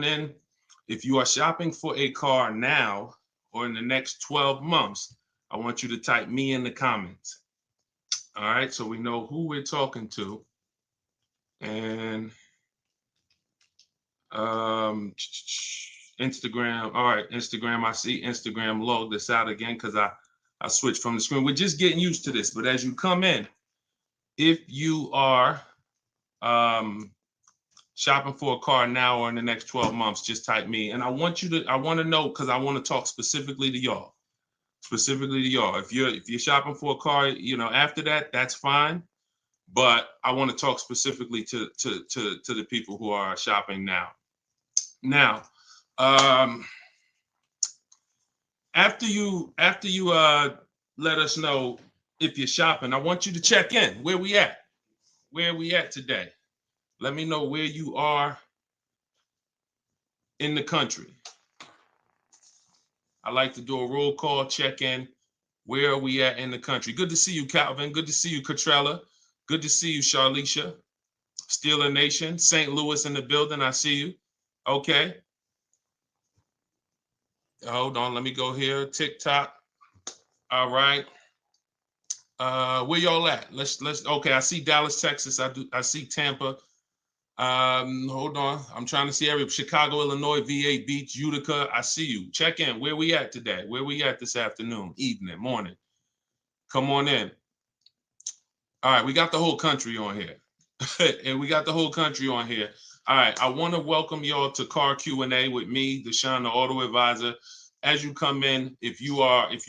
on in. If you are shopping for a car now or in the next 12 months, I want you to type me in the comments. All right, so we know who we're talking to. And Instagram. All right, Instagram. I see Instagram log this out again because I switched from the screen. We're just getting used to this. But as you come in, if you are shopping for a car now or in the next 12 months, just type me. And I want to know, because I want to talk specifically to y'all. If you're shopping for a car, after that, that's fine. But I want to talk specifically to the people who are shopping now. Now, after you let us know if you're shopping, I want you to check in. Where we at? Where are we at today? Let me know where you are in the country. I like to do a roll call, check in. Where are we at in the country? Good to see you, Calvin. Good to see you, Catrella. Good to see you, Charlicia. Steeler Nation, St. Louis in the building. I see you. Okay. Hold on. Let me go here. TikTok. All right. Where y'all at? Let's. Okay. I see Dallas, Texas. I see Tampa. Hold on. I'm trying to see Chicago, Illinois, VA Beach, Utica. I see you. Check in. Where we at today? Where we at this afternoon, evening, morning? Come on in. All right. We got the whole country on here. And we got the whole country on here. All right. I want to welcome y'all to Car Q&A with me, Deshone the Auto Advisor. As you come in, if you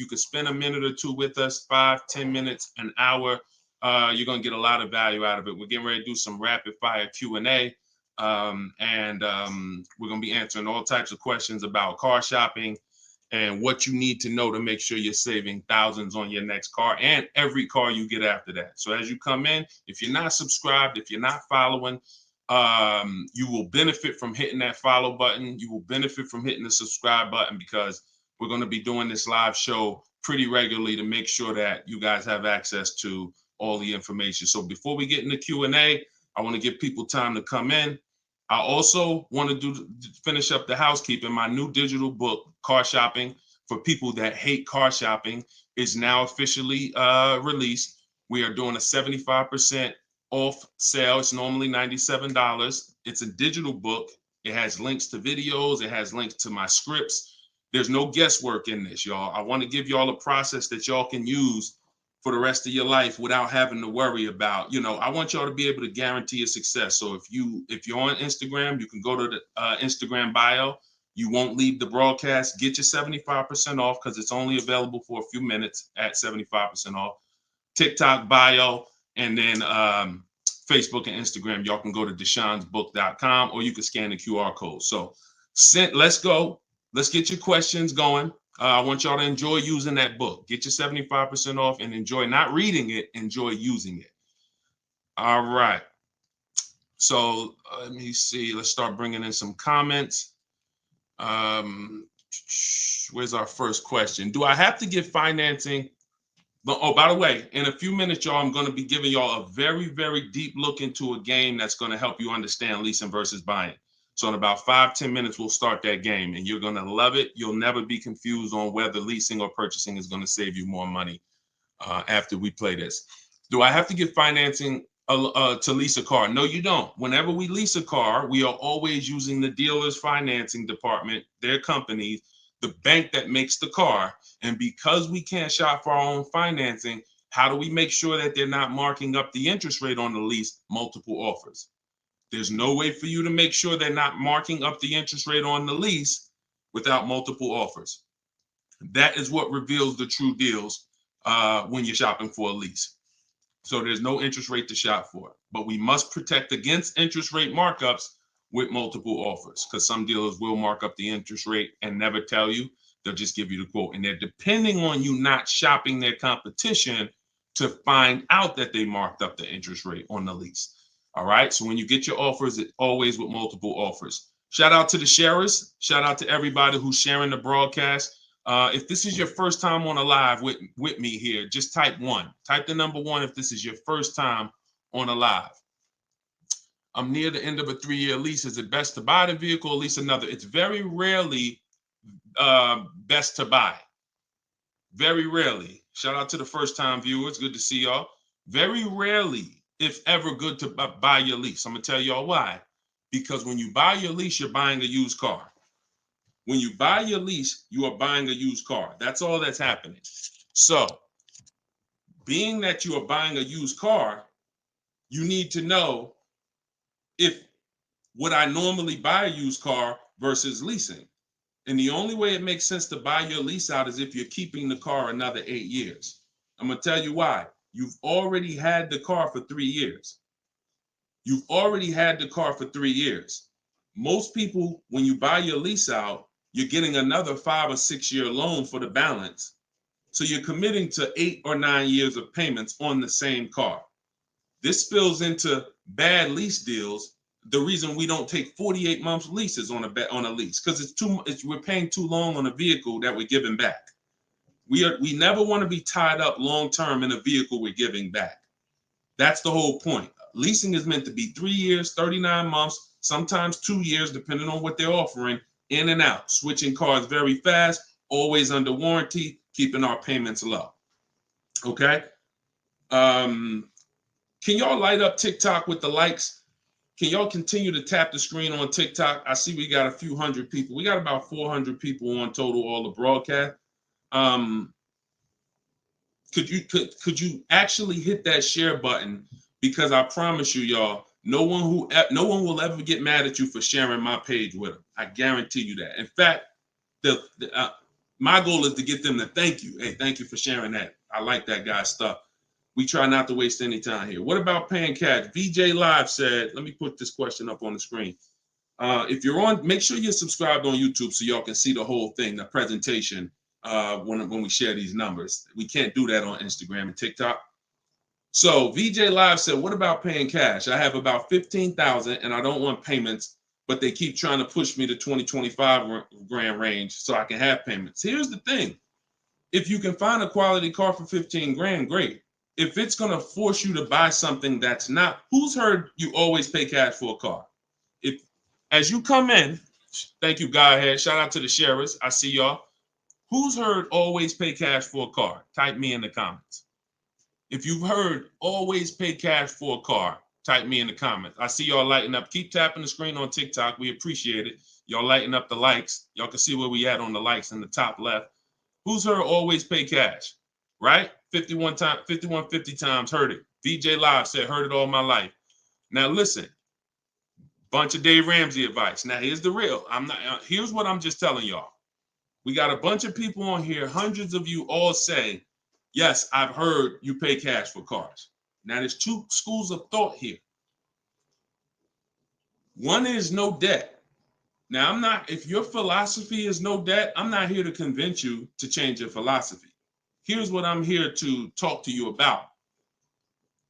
could spend a minute or two with us, 5-10 minutes, an hour, you're going to get a lot of value out of it. We're getting ready to do some rapid fire Q&A. And we're going to be answering all types of questions about car shopping and what you need to know to make sure you're saving thousands on your next car and every car you get after that. So as you come in, if you're not subscribed, if you're not following, you will benefit from hitting that follow button. You will benefit from hitting the subscribe button, because we're going to be doing this live show pretty regularly to make sure that you guys have access to all the information. So before we get into Q&A, I want to give people time to come in. I also want to finish up the housekeeping. My new digital book, Car Shopping for People That Hate Car Shopping, is now officially released. We are doing a 75% off sale. It's normally $97. It's a digital book. It has links to videos. It has links to my scripts. There's no guesswork in this, y'all. I want to give y'all a process that y'all can use for the rest of your life without having to worry about, I want y'all to be able to guarantee your success. So if you're on Instagram, you can go to the Instagram bio. You won't leave the broadcast. Get your 75% off, because it's only available for a few minutes at 75% off. TikTok bio, and then Facebook and Instagram. Y'all can go to deshonsbook.com, or you can scan the QR code. So let's go. Let's get your questions going. I want y'all to enjoy using that book. Get your 75% off and enjoy not reading it, enjoy using it. All right. So let me see. Let's start bringing in some comments. Where's our first question? Do I have to get financing? Oh, by the way, in a few minutes, y'all, I'm going to be giving y'all a very, very deep look into a game that's going to help you understand leasing versus buying. So in about 5-10 minutes, we'll start that game, and you're going to love it. You'll never be confused on whether leasing or purchasing is going to save you more money after we play this. Do I have to get financing to lease a car? No, you don't. Whenever we lease a car, we are always using the dealer's financing department, their company, the bank that makes the car. And because we can't shop for our own financing, how do we make sure that they're not marking up the interest rate on the lease? Multiple offers. There's no way for you to make sure they're not marking up the interest rate on the lease without multiple offers. That is what reveals the true deals when you're shopping for a lease. So there's no interest rate to shop for, but we must protect against interest rate markups with multiple offers, because some dealers will mark up the interest rate and never tell you. They'll just give you the quote, and they're depending on you not shopping their competition to find out that they marked up the interest rate on the lease. All right. So when you get your offers, it's always with multiple offers. Shout out to the sharers. Shout out to everybody who's sharing the broadcast. If this is your first time on a live with me here, just type 1. Type the number 1 if this is your first time on a live. I'm near the end of a 3-year lease. Is it best to buy the vehicle or lease another? It's very rarely best to buy. Very rarely. Shout out to the first time viewers. Good to see y'all. Very rarely, if ever, good to buy your lease. I'm going to tell y'all why. Because when you buy your lease, you're buying a used car. When you buy your lease, you are buying a used car. That's all that's happening. So, being that you are buying a used car, you need to know if would I normally buy a used car versus leasing. And the only way it makes sense to buy your lease out is if you're keeping the car another 8 years. I'm going to tell you why. You've already had the car for 3 years. You've already had the car for 3 years. Most people, when you buy your lease out, you're getting another 5 or 6 year loan for the balance. So you're committing to 8 or 9 years of payments on the same car. This spills into bad lease deals. The reason we don't take 48 months leases on a lease, because we're paying too long on a vehicle that we're giving back. We never want to be tied up long term in a vehicle we're giving back. That's the whole point. Leasing is meant to be 3 years, 39 months, sometimes 2 years, depending on what they're offering, in and out, switching cars very fast, always under warranty, keeping our payments low. Okay. Can y'all light up TikTok with the likes? Can y'all continue to tap the screen on TikTok? I see we got a few hundred people. We got about 400 people on total, all the broadcast. Could you actually hit that share button? Because I promise you, y'all, no one will ever get mad at you for sharing my page with them. I guarantee you that. In fact, my goal is to get them to thank you. Hey, thank you for sharing that. I like that guy's stuff. We try not to waste any time here. What about paying cash? VJ Live said, let me put this question up on the screen. If you're on, make sure you're subscribed on YouTube so y'all can see the whole thing, the presentation, when we share these numbers. We can't do that on Instagram and TikTok. So VJ Live said, what about paying cash? I have about 15,000 and I don't want payments, but they keep trying to push me to 25 grand range so I can have payments. Here's the thing. If you can find a quality car for 15 grand, great. If it's going to force you to buy something that's not, who's heard you always pay cash for a car? If, as you come in, thank you, Godhead. Shout out to the sharers. I see y'all. Who's heard always pay cash for a car? Type me in the comments. If you've heard always pay cash for a car, type me in the comments. I see y'all lighting up. Keep tapping the screen on TikTok. We appreciate it. Y'all lighting up the likes. Y'all can see where we at on the likes in the top left. Who's heard always pay cash? Right? 5150 times heard it. VJ Live said, heard it all my life. Now listen, bunch of Dave Ramsey advice. Now here's the real. Here's what I'm just telling y'all. We got a bunch of people on here, hundreds of you all say, yes, I've heard you pay cash for cars. Now there's two schools of thought here. One is no debt. Now if your philosophy is no debt, I'm not here to convince you to change your philosophy. Here's what I'm here to talk to you about.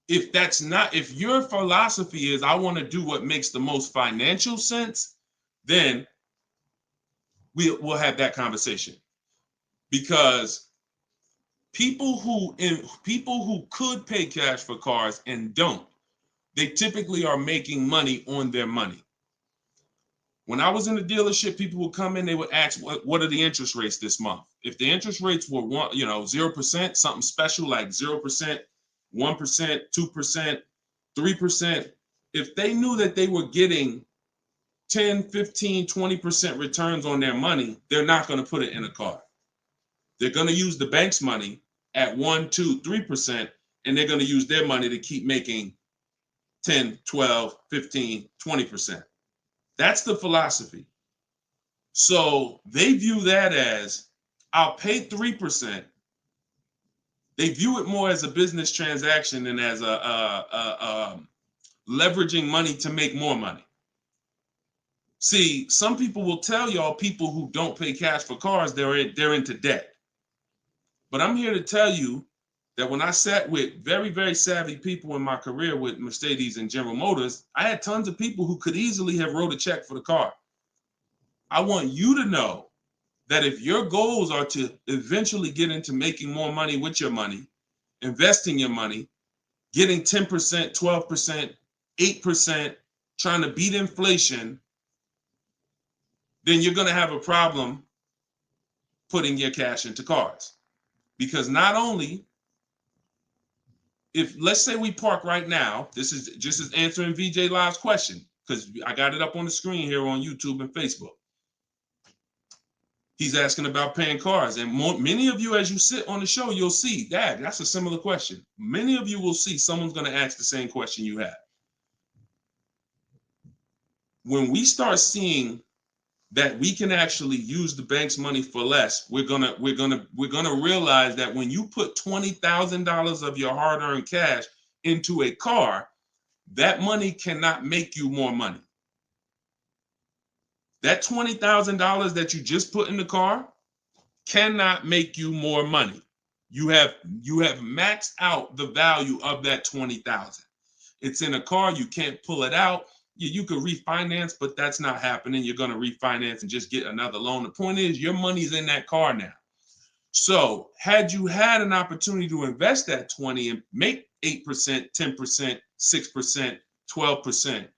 If your philosophy is I want to do what makes the most financial sense, then we'll have that conversation. Because people who could pay cash for cars and don't, they typically are making money on their money. When I was in the dealership, people would come in, they would ask, what are the interest rates this month? If the interest rates were 0%, something special like 0%, 1%, 2%, 3%, if they knew that they were getting 10, 15, 20% returns on their money, they're not going to put it in a car. They're going to use the bank's money at 1, 2, 3%, and they're going to use their money to keep making 10, 12, 15, 20%. That's the philosophy. So they view that as, I'll pay 3%. They view it more as a business transaction than as a leveraging money to make more money. See, some people will tell y'all people who don't pay cash for cars, they're into debt. But I'm here to tell you that when I sat with very, very savvy people in my career with Mercedes and General Motors, I had tons of people who could easily have wrote a check for the car. I want you to know that if your goals are to eventually get into making more money with your money, investing your money, getting 10%, 12%, 8%, trying to beat inflation, then you're going to have a problem putting your cash into cars. Because not only, if let's say we park right now, this is just as answering VJ Live's question, because I got it up on the screen here on YouTube and Facebook. He's asking about paying cars. And many of you, as you sit on the show, you'll see, Dad, that's a similar question. Many of you will see someone's going to ask the same question you have. When we start seeing that we can actually use the bank's money for less, we're gonna realize that when you put $20,000 of your hard-earned cash into a car, that money cannot make you more money. That $20,000 that you just put in the car cannot make you more money. You have maxed out the value of that $20,000. It's in a car, you can't pull it out. You could refinance, but that's not happening. You're going to refinance and just get another loan. The point is, your money's in that car now. So had you had an opportunity to invest that 20 and make 8%, 10%, 6%, 12%,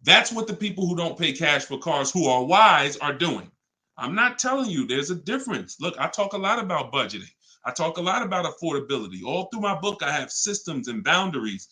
that's what the people who don't pay cash for cars, who are wise, are doing. I'm not telling you there's a difference. Look, I talk a lot about budgeting. I talk a lot about affordability. All through my book, I have systems and boundaries.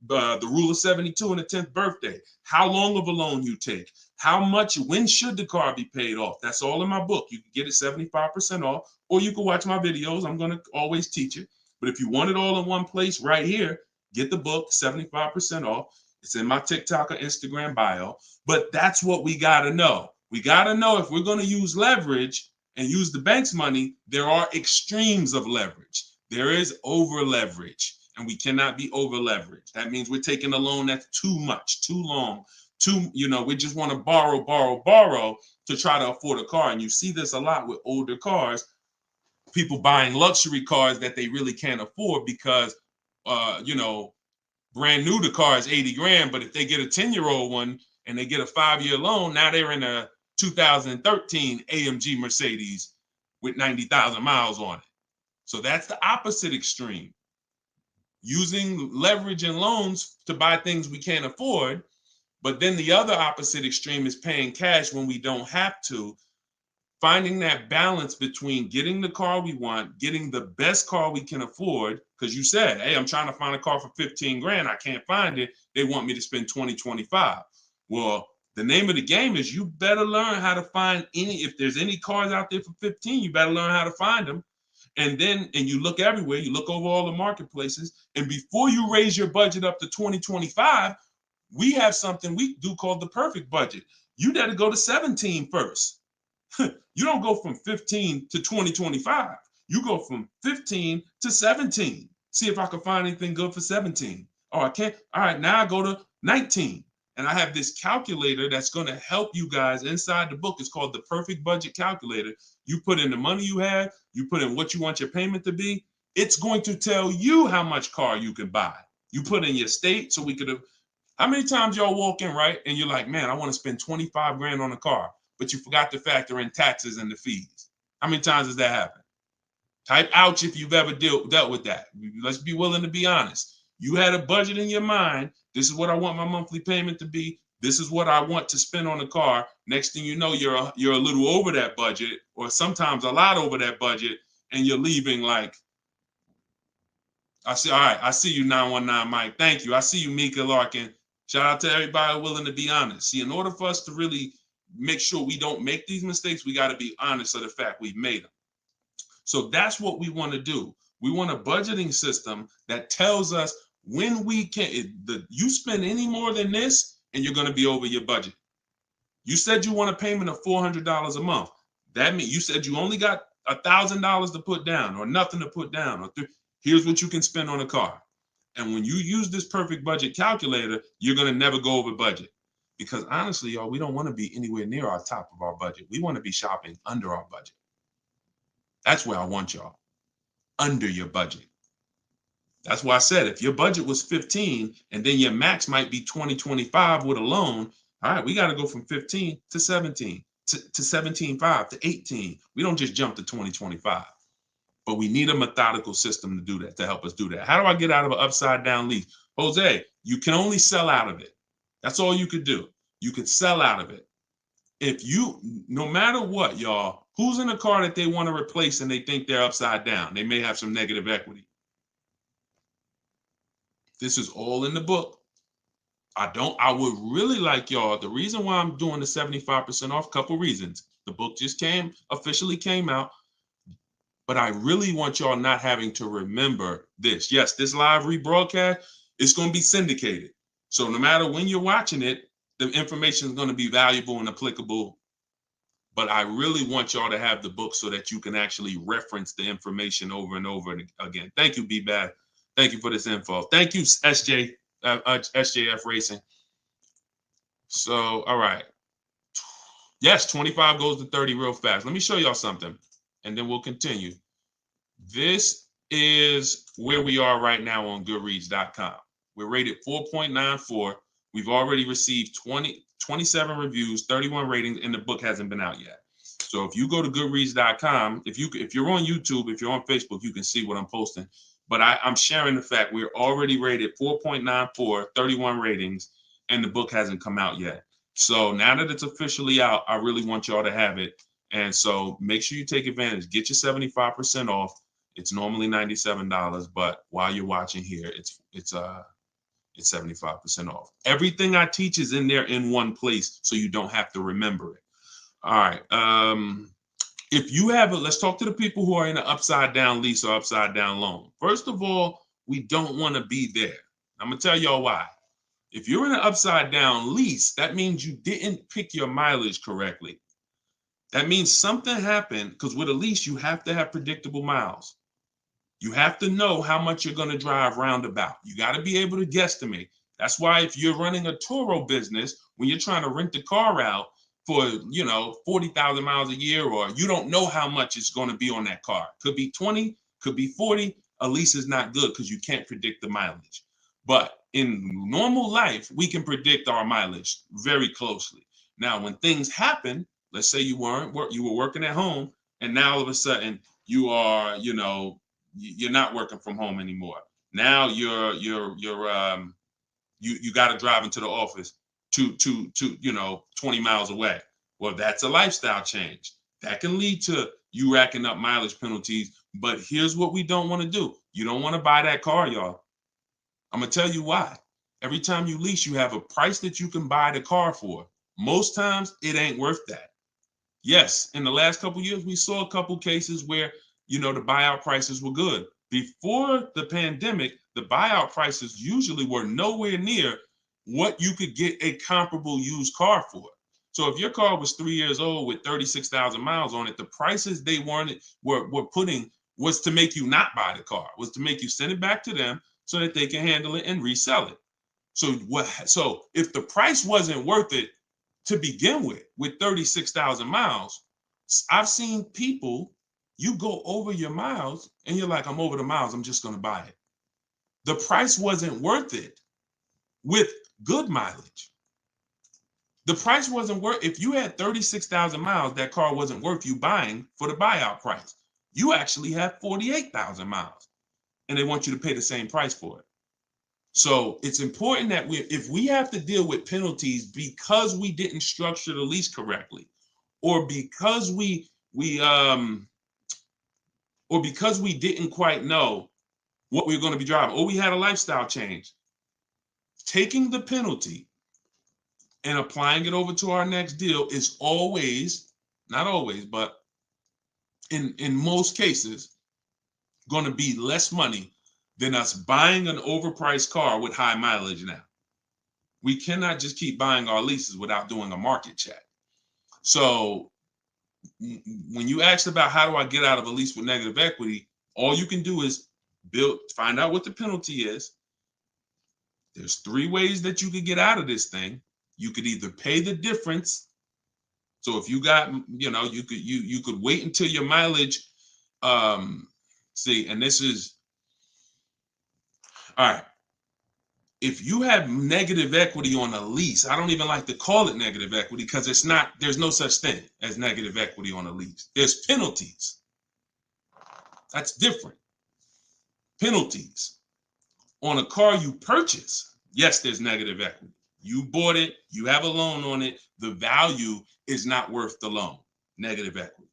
The rule of 72 and the 10th birthday, how long of a loan you take, how much, when should the car be paid off? That's all in my book. You can get it 75% off, or you can watch my videos. I'm going to always teach it. But if you want it all in one place right here, get the book, 75% off. It's in my TikTok or Instagram bio. But that's what we got to know. We got to know if we're going to use leverage and use the bank's money, there are extremes of leverage. There is over leverage. And we cannot be over leveraged. That means we're taking a loan that's too much, too long, we just want to borrow to try to afford a car. And you see this a lot with older cars, people buying luxury cars that they really can't afford because, brand new, the car is 80 grand. But if they get a 10-year-old one and they get a 5-year loan, now they're in a 2013 AMG Mercedes with 90,000 miles on it. So that's the opposite extreme. Using leverage and loans to buy things we can't afford. But then the other opposite extreme is paying cash when we don't have to. Finding that balance between getting the car we want, getting the best car we can afford. Because you said, hey, I'm trying to find a car for 15 grand. I can't find it. They want me to spend 20, 25. Well, the name of the game is you better learn how to find if there's any cars out there for 15, you better learn how to find them. And you look everywhere, you look over all the marketplaces, and before you raise your budget up to 2025, we have something we do called the perfect budget. You got to go to 17 first. You don't go from 15 to 2025. You go from 15 to 17. See if I can find anything good for 17. Oh, I can't. All right, now I go to 19. And I have this calculator that's going to help you guys inside the book. It's called the Perfect Budget Calculator. You put in the money you have, you put in what you want your payment to be. It's going to tell you how much car you can buy. You put in your state, so we could have. How many times y'all walk in, right? And you're like, man, I want to spend 25 grand on a car, but you forgot to factor in taxes and the fees. How many times does that happen? Type ouch if you've ever dealt with that. Let's be willing to be honest. You had a budget in your mind. This is what I want my monthly payment to be. This is what I want to spend on the car. Next thing you know, you're a little over that budget, or sometimes a lot over that budget, and you're leaving like, all right, I see you, 919 Mike. Thank you. I see you, Mika Larkin. Shout out to everybody willing to be honest. See, in order for us to really make sure we don't make these mistakes, we got to be honest of the fact we've made them. So that's what we want to do. We want a budgeting system that tells us when we can. You spend any more than this, and you're going to be over your budget. You said you want a payment of $400 a month. That means you said you only got $1,000 to put down, or nothing to put down. Here's what you can spend on a car. And when you use this perfect budget calculator, you're going to never go over budget. Because honestly, y'all, we don't want to be anywhere near our top of our budget. We want to be shopping under our budget. That's where I want y'all. Under your budget. That's why I said if your budget was 15 and then your max might be 20, 25 with a loan, all right, we got to go from 15 to 17, to 17.5 to 18. We don't just jump to 20, 25. But we need a methodical system to do that, to help us do that. How do I get out of an upside down lease? Jose, you can only sell out of it. That's all you could do. You could sell out of it. If you, no matter what, y'all, who's in a car that they want to replace and they think they're upside down? They may have some negative equity. This is all in the book. I would really like y'all, the reason why I'm doing the 75% off, couple reasons. The book just officially came out, but I really want y'all not having to remember this. Yes, this live rebroadcast is going to be syndicated. So no matter when you're watching it, the information is going to be valuable and applicable. But I really want y'all to have the book so that you can actually reference the information over and over again. Thank you, B-Bad. Thank you for this info. Thank you, SJF Racing. So, all right. Yes, 25 goes to 30 real fast. Let me show y'all something, and then we'll continue. This is where we are right now on Goodreads.com. We're rated 4.94. We've already received 27 reviews, 31 ratings, and the book hasn't been out yet. So if you go to Goodreads.com, if you're on YouTube, if you're on Facebook, you can see what I'm posting. But I'm sharing the fact we're already rated 4.94, 31 ratings, and the book hasn't come out yet. So now that it's officially out, I really want y'all to have it. And so make sure you take advantage. Get your 75% off. It's normally $97, but while you're watching here, it's 75% off. Everything I teach is in there in one place, so you don't have to remember it. All right. If you have let's talk to the people who are in an upside down lease or upside down loan. First of all, we don't want to be there. I'm gonna tell y'all why. If you're in an upside down lease, that means you didn't pick your mileage correctly. That means something happened, because with a lease, you have to have predictable miles. You have to know how much you're going to drive roundabout. You got to be able to guesstimate. That's why if you're running a Turo business, when you're trying to rent the car out for, 40,000 miles a year, or you don't know how much it's going to be on that car. Could be 20, could be 40. A lease is not good because you can't predict the mileage. But in normal life, we can predict our mileage very closely. Now, when things happen, let's say you were working at home, and now all of a sudden you are, you're not working from home anymore. Now you got to drive into the office to 20 miles away. Well, that's a lifestyle change. That can lead to you racking up mileage penalties. But here's what we don't want to do. You don't want to buy that car, y'all. I'm going to tell you why. Every time you lease, you have a price that you can buy the car for. Most times it ain't worth that. Yes, in the last couple of years, we saw a couple cases where, the buyout prices were good. Before the pandemic, the buyout prices usually were nowhere near what you could get a comparable used car for. So if your car was 3 years old with 36,000 miles on it, the prices they were putting was to make you not buy the car, was to make you send it back to them so that they can handle it and resell it. So if the price wasn't worth it to begin with 36,000 miles, I've seen people, you go over your miles and you're like, I'm over the miles, I'm just going to buy it. The price wasn't worth it with good mileage. The price wasn't worth, if you had 36,000 miles, that car wasn't worth you buying for the buyout price. You actually have 48,000 miles and they want you to pay the same price for it. So it's important that if we have to deal with penalties because we didn't structure the lease correctly, or because we didn't quite know what we were going to be driving, or we had a lifestyle change, taking the penalty and applying it over to our next deal is always, not always, but in most cases, going to be less money than us buying an overpriced car with high mileage now. We cannot just keep buying our leases without doing a market check. So when you asked about how do I get out of a lease with negative equity, all you can do is find out what the penalty is. There's 3 ways that you could get out of this thing. You could either pay the difference. So if you got, you could wait until your mileage, and this is, all right. If you have negative equity on a lease, I don't even like to call it negative equity because there's no such thing as negative equity on a lease. There's penalties. That's different. Penalties on a car you purchase. Yes, there's negative equity. You bought it, you have a loan on it, the value is not worth the loan, negative equity.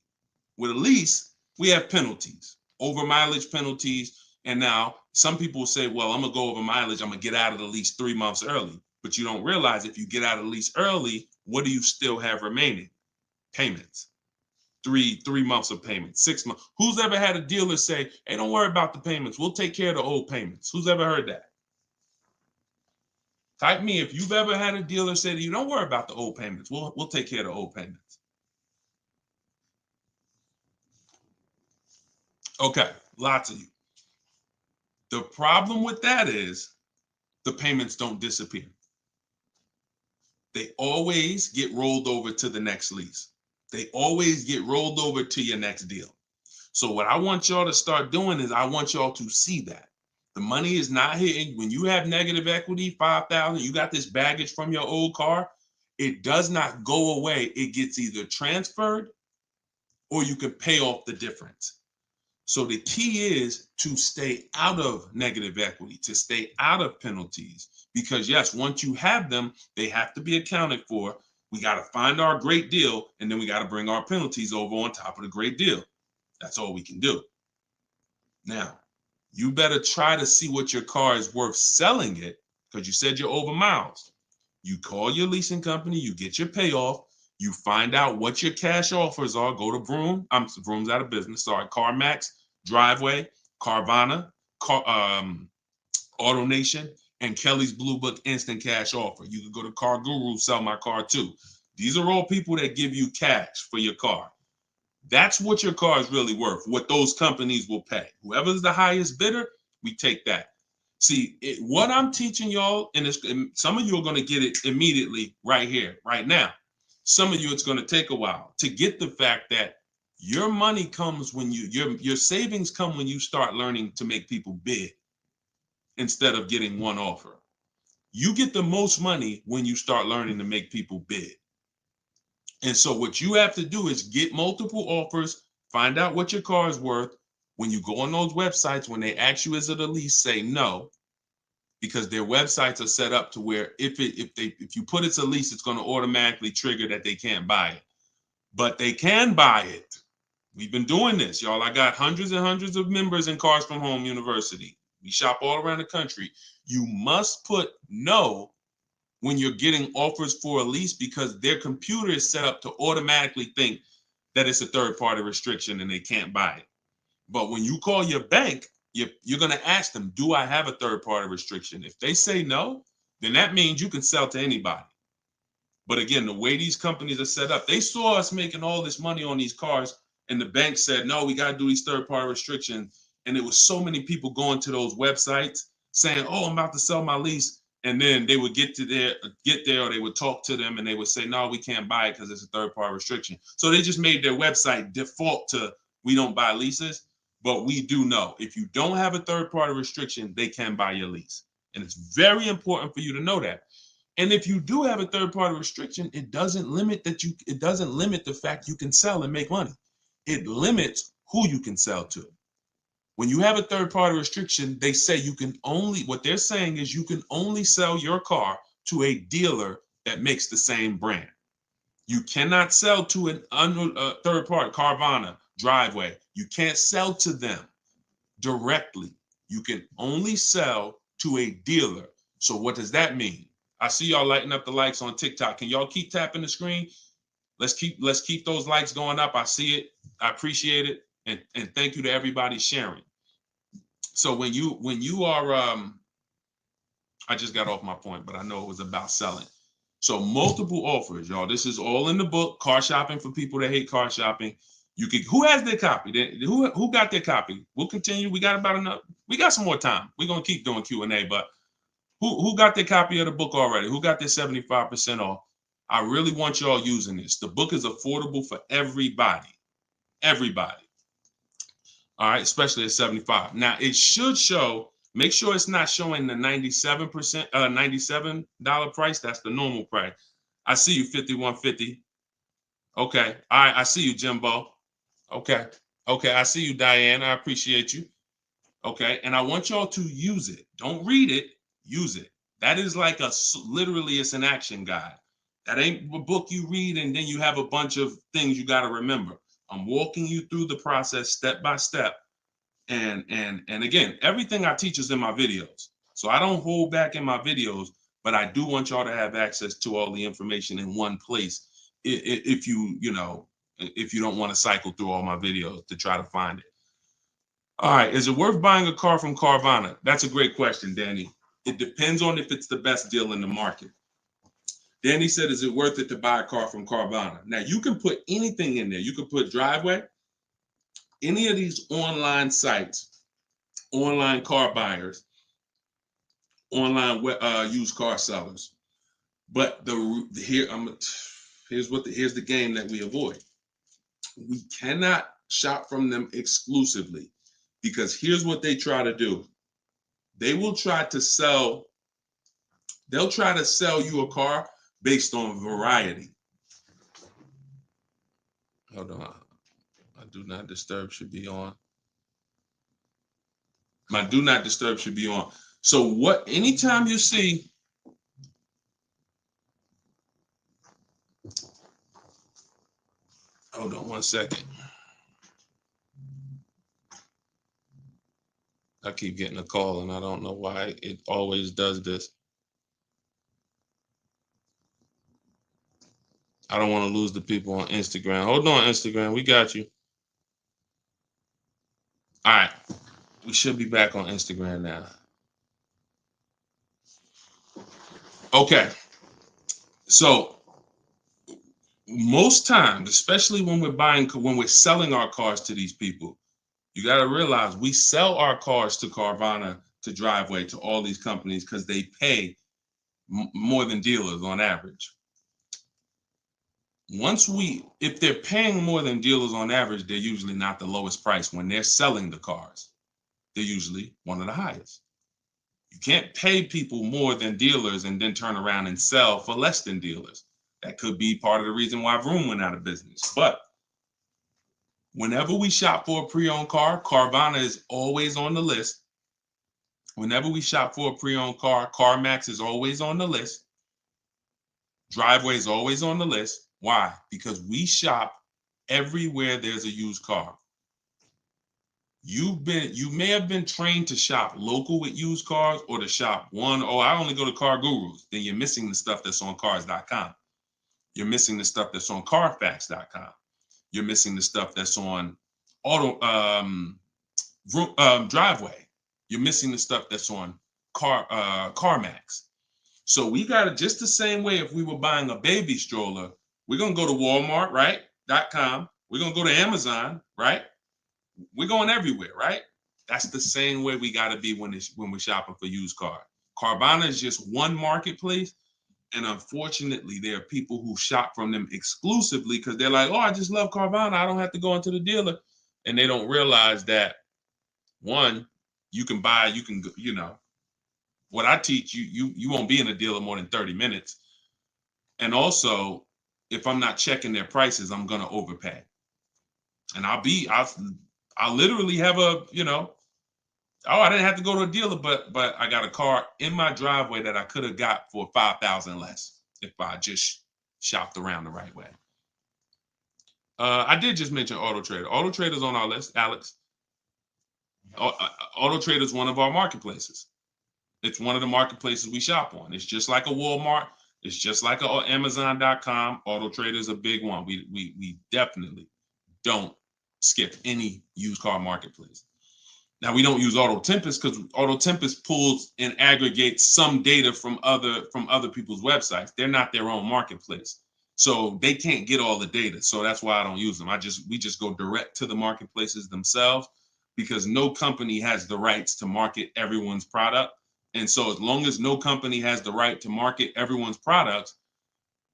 With a lease, we have penalties, over mileage penalties. And now some people say, well, I'm gonna go over mileage, I'm gonna get out of the lease 3 months early. But you don't realize if you get out of the lease early, what do you still have remaining? Payments. Three months of payments, 6 months. Who's ever had a dealer say, hey, don't worry about the payments, we'll take care of the old payments? Who's ever heard that? Type me if you've ever had a dealer say to you, don't worry about the old payments, we'll take care of the old payments. Okay, lots of you. The problem with that is the payments don't disappear. They always get rolled over to the next lease. They always get rolled over to your next deal. So what I want y'all to start doing is I want y'all to see that the money is not hitting. When you have negative equity, 5,000, you got this baggage from your old car, it does not go away. It gets either transferred or you can pay off the difference. So the key is to stay out of negative equity, to stay out of penalties, because yes, once you have them, they have to be accounted for. We got to find our great deal, and then we got to bring our penalties over on top of the great deal. That's all we can do. Now, you better try to see what your car is worth selling it, because you said you're over miles. You call your leasing company, you get your payoff, you find out what your cash offers are. Go to Vroom. Vroom's out of business. Sorry, CarMax, Driveway, Carvana, AutoNation, and Kelly's Blue Book Instant Cash Offer. You can go to Car Guru, Sell My Car Too. These are all people that give you cash for your car. That's what your car is really worth, what those companies will pay. Whoever's the highest bidder, we take that. See, what I'm teaching y'all, and some of you are going to get it immediately right here, right now. Some of you, it's going to take a while to get the fact that your money comes when your savings come when you start learning to make people bid instead of getting one offer. You get the most money when you start learning to make people bid. And so what you have to do is get multiple offers, find out what your car is worth. When you go on those websites, when they ask you is it a lease, say no, because their websites are set up to where if you put it's a lease, it's going to automatically trigger that they can't buy it. But they can buy it. We've been doing this, y'all. I got hundreds and hundreds of members in Cars from Home University. We shop all around the country. You must put no when you're getting offers for a lease, because their computer is set up to automatically think that it's a third-party restriction and they can't buy it. But when you call your bank, you're going to ask them, do I have a third-party restriction? If they say no, then that means you can sell to anybody. But again, the way these companies are set up, they saw us making all this money on these cars, and the bank said, no, we got to do these third-party restrictions. And it was so many people going to those websites saying, oh, I'm about to sell my lease. And then they would get there, or they would talk to them and they would say, no, we can't buy it because it's a third-party restriction. So they just made their website default to we don't buy leases, but we do know if you don't have a third-party restriction, they can buy your lease. And it's very important for you to know that. And if you do have a third-party restriction, it doesn't limit the fact you can sell and make money. It limits who you can sell to. When you have a third-party restriction, they say what they're saying is you can only sell your car to a dealer that makes the same brand. You cannot sell to a third party, Carvana, Driveway. You can't sell to them directly. You can only sell to a dealer. So what does that mean? I see y'all lighting up the likes on TikTok. Can y'all keep tapping the screen? Let's keep those likes going up. I see it. I appreciate it. And thank you to everybody sharing. So when you are, I just got off my point, but I know it was about selling. So multiple offers, y'all. This is all in the book, Car Shopping for People That Hate Car Shopping. Who has their copy? Who got their copy? We'll continue. We got some more time. We're gonna keep doing Q&A, but who got their copy of the book already? Who got their 75% off? I really want y'all using this. The book is affordable for everybody. Everybody. All right, especially at 75. Now it should show, make sure it's not showing the 97%, $97 price. That's the normal price. I see you, 5150. Okay. All right, I see you, Jimbo. Okay. Okay, I see you, Diane. I appreciate you. Okay, and I want y'all to use it. Don't read it, use it. That is like literally it's an action guide. That ain't a book you read and then you have a bunch of things you got to remember. I'm walking you through the process step by step. And again, everything I teach is in my videos. So I don't hold back in my videos, but I do want y'all to have access to all the information in one place. If if you don't want to cycle through all my videos to try to find it. All right, is it worth buying a car from Carvana? That's a great question, Danny. It depends on if it's the best deal in the market. Danny said, is it worth it to buy a car from Carvana? Now, you can put anything in there. You can put Driveway, any of these online sites, online car buyers, online used car sellers. But here's the game that we avoid. We cannot shop from them exclusively because here's what they try to do. They'll try to sell you a car based on variety. Hold on. My do not disturb should be on. My do not disturb should be on. So anytime you see, hold on one second. I keep getting a call and I don't know why it always does this. I don't want to lose the people on Instagram. Hold on, Instagram. We got you. All right. We should be back on Instagram now. Okay. So most times, especially when we're selling our cars to these people, you got to realize we sell our cars to Carvana, to Driveway, to all these companies because they pay more than dealers on average. If they're paying more than dealers on average, they're usually not the lowest price. When they're selling the cars, they're usually one of the highest. You can't pay people more than dealers and then turn around and sell for less than dealers. That could be part of the reason why Vroom went out of business. But whenever we shop for a pre-owned car, Carvana is always on the list. Whenever we shop for a pre-owned car, CarMax is always on the list. Driveway is always on the list. Why? Because we shop everywhere there's a used car. You may have been trained to shop local with used cars or to shop I only go to Car Gurus. Then you're missing the stuff that's on cars.com. You're missing the stuff that's on carfax.com. You're missing the stuff that's on Driveway. You're missing the stuff that's on CarMax. So we got it just the same way. If we were buying a baby stroller, we're going to go to Walmart, right? .com. We're going to go to Amazon, right? We're going everywhere, right? That's the same way we got to be when we're shopping for used car. Carvana is just one marketplace. And unfortunately, there are people who shop from them exclusively because they're like, oh, I just love Carvana. I don't have to go into the dealer. And they don't realize that, one, what I teach you won't be in a dealer more than 30 minutes. And also, if I'm not checking their prices, I'm going to overpay. And I'll literally have I didn't have to go to a dealer, but I got a car in my driveway that I could have got for $5,000 less if I just shopped around the right way. I did just mention Auto Trader. Auto Trader's on our list, Alex. Auto Trader is one of our marketplaces. It's one of the marketplaces we shop on. It's just like a Walmart. It's just like a Amazon.com. Auto Trader is a big one. We definitely don't skip any used car marketplace. Now, we don't use Auto Tempest because Auto Tempest pulls and aggregates some data from other people's websites. They're not their own marketplace, so they can't get all the data. So that's why I don't use them. We just go direct to the marketplaces themselves because no company has the rights to market everyone's product. And so as long as no company has the right to market everyone's products,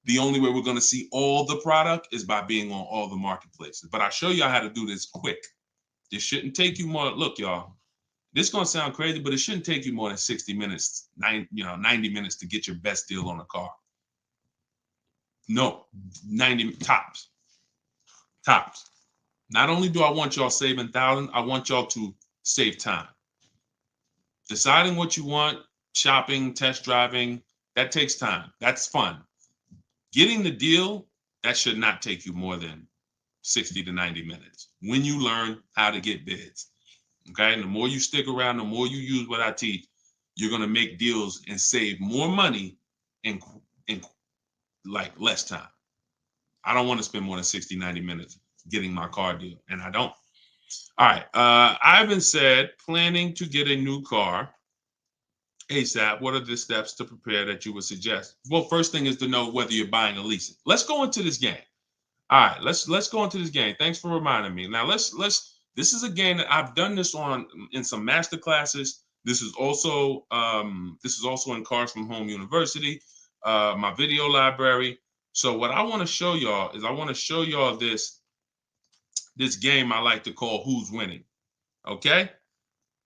the only way we're going to see all the product is by being on all the marketplaces. But I'll show you how to do this quick. This shouldn't take you more. Look, y'all, this is going to sound crazy, but it shouldn't take you more than 60 minutes, 90 minutes to get your best deal on a car. No, 90 tops. Tops. Not only do I want y'all saving thousands, I want y'all to save time. Deciding what you want shopping, test driving, that takes time. That's fun. Getting the deal, that should not take you more than 60 to 90 minutes when you learn how to get bids. Okay. And the more you stick around, the more you use what I teach, you're going to make deals and save more money in like less time. I don't want to spend more than 60, 90 minutes getting my car deal, and I don't. All right. Ivan said, planning to get a new car ASAP. What are the steps to prepare that you would suggest? Well, first thing is to know whether you're buying or leasing. Let's go into this game. All right, let's go into this game. Thanks for reminding me. Now let's this is a game that I've done this on in some master classes. This is also in Cars from Home University, my video library. So what I want to show y'all is I want to show y'all this game I like to call Who's Winning. Okay?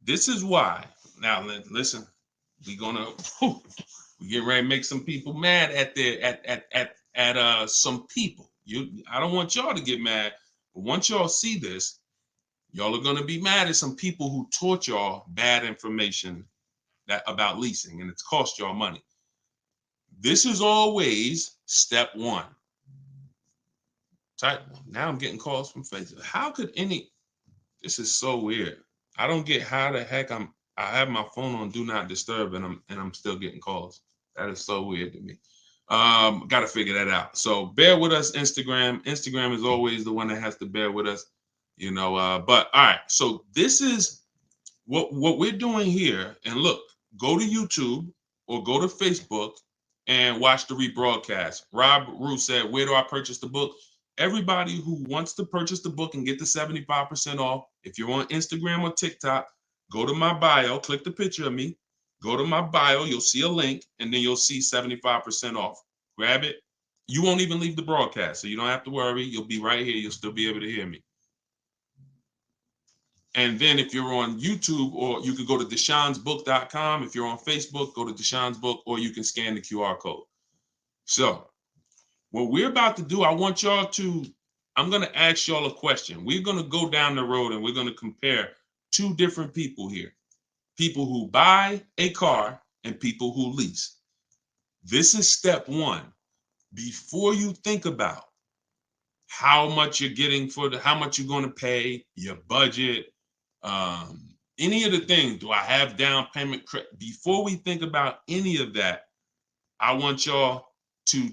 This is why. Now listen, we get ready to make some people mad at some people. I don't want y'all to get mad, but once y'all see this, y'all are gonna be mad at some people who taught y'all bad information about leasing, and it's cost y'all money. This is always step one. Now I'm getting calls from Facebook. How could this is so weird. I don't get how the heck I have my phone on do not disturb and I'm still getting calls. That is so weird to me. Got to figure that out. So bear with us, Instagram. Instagram is always the one that has to bear with us, but all right. So this is what we're doing here. And look, go to YouTube or go to Facebook and watch the rebroadcast. Rob Rue said, where do I purchase the book? Everybody who wants to purchase the book and get the 75% off, if you're on Instagram or TikTok, go to my bio, click the picture of me, go to my bio, you'll see a link, and then you'll see 75% off. Grab it. You won't even leave the broadcast, so you don't have to worry. You'll be right here. You'll still be able to hear me. And then if you're on YouTube, or you could go to deshonsbook.com. If you're on Facebook, go to Deshon's Book, or you can scan the QR code. So what we're about to do, I'm going to ask y'all a question. We're going to go down the road and we're going to compare two different people here. People who buy a car and people who lease. This is step one. Before you think about how much you're getting how much you're going to pay, your budget, any of the things, do I have down payment? Before we think about any of that, I want y'all to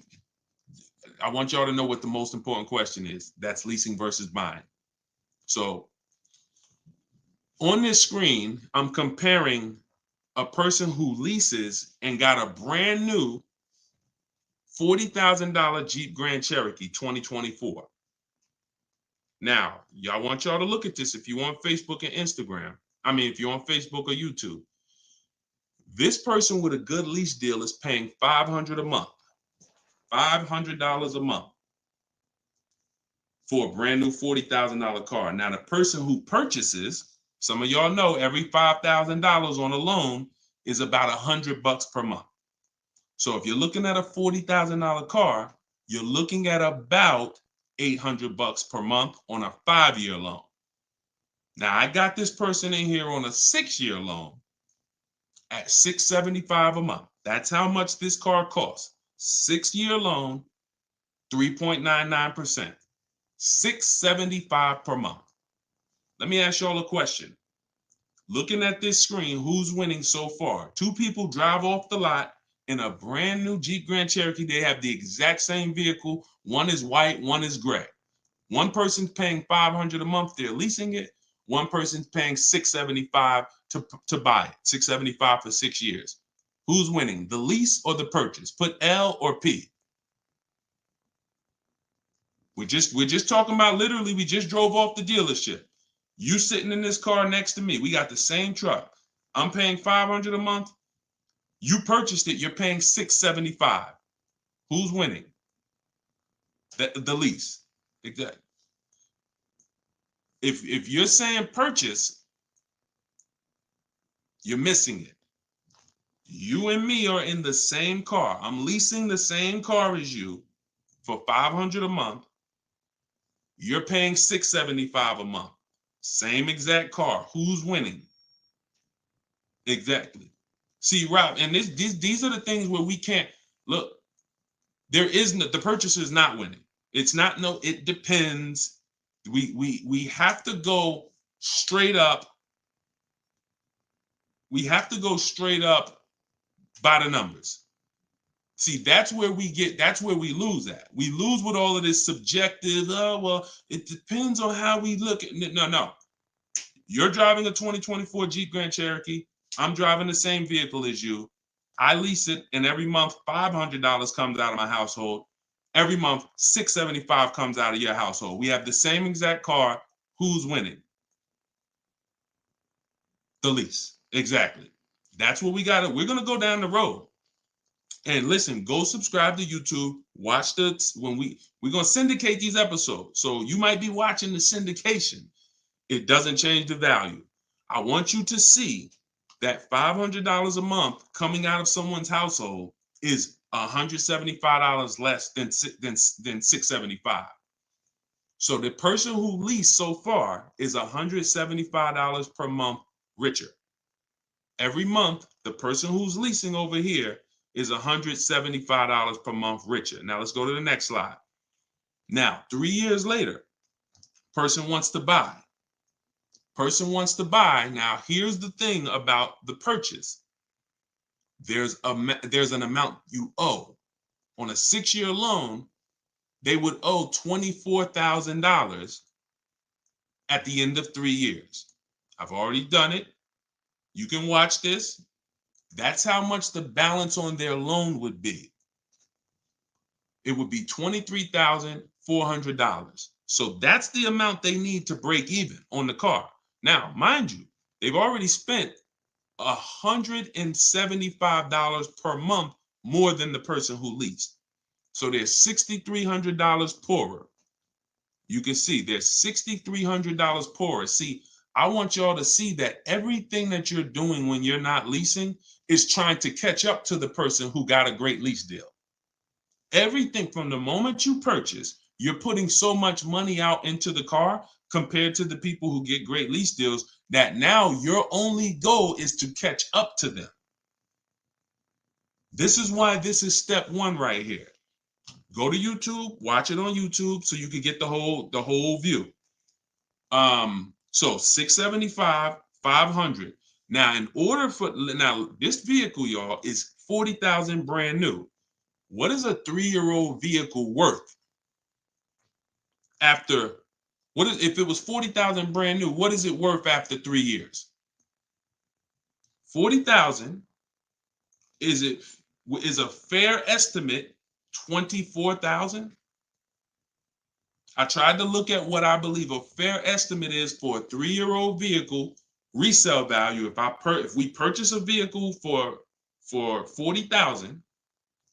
know what the most important question is. That's leasing versus buying. So on this screen, I'm comparing a person who leases and got a brand new $40,000 Jeep Grand Cherokee 2024. Now, I want y'all to look at this if you're on Facebook and Instagram. If you're on Facebook or YouTube. This person with a good lease deal is paying $500 a month. $500 a month for a brand new $40,000 car. Now, the person who purchases, some of y'all know every $5,000 on a loan is about $100 per month. So if you're looking at a $40,000 car, you're looking at about $800 per month on a 5-year loan. Now, I got this person in here on a 6-year loan at $675 a month. That's how much this car costs. 6-year loan, 3.99%. $675 per month. Let me ask y'all a question. Looking at this screen, who's winning so far? Two people drive off the lot in a brand new Jeep Grand Cherokee. They have the exact same vehicle. One is white, one is gray. One person's paying $500 a month. They're leasing it. One person's paying $675 to buy it. $675 for 6 years. Who's winning, the lease or the purchase? Put L or P. We're just talking about, literally, we just drove off the dealership. You sitting in this car next to me. We got the same truck. I'm paying $500 a month. You purchased it. You're paying $675. Who's winning? The lease. Exactly. If you're saying purchase, you're missing it. You and me are in the same car. I'm leasing the same car as you for $500 a month. You're paying $675 a month. Same exact car. Who's winning? Exactly. See, Rob, and these are the things where we can't look. There is no, the purchaser is not winning. It's not no. It depends. We have to go straight up. We have to go straight up by the numbers. See, that's where we lose at. We lose with all of this subjective, oh, well, it depends on how we look at it. No. You're driving a 2024 Jeep Grand Cherokee. I'm driving the same vehicle as you. I lease it, and every month $500 comes out of my household. Every month $675 comes out of your household. We have the same exact car. Who's winning? The lease. Exactly. That's what we got. We're going to go down the road. And listen, go subscribe to YouTube. Watch we're gonna syndicate these episodes. So you might be watching the syndication. It doesn't change the value. I want you to see that $500 a month coming out of someone's household is $175 less than $675. So the person who leased so far is $175 per month richer. Every month, the person who's leasing over here is $175 per month richer. Now let's go to the next slide. Now, 3 years later, person wants to buy. Now, here's the thing about the purchase. There's an amount you owe. On a 6-year loan, they would owe $24,000 at the end of 3 years. I've already done it. You can watch this. That's how much the balance on their loan would be. It would be $23,400. So that's the amount they need to break even on the car. Now, mind you, they've already spent $175 per month more than the person who leased. So they're $6,300 poorer. You can see they're $6,300 poorer. See, I want y'all to see that everything that you're doing when you're not leasing is trying to catch up to the person who got a great lease deal. Everything from the moment you purchase, you're putting so much money out into the car compared to the people who get great lease deals that now your only goal is to catch up to them. This is why this is step one right here. Go to YouTube, watch it on YouTube so you can get the whole view. So $675, $500. Now, this vehicle, y'all, is $40,000 brand new. What is a 3-year-old vehicle worth? If it was $40,000 brand new, what is it worth after 3 years? $40,000 is a fair estimate $24,000. I tried to look at what I believe a fair estimate is for a 3-year-old vehicle resale value. If we purchase a vehicle for $40,000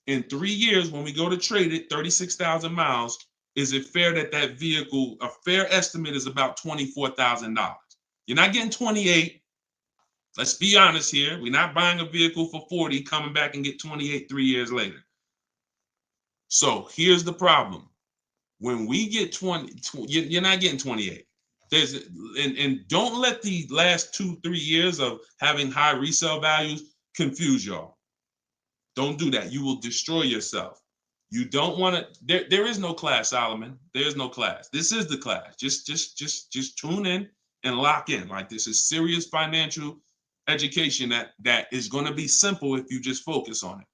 in 3 years, when we go to trade it, 36,000 miles, is it fair that vehicle, a fair estimate is about $24,000? You're not getting 28. Let's be honest here. We're not buying a vehicle for 40, coming back and get 28 3 years later. So here's the problem. When we get 20, you're not getting 28. And don't let the last 2-3 years of having high resale values confuse y'all. Don't do that. You will destroy yourself. You don't want to. There is no class, Solomon. There's no class. This is the class. Just tune in and lock in. Like, this is serious financial education that is going to be simple if you just focus on it.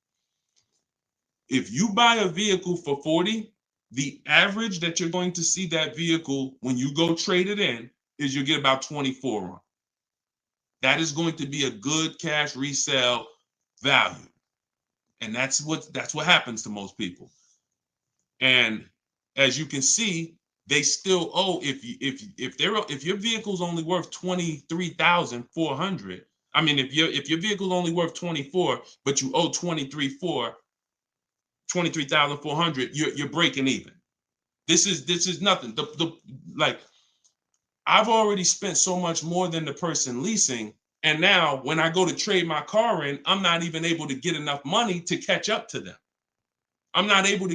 If you buy a vehicle for 40, the average that you're going to see that vehicle when you go trade it in is you get about 24 on. That is going to be a good cash resale value. And that's what happens to most people. And as you can see, they still owe, if your vehicle's only worth $23,400, I mean, if your vehicle's only worth 24, but you owe 23,400, you're breaking even. This is nothing. Like, I've already spent so much more than the person leasing, and now when I go to trade my car in, I'm not even able to get enough money to catch up to them. I'm not able to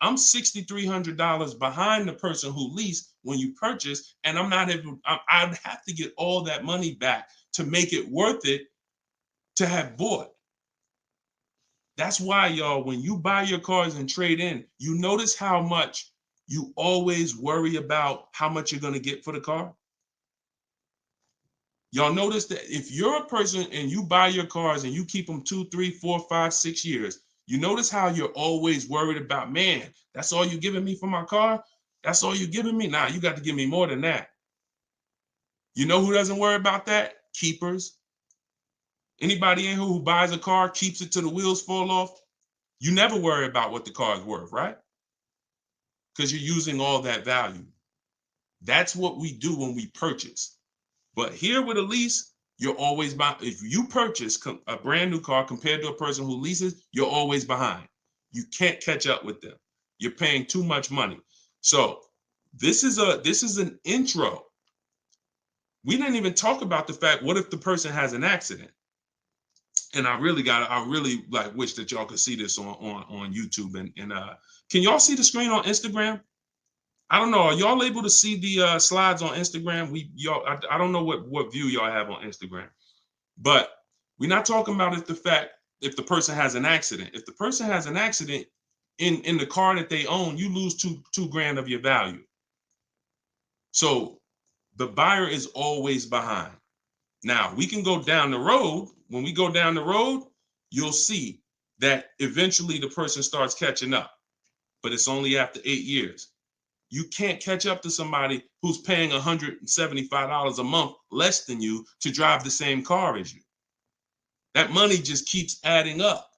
I'm $6,300 behind the person who leased when you purchase, and I'd have to get all that money back to make it worth it to have bought. That's why, y'all, when you buy your cars and trade in, you notice how much you always worry about how much you're going to get for the car. Y'all notice that if you're a person and you buy your cars and you keep them 2, 3, 4, 5, 6 years, you notice how you're always worried about, man, that's all you're giving me for my car? That's all you're giving me? Nah, you got to give me more than that. You know who doesn't worry about that? Keepers. Anybody in here who buys a car, keeps it till the wheels fall off, you never worry about what the car is worth, right? Because you're using all that value. That's what we do when we purchase. But here with a lease, you're always behind. If you purchase a brand new car compared to a person who leases, you're always behind. You can't catch up with them. You're paying too much money. So this is an intro. We didn't even talk about the fact, what if the person has an accident? And I really like wish that y'all could see this on YouTube. And can y'all see the screen on Instagram? I don't know. Are y'all able to see the slides on Instagram? I don't know what view y'all have on Instagram, but we're not talking about if the person has an accident. If the person has an accident in the car that they own, you lose two grand of your value. So the buyer is always behind. Now we can go down the road. When we go down the road, you'll see that eventually the person starts catching up, but it's only after 8 years. You can't catch up to somebody who's paying $175 a month less than you to drive the same car as you. That money just keeps adding up.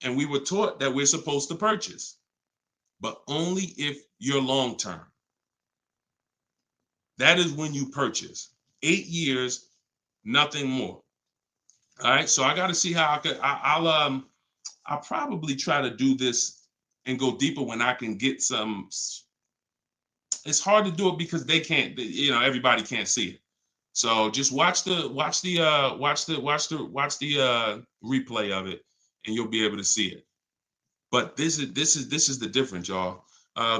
And we were taught that we're supposed to purchase, but only if you're long-term. That is when you purchase. 8 years, nothing more. All right, so I got to see how I'll probably try to do this and go deeper when I can get some. It's hard to do it because they can't, everybody can't see it. So just watch the replay of it, and you'll be able to see it. But this is the difference, y'all.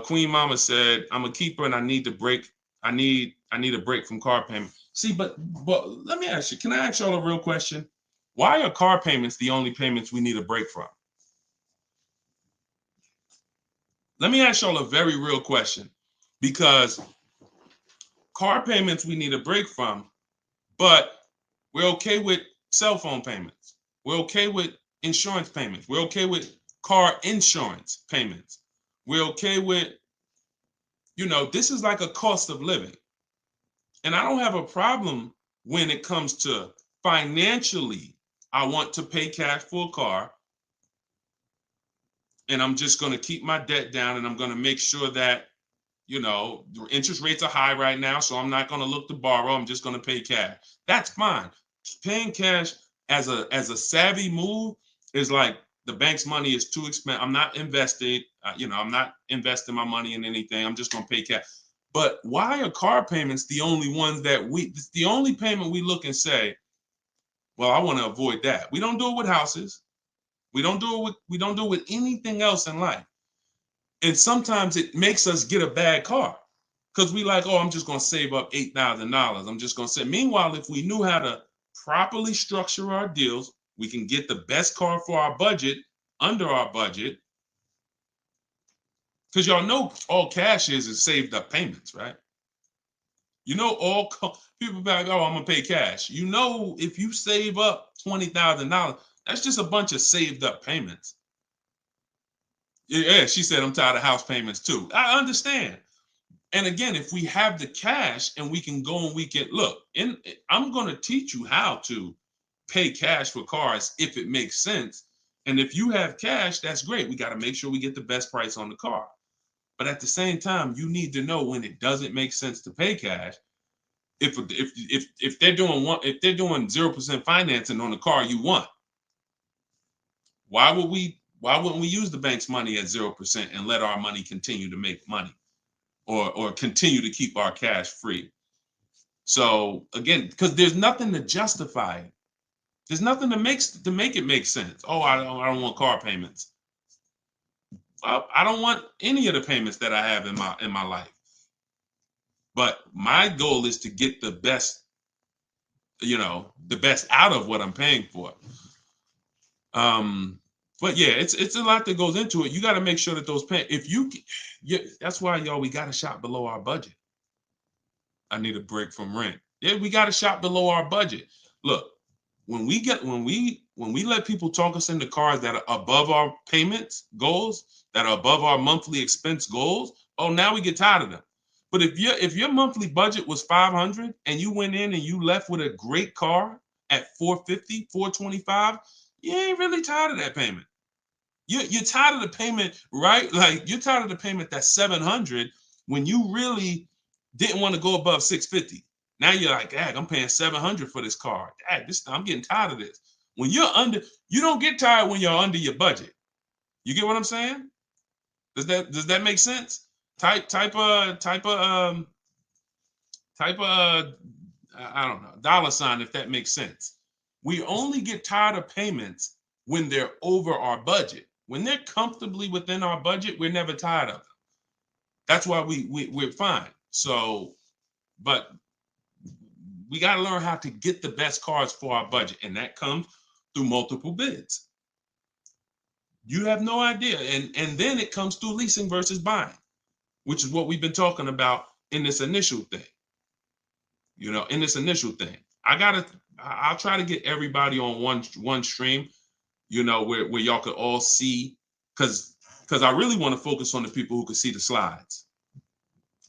Queen Mama said, "I'm a keeper and I need to break. I need a break from car payment." See, but let me ask you. Can I ask y'all a real question? Why are car payments the only payments we need a break from? Let me ask y'all a very real question, because car payments we need a break from, but we're okay with cell phone payments. We're okay with insurance payments. We're okay with car insurance payments. We're okay with, this is like a cost of living. And I don't have a problem when it comes to financially, I want to pay cash for a car, and I'm just going to keep my debt down, and I'm going to make sure that, the interest rates are high right now, so I'm not going to look to borrow. I'm just going to pay cash. That's fine. Paying cash as a savvy move is like, the bank's money is too expensive. I'm not invested. I'm not investing my money in anything. I'm just going to pay cash. But why are car payments the only ones it's the only payment we look and say, well, I want to avoid that. We don't do it with houses. We don't do it with anything else in life. And sometimes it makes us get a bad car because we like, oh, I'm just going to save up $8,000. I'm just going to say, meanwhile, if we knew how to properly structure our deals, we can get the best car for our budget, under our budget. Because y'all know all cash is saved up payments, right? All people be like, oh, I'm going to pay cash. If you save up $20,000, that's just a bunch of saved up payments. Yeah, she said, I'm tired of house payments too. I understand. And again, if we have the cash and we can go and we can look, I'm going to teach you how to pay cash for cars if it makes sense. And if you have cash, that's great. We got to make sure we get the best price on the car. But at the same time, you need to know when it doesn't make sense to pay cash. If they're doing 0% financing on the car you want, why wouldn't we use the bank's money at 0% and let our money continue to make money, or continue to keep our cash free? So again, because there's nothing to justify it. There's nothing to make it make sense. Oh, I don't want car payments. I don't want any of the payments that I have in my life. But my goal is to get the best the best out of what I'm paying for. But yeah, it's a lot that goes into it. You got to make sure that those that's why y'all, we got to shop below our budget. I need a break from rent. Yeah, we got to shop below our budget. Look, when we let people talk us into cars that are above our payments goals, that are above our monthly expense goals, oh, now we get tired of them. But if your monthly budget was 500 and you went in and you left with a great car at 450, 425, you ain't really tired of that payment. You're tired of the payment, right? Like, you're tired of the payment that's 700 when you really didn't want to go above 650. Now you're like, dad, I'm paying 700 for this car. Dad, I'm getting tired of this. When you're under, you don't get tired when you're under your budget. You get what I'm saying? Does that make sense? Type of I don't know, $, if that makes sense. We only get tired of payments when they're over our budget. When they're comfortably within our budget, we're never tired of them. That's why we're fine. So, but we got to learn how to get the best cars for our budget, and that comes through multiple bids. You have no idea. And then it comes through leasing versus buying, which is what we've been talking about in this initial thing. In this initial thing, I'll try to get everybody on one stream, where y'all could all see, because I really want to focus on the people who can see the slides.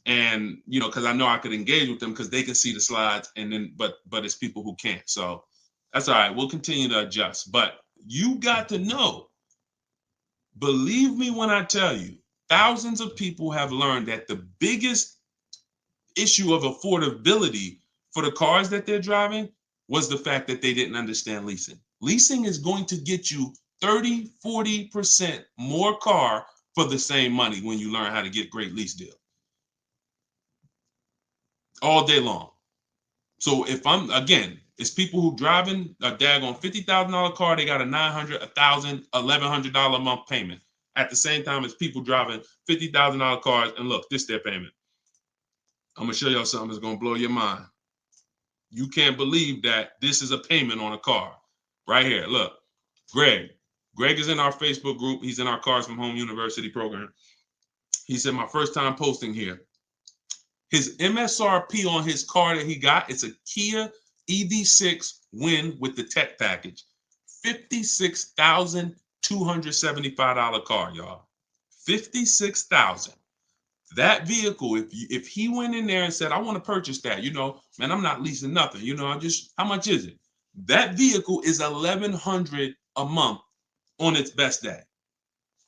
And because I know I could engage with them because they can see the slides, and then but it's people who can't. So that's all right. We'll continue to adjust. But you got to know, believe me when I tell you, thousands of people have learned that the biggest issue of affordability for the cars that they're driving was the fact that they didn't understand leasing. Leasing is going to get you 30, 40% more car for the same money when you learn how to get great lease deals. All day long. So if it's people who driving a daggone $50,000 car, they got a $900, $1,000, $1,100 a month payment. At the same time as people driving $50,000 cars, and look, this is their payment. I'm gonna show y'all something that's gonna blow your mind. You can't believe that this is a payment on a car. Right here, look, Greg. Greg is in our Facebook group. He's in our Cars from Home University program. He said, my first time posting here. His MSRP on his car that he got, it's a Kia EV6 Win with the tech package. $56,275 car, y'all. $56,000. That vehicle, if he went in there and said, I want to purchase that, man, I'm not leasing nothing. How much is it? That vehicle is $1,100 a month on its best day.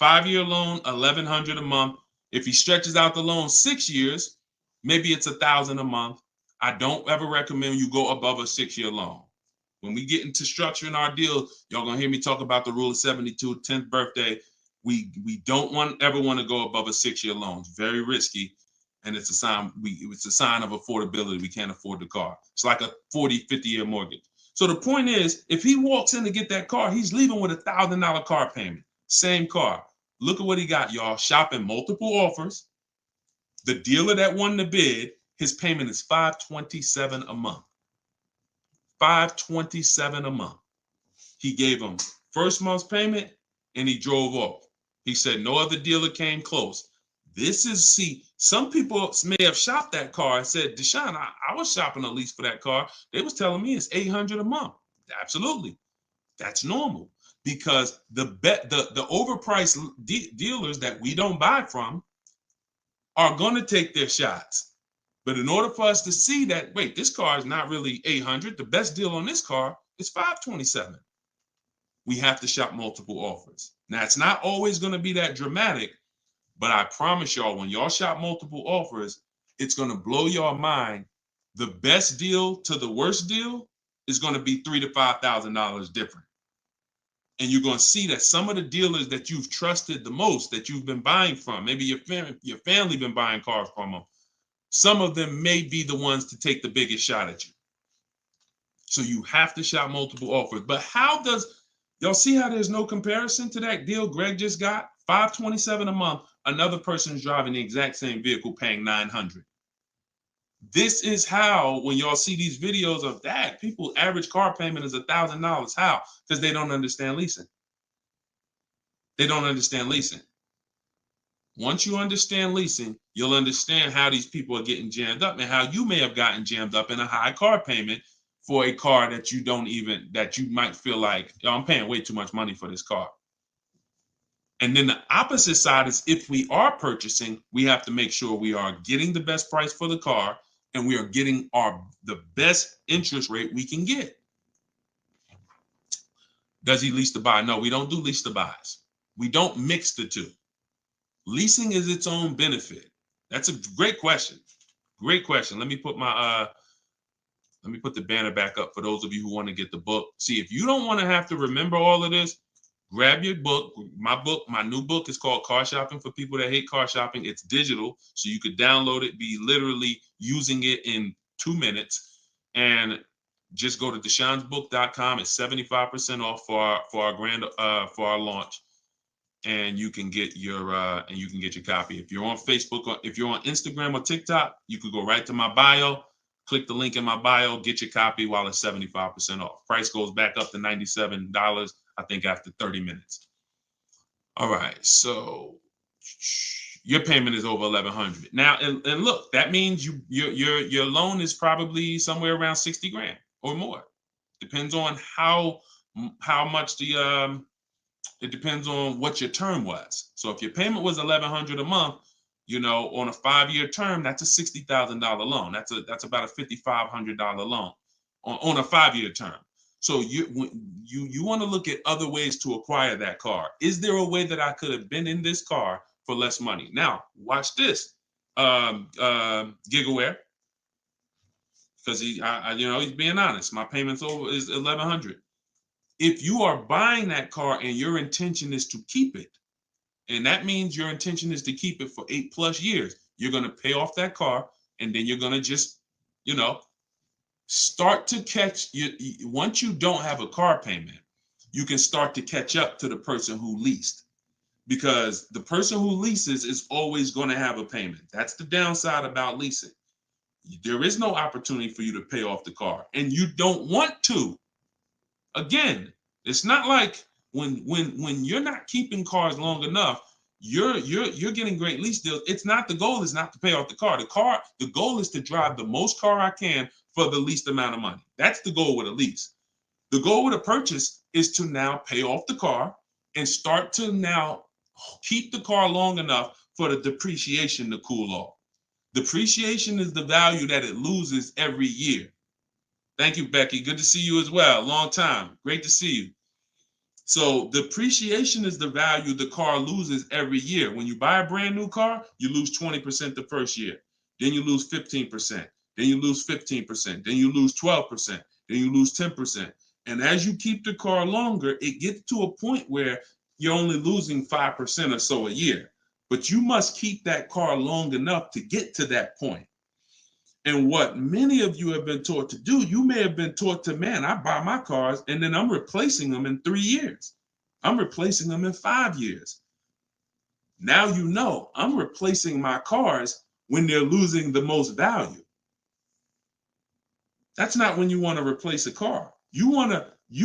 5-year loan, $1,100 a month. If he stretches out the loan 6 years, maybe it's $1,000 a month. I don't ever recommend you go above a 6-year loan. When we get into structuring our deal, y'all gonna hear me talk about the rule of 72, 10th birthday. We don't ever want to go above a 6-year loan. It's very risky, and it's a sign of affordability. We can't afford the car. It's like a 40, 50-year mortgage. So the point is, if he walks in to get that car, he's leaving with $1,000 car payment. Same car. Look at what he got, y'all. Shopping multiple offers. The dealer that won the bid, his payment is $527 a month. $527 a month. He gave him first month's payment and he drove off. He said no other dealer came close. Some people may have shopped that car and said, Deshone, I was shopping a lease for that car. They was telling me it's $800 a month. Absolutely. That's normal, because the overpriced dealers that we don't buy from are going to take their shots. But in order for us to see that, wait, this car is not really $800, the best deal on this car is $527. We have to shop multiple offers. Now, it's not always going to be that dramatic, but I promise y'all, when y'all shop multiple offers, it's going to blow your mind. The best deal to the worst deal is going to be $3,000 to $5,000 different. And you're going to see that some of the dealers that you've trusted the most, that you've been buying from, maybe your family been buying cars from them, some of them may be the ones to take the biggest shot at you. So you have to shop multiple offers. But y'all see how there's no comparison to that deal Greg just got? $527 a month. Another person's driving the exact same vehicle paying $900. This is how, when y'all see these videos of that, people average car payment is $1,000. How? Because they don't understand leasing. They don't understand leasing. Once you understand leasing, you'll understand how these people are getting jammed up and how you may have gotten jammed up in a high car payment for a car that you might feel like, oh, I'm paying way too much money for this car. And then the opposite side is, if we are purchasing, we have to make sure we are getting the best price for the car and we are getting the best interest rate we can get. Does he lease to buy? No, we don't do lease to buys. We don't mix the two. Leasing is its own benefit. That's a great question. Great question. Let me put the banner back up for those of you who want to get the book. See, if you don't want to have to remember all of this, grab your book. My new book is called Car Shopping for People That Hate Car Shopping. It's digital, so you could download it, be literally using it in 2 minutes, and just go to deshonesbook.com. It's 75% off for our launch, and you can get your copy. If you're on Facebook or if you're on Instagram or TikTok, you could go right to my bio. Click the link in my bio, get your copy while it's 75% off. Price goes back up to $97, I think, after 30 minutes. All right, so your payment is over $1,100 now, and look, that means your loan is probably somewhere around 60 grand or more. Depends on how much it depends on what your term was. So if your payment was $1,100 a month, on a 5-year term, that's a $60,000 loan. That's about a $5,500 loan on a 5-year term. So you want to look at other ways to acquire that car. Is there a way that I could have been in this car for less money? Now, watch this, Gigaware, because he's being honest. My payment's is $1,100. If you are buying that car and your intention is to keep it, and that means your intention is to keep it for 8+ years, you're going to pay off that car, and then you're going to just, start to catch once you don't have a car payment, you can start to catch up to the person who leased, because the person who leases is always going to have a payment. That's the downside about leasing. There is no opportunity for you to pay off the car, and you don't want to. Again, it's not like when you're not keeping cars long enough, you're getting great lease deals. The goal is not to pay off the car. The goal is to drive the most car I can for the least amount of money. That's the goal with a lease. The goal with a purchase is to now pay off the car and start to now keep the car long enough for the depreciation to cool off. Depreciation is the value that it loses every year. Thank you, Becky. Good to see you as well. Long time. Great to see you. So depreciation is the value the car loses every year. When you buy a brand new car, you lose 20% the first year. Then you lose 15%. Then you lose 15%. Then you lose 12%. Then you lose 10%. And as you keep the car longer, it gets to a point where you're only losing 5% or so a year. But you must keep that car long enough to get to that point. And what many of you have been taught to do, you may have been taught to, man, I buy my cars and then I'm replacing them in 3 years. I'm replacing them in 5 years. Now I'm replacing my cars when they're losing the most value. That's not when you want to replace a car. You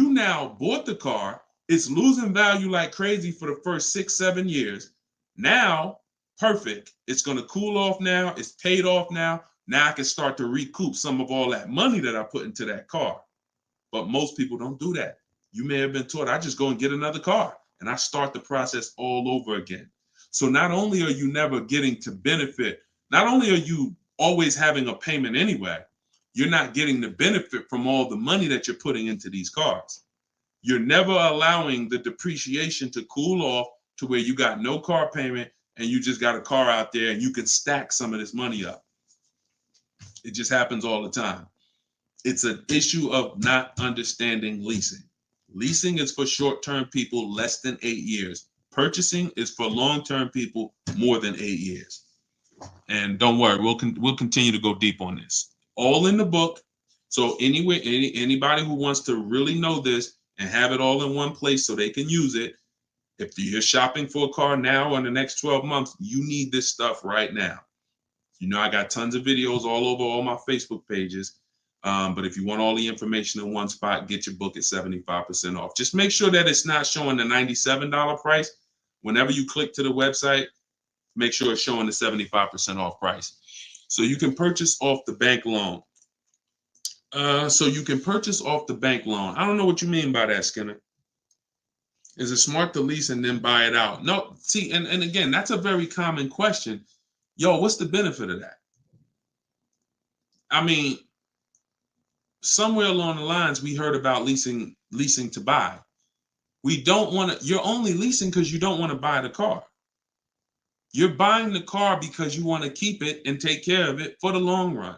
now bought the car, it's losing value like crazy for the first 6-7 years. Now, perfect. It's going to cool off now. It's paid off now. Now I can start to recoup some of all that money that I put into that car. But most people don't do that. You may have been taught, I just go and get another car and I start the process all over again. So not only are you never getting to benefit, not only are you always having a payment anyway, you're not getting the benefit from all the money that you're putting into these cars. You're never allowing the depreciation to cool off to where you got no car payment and you just got a car out there and you can stack some of this money up. It just happens all the time. It's an issue of not understanding leasing. Leasing is for short-term people less than 8 years. Purchasing is for long-term people more than 8 years. And don't worry, we'll continue to go deep on this. All in the book. So anyway, anybody who wants to really know this and have it all in one place so they can use it, if you're shopping for a car now or in the next 12 months, you need this stuff right now. You know, I got tons of videos all over all my Facebook pages. But if you want all the information in one spot, get your book at 75% off. Just make sure that it's not showing the $97 price. Whenever you click to the website, make sure it's showing the 75% off price. So you can purchase off the bank loan. I don't know what you mean by that, Skinner. Is it smart to lease and then buy it out? No, see, and again, that's a very common question. Yo, what's the benefit of that? I mean, somewhere along the lines, we heard about leasing to buy. We don't want to, you're only leasing because you don't want to buy the car. You're buying the car because you want to keep it and take care of it for the long run.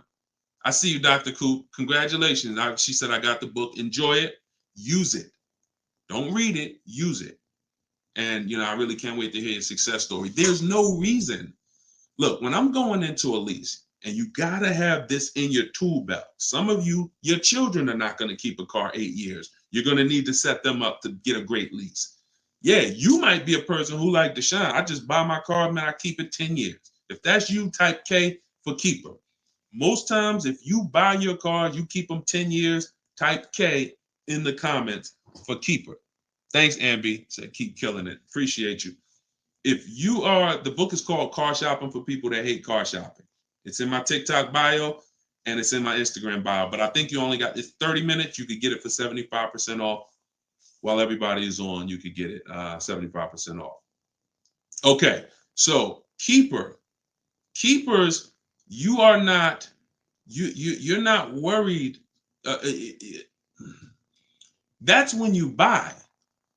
I see you, Dr. Coop. Congratulations. She said, I got the book. Enjoy it. Use it. Don't read it. Use it. And, I really can't wait to hear your success story. There's no reason. Look, when I'm going into a lease, and you got to have this in your tool belt. Some of you, your children are not going to keep a car 8 years. You're going to need to set them up to get a great lease. Yeah, you might be a person who like Deshone. I just buy my car, man, I keep it 10 years. If that's you, type K for keeper. Most times, if you buy your car, you keep them 10 years, type K in the comments for keeper. Thanks, Ambi. Said keep killing it. Appreciate you. If you are, the book is called Car Shopping for People That Hate Car Shopping. It's in my TikTok bio and it's in my Instagram bio. But I think you only got, it's 30 minutes. You could get it for 75% off. While everybody is on, you could get it 75% off. Okay, so keepers, you are not, you're not worried. That's when you buy.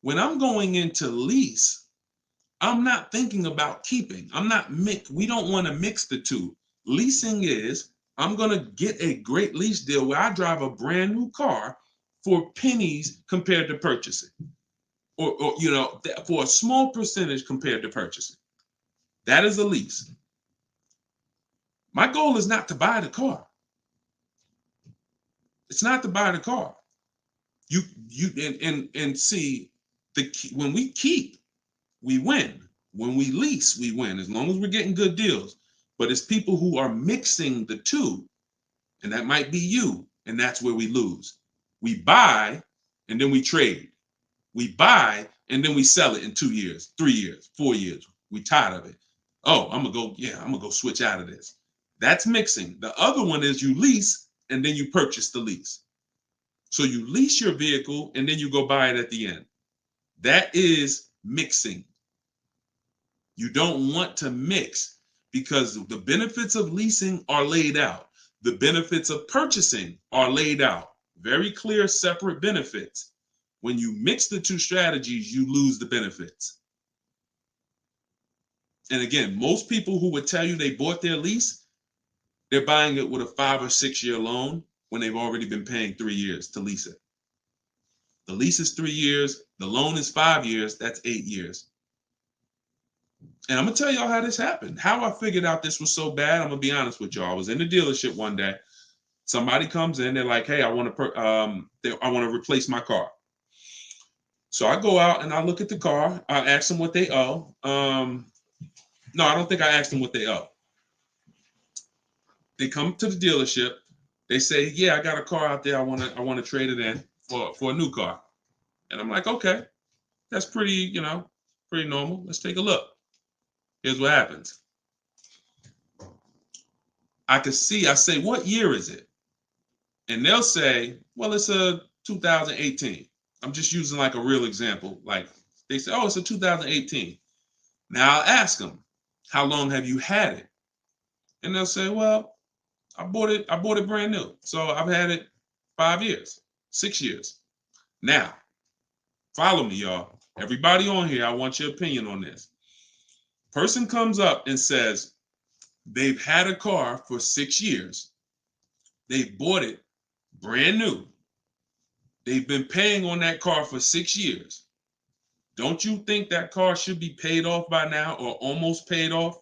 When I'm going into lease, I'm not thinking about keeping. We don't want to mix the two. Leasing is, I'm going to get a great lease deal where I drive a brand new car for pennies compared to purchasing. Or for a small percentage compared to purchasing. That is a lease. My goal is not to buy the car. It's not to buy the car. You see, when we keep, we win. When we lease, we win, as long as we're getting good deals. But it's people who are mixing the two, and that might be you, and that's where we lose. We buy, and then we trade. We buy, and then we sell it in 2 years, 3 years, 4 years. We tired of it. Oh, I'm gonna go switch out of this. That's mixing. The other one is you lease, and then you purchase the lease. So you lease your vehicle, and then you go buy it at the end. That is mixing. You don't want to mix because the benefits of leasing are laid out. The benefits of purchasing are laid out. Very clear, separate benefits. When you mix the two strategies, you lose the benefits. And again, most people who would tell you they bought their lease, they're buying it with a 5 or 6 year loan when they've already been paying 3 years to lease it. The lease is 3 years. The loan is 5 years. That's 8 years. And I'm going to tell y'all how this happened. How I figured out this was so bad, I'm going to be honest with y'all. I was in the dealership one day. Somebody comes in. They're like, hey, I want to replace my car. So I go out and I look at the car. I ask them what they owe. No, I don't think I asked them what they owe. They come to the dealership. They say, yeah, I got a car out there. I want to trade it in for a new car. And I'm like, okay, that's pretty normal. Let's take a look. Here's what happens. I say, what year is it? And they'll say, well, it's a 2018. I'm just using like a real example. Like they say, oh, it's a 2018. Now I'll ask them, how long have you had it? And they'll say, well, I bought it brand new. So I've had it 5 years, 6 years. Now, follow me, y'all. Everybody on here, I want your opinion on this. Person comes up and says they've had a car for 6 years. They've bought it brand new. They've been paying on that car for 6 years. Don't you think that car should be paid off by now or almost paid off?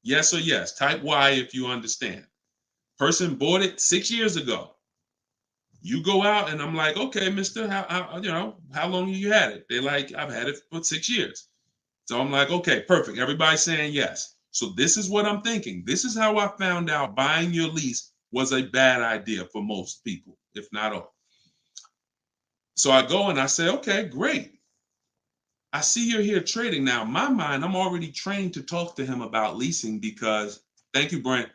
Yes or yes. Type Y if you understand. Person bought it 6 years ago. You go out and I'm like, okay, mister, how long have you had it? They're like, I've had it for 6 years. So I'm like, okay, perfect. Everybody's saying yes. So this is what I'm thinking. This is how I found out buying your lease was a bad idea for most people, if not all. So I go and I say, okay, great. I see you're here trading. Now, in my mind, I'm already trained to talk to him about leasing because, thank you, Brent.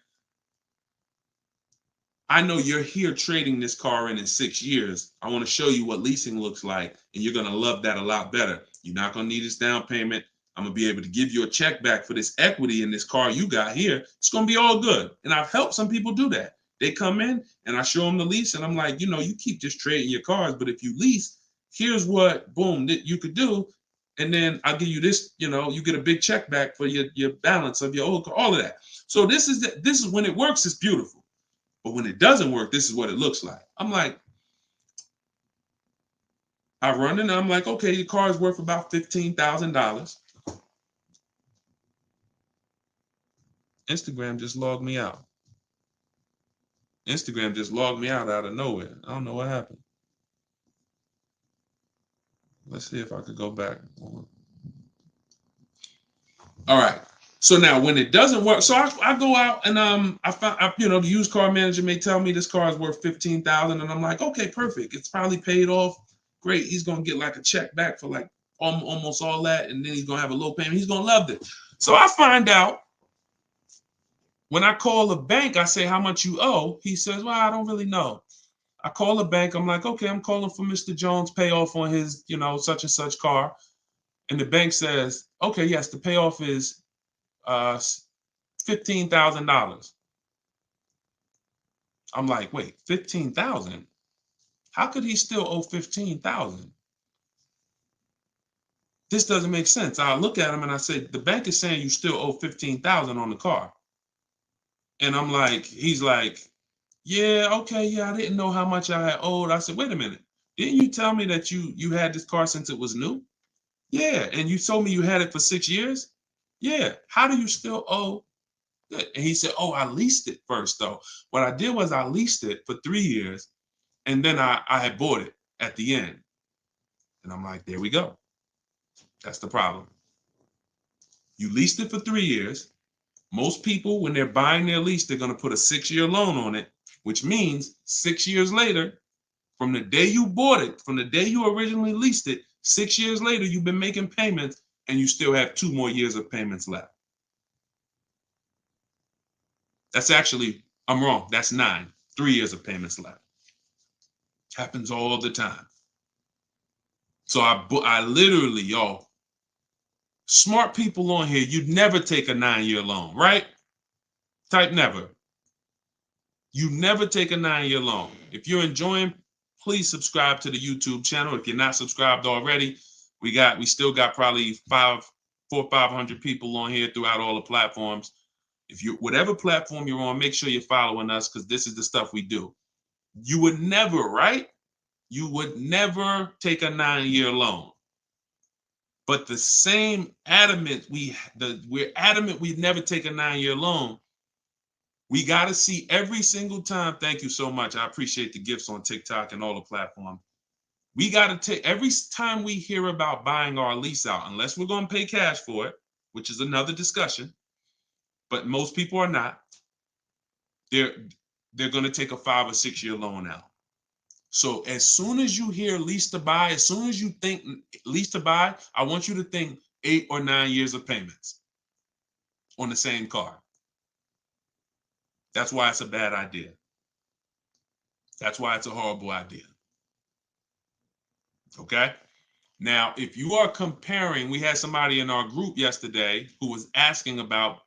I know you're here trading this car in 6 years. I want to show you what leasing looks like, and you're going to love that a lot better. You're not going to need this down payment. I'm going to be able to give you a check back for this equity in this car you got here. It's going to be all good. And I've helped some people do that. They come in and I show them the lease, and I'm like, you know, you keep just trading your cars, but if you lease, here's what, boom, that you could do. And then I'll give you this, you know, you get a big check back for your balance of your old car, all of that. So this is when it works, it's beautiful. But when it doesn't work, this is what it looks like. I'm like, I run and I'm like, okay, your car is worth about $15,000. Instagram just logged me out. Instagram just logged me out of nowhere. I don't know what happened. Let's see if I could go back. All right. So now when it doesn't work, so I go out and I found, you know, the used car manager may tell me this car is worth $15,000, and I'm like, okay, perfect. It's probably paid off. Great. He's gonna get like a check back for like almost all that, and then he's gonna have a low payment. He's gonna love it. So I find out when I call the bank, I say how much you owe. He says, well, I don't really know. I call the bank. I'm like, okay, I'm calling for Mr. Jones' payoff on his, you know, such and such car. And the bank says, okay, yes, the payoff is $15,000. I'm like, wait, 15,000? How could he still owe 15,000? This doesn't make sense. I look at him and I said, the bank is saying you still owe 15,000 on the car. And I'm like, he's like, yeah, okay, yeah, I didn't know how much I had owed. I said, wait a minute. Didn't you tell me that you had this car since it was new? Yeah, and you told me you had it for 6 years? Yeah. How do you still owe? And he said, oh, I leased it first, though. What I did was I leased it for 3 years, and then I had bought it at the end. And I'm like, there we go. That's the problem. You leased it for 3 years. Most people, when they're buying their lease, they're going to put a 6-year loan on it, which means 6 years later, from the day you bought it, from the day you originally leased it, 6 years later, you've been making payments and you still have 2 more years of payments left. That's actually, I'm wrong. That's 9, 3 years of payments left. Happens all the time. So I literally, y'all, smart people on here, you'd never take a 9-year loan, right? Type never. You never take a 9-year loan. If you're enjoying, please subscribe to the YouTube channel. If you're not subscribed already, we still got probably 400 or 500 people on here throughout all the platforms. If you, whatever platform you're on, make sure you're following us, because this is the stuff we do. You would never, right? You would never take a 9-year loan. But the same adamant, we're adamant we'd never take a 9-year loan. We got to see every single time. Thank you so much. I appreciate the gifts on TikTok and all the platforms. We got to take every time we hear about buying our lease out, unless we're going to pay cash for it, which is another discussion. But most people are not. They're going to take a 5 or 6 year loan out. So as soon as you hear lease to buy, as soon as you think lease to buy, I want you to think 8 or 9 years of payments on the same car. That's why it's a bad idea. That's why it's a horrible idea. Okay? Now, if you are comparing, we had somebody in our group yesterday who was asking about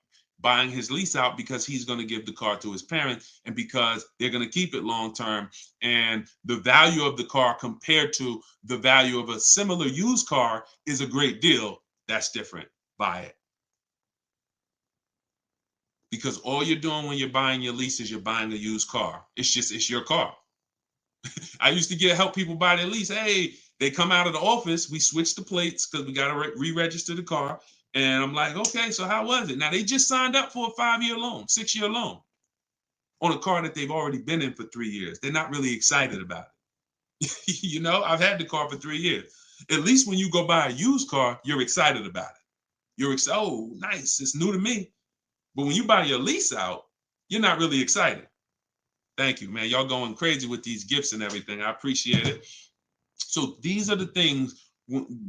buying his lease out because he's going to give the car to his parents and because they're going to keep it long term. And the value of the car compared to the value of a similar used car is a great deal. That's different. Buy it. Because all you're doing when you're buying your lease is you're buying a used car. It's your car. I used to help people buy their lease. Hey, they come out of the office, we switch the plates because we got to re-register the car. And I'm like, okay, so how was it? Now they just signed up for a 5-year loan, 6-year loan on a car that they've already been in for 3 years. They're not really excited about it. You know, I've had the car for 3 years. At least when you go buy a used car, you're excited about it. You're excited. Oh, nice. It's new to me. But when you buy your lease out, you're not really excited. Thank you, man. Y'all going crazy with these gifts and everything. I appreciate it. So these are the things,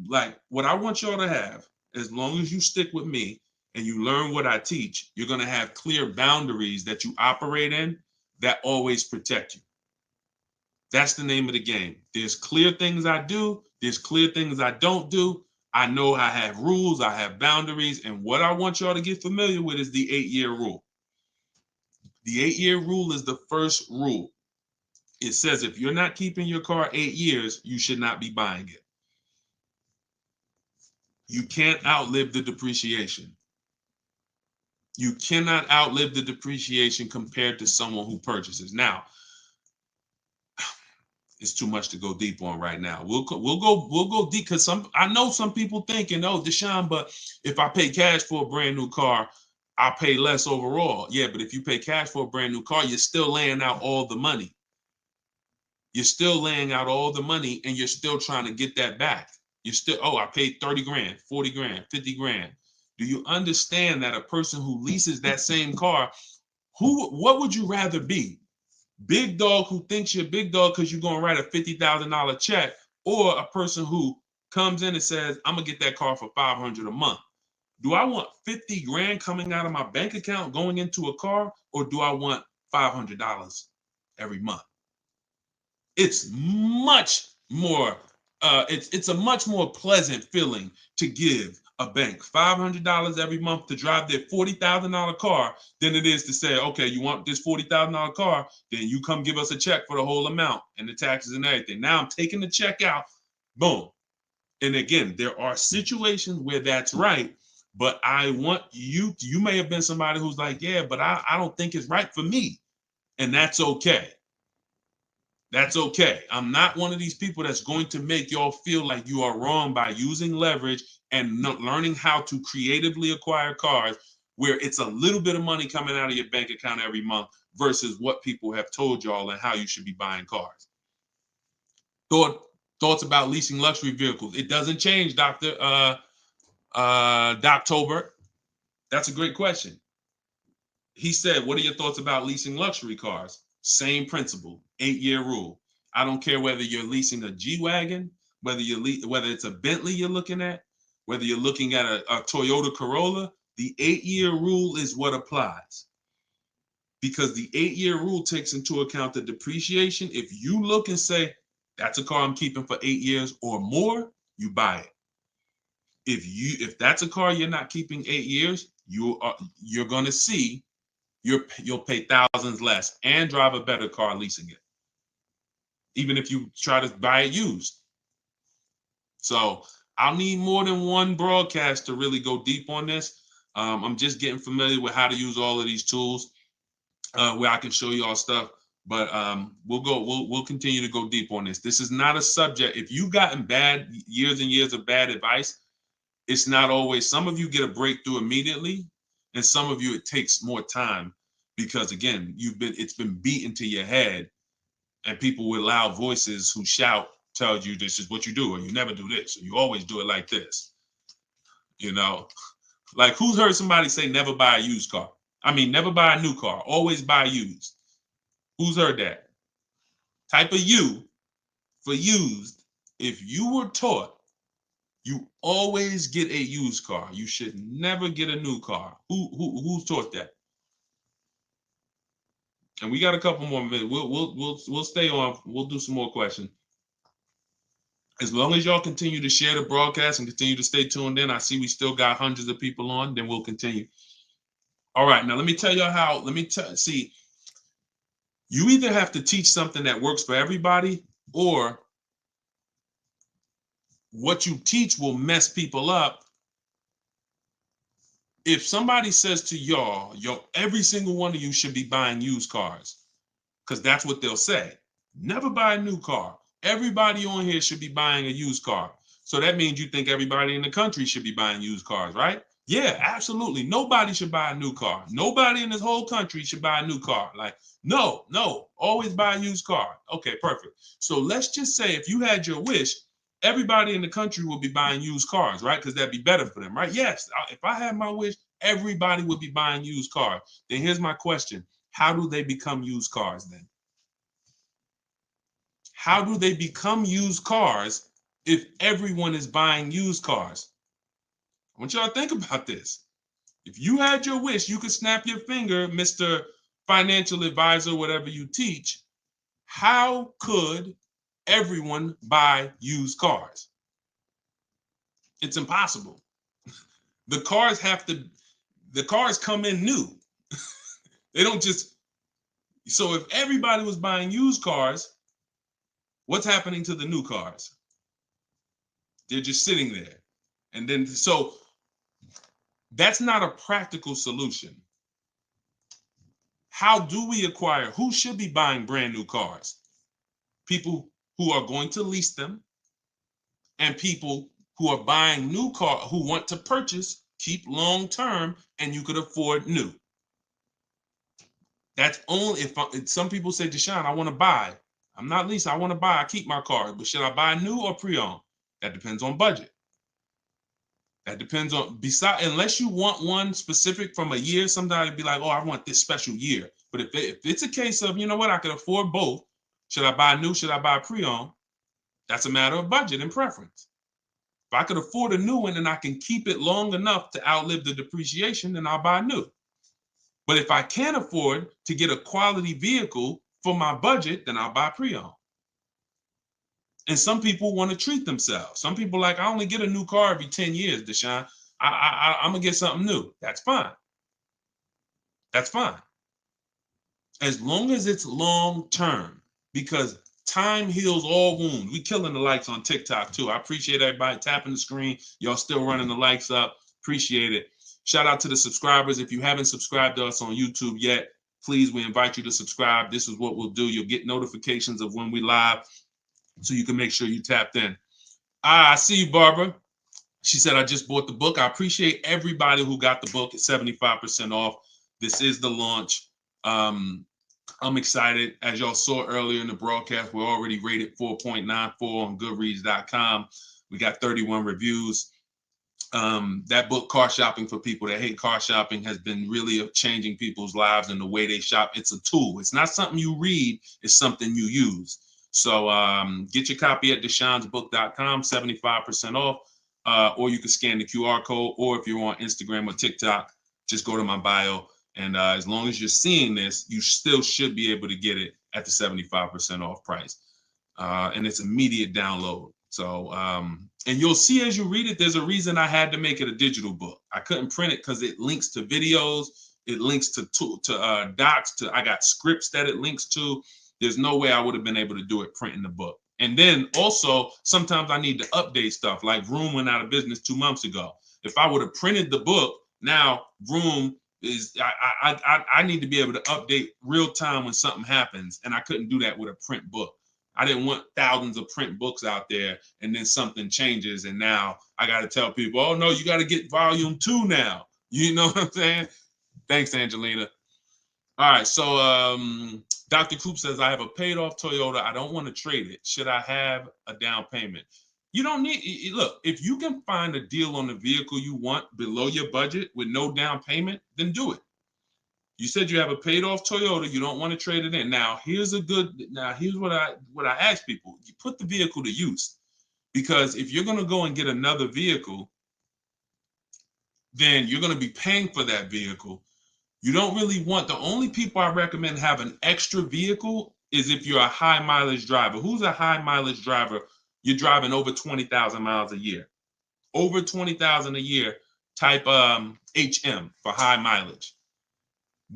like what I want y'all to have, as long as you stick with me and you learn what I teach, you're going to have clear boundaries that you operate in that always protect you. That's the name of the game. There's clear things I do. There's clear things I don't do. I know I have rules. I have boundaries. And what I want y'all to get familiar with is the 8-year rule. The 8-year rule is the first rule. It says if you're not keeping your car 8 years, you should not be buying it. You can't outlive the depreciation. You cannot outlive the depreciation compared to someone who purchases. Now, it's too much to go deep on right now. We'll go deep because I know some people thinking, oh, Deshone, but if I pay cash for a brand new car, I'll pay less overall. Yeah, but if you pay cash for a brand new car, you're still laying out all the money. You're still laying out all the money and you're still trying to get that back. You're still, oh, I paid 30 grand, 40 grand, 50 grand. Do you understand that a person who leases that same car, what would you rather be? Big dog who thinks you're big dog because you're going to write a $50,000 check, or a person who comes in and says, I'm going to get that car for $500 a month. Do I want 50 grand coming out of my bank account going into a car, or do I want $500 every month? It's much more, it's a much more pleasant feeling to give a bank $500 every month to drive their $40,000 car than it is to say, okay, you want this $40,000 car, then you come give us a check for the whole amount and the taxes and everything. Now I'm taking the check out, boom. And again, there are situations where that's right, but I want you may have been somebody who's like, yeah, but I don't think it's right for me. And that's okay. That's okay. I'm not one of these people that's going to make y'all feel like you are wrong by using leverage and learning how to creatively acquire cars where it's a little bit of money coming out of your bank account every month versus what people have told y'all and how you should be buying cars. Thoughts about leasing luxury vehicles. It doesn't change, Dr. Doctober. That's a great question. He said, what are your thoughts about leasing luxury cars? Same principle, 8-year rule. I don't care whether you're leasing a G-Wagon, whether it's a Bentley you're looking at, whether you're looking at a Toyota Corolla, the 8-year rule is what applies. Because the 8-year rule takes into account the depreciation. If you look and say, that's a car I'm keeping for 8 years or more, you buy it. If that's a car you're not keeping 8 years, you're going to see you'll pay thousands less and drive a better car leasing it, even if you try to buy it used. So I'll need more than one broadcast to really go deep on this. I'm just getting familiar with how to use all of these tools where I can show you all stuff. But we'll continue to go deep on this. This is not a subject. If you've gotten bad years and years of bad advice, it's not always. Some of you get a breakthrough immediately, and some of you it takes more time because again, it's been beaten to your head, and people with loud voices who shout tell you this is what you do, or you never do this, or you always do it like this. You know, like who's heard somebody say never buy a used car? I mean, never buy a new car, always buy used. Who's heard that? Type of U for used. If you were taught you always get a used car, you should never get a new car. Who's taught that? And we got a couple more minutes. We'll stay on. We'll do some more questions. As long as y'all continue to share the broadcast and continue to stay tuned in, I see we still got hundreds of people on. Then we'll continue. All right, now let me tell you how. See. You either have to teach something that works for everybody, or what you teach will mess people up. If somebody says to y'all, every single one of you should be buying used cars, because that's what they'll say. Never buy a new car. Everybody on here should be buying a used car. So that means you think everybody in the country should be buying used cars, right? Yeah, absolutely. Nobody should buy a new car. Nobody in this whole country should buy a new car. Like, no, always buy a used car. Okay, perfect. So let's just say if you had your wish, everybody in the country will be buying used cars, right? Because that'd be better for them, right? Yes, if I had my wish, everybody would be buying used cars. Then here's my question. How do they become used cars then? How do they become used cars if everyone is buying used cars? I want y'all to think about this. If you had your wish, you could snap your finger, Mr. Financial Advisor, whatever you teach. How could everyone buy used cars? It's impossible. The cars come in new. They don't just, so if everybody was buying used cars, what's happening to the new cars? They're just sitting there. And then, so that's not a practical solution. How do we acquire? Who should be buying brand new cars? People who are going to lease them, and people who are buying new cars, who want to purchase, keep long term, and you could afford new. That's only if some people say, Deshone, I want to buy. I'm not leasing, I want to buy. I keep my car, but should I buy new or pre-owned? That depends on budget. That depends on, unless you want one specific from a year, somebody be like, oh, I want this special year. But if it's a case of, you know what, I can afford both. Should I buy new? Should I buy pre-owned? That's a matter of budget and preference. If I could afford a new one and I can keep it long enough to outlive the depreciation, then I'll buy new. But if I can't afford to get a quality vehicle for my budget, then I'll buy pre-owned. And some people want to treat themselves. Some people like, I only get a new car every 10 years, Deshone. I'm going to get something new. That's fine. That's fine. As long as it's long term, because time heals all wounds. We killing the likes on TikTok too. I appreciate everybody tapping the screen. Y'all still running the likes up. Appreciate it. Shout out to the subscribers. If you haven't subscribed to us on YouTube yet, please, we invite you to subscribe. This is what we'll do. You'll get notifications of when we live, so you can make sure you tapped in. I see you, Barbara. She said, I just bought the book. I appreciate everybody who got the book at 75% off. This is the launch. I'm excited. As y'all saw earlier in the broadcast, we're already rated 4.94 on Goodreads.com. We got 31 reviews. That book, Car Shopping for People That Hate Car Shopping, has been really changing people's lives and the way they shop. It's a tool. It's not something you read. It's something you use. So get your copy at deshonesbook.com, 75% off, or you can scan the QR code, or if you're on Instagram or TikTok, just go to my bio. And as long as you're seeing this, you still should be able to get it at the 75% off price. And it's immediate download. So, and you'll see as you read it, there's a reason I had to make it a digital book. I couldn't print it because it links to videos, it links to docs, I got scripts that it links to. There's no way I would have been able to do it printing the book. And then also, sometimes I need to update stuff, like Vroom went out of business 2 months ago. If I would have printed the book, now Vroom is, I need to be able to update real time when something happens, and I couldn't do that with a print book. I didn't want thousands of print books out there, and then something changes, and now I got to tell people, oh no, you got to get volume 2 now. You know what I'm saying? Thanks, Angelina. All right, so Dr. Coop says, I have a paid off Toyota. I don't want to trade it. Should I have a down payment? You don't need, look, if you can find a deal on the vehicle you want below your budget with no down payment, then do it. You said you have a paid off Toyota. You don't want to trade it in. Now, here's what I ask people. You put the vehicle to use, because if you're going to go and get another vehicle, then you're going to be paying for that vehicle. You don't really want, the only people I recommend have an extra vehicle is if you're a high mileage driver. Who's a high mileage driver? You're driving over 20,000 miles a year. Over 20,000 a year, type HM for high mileage.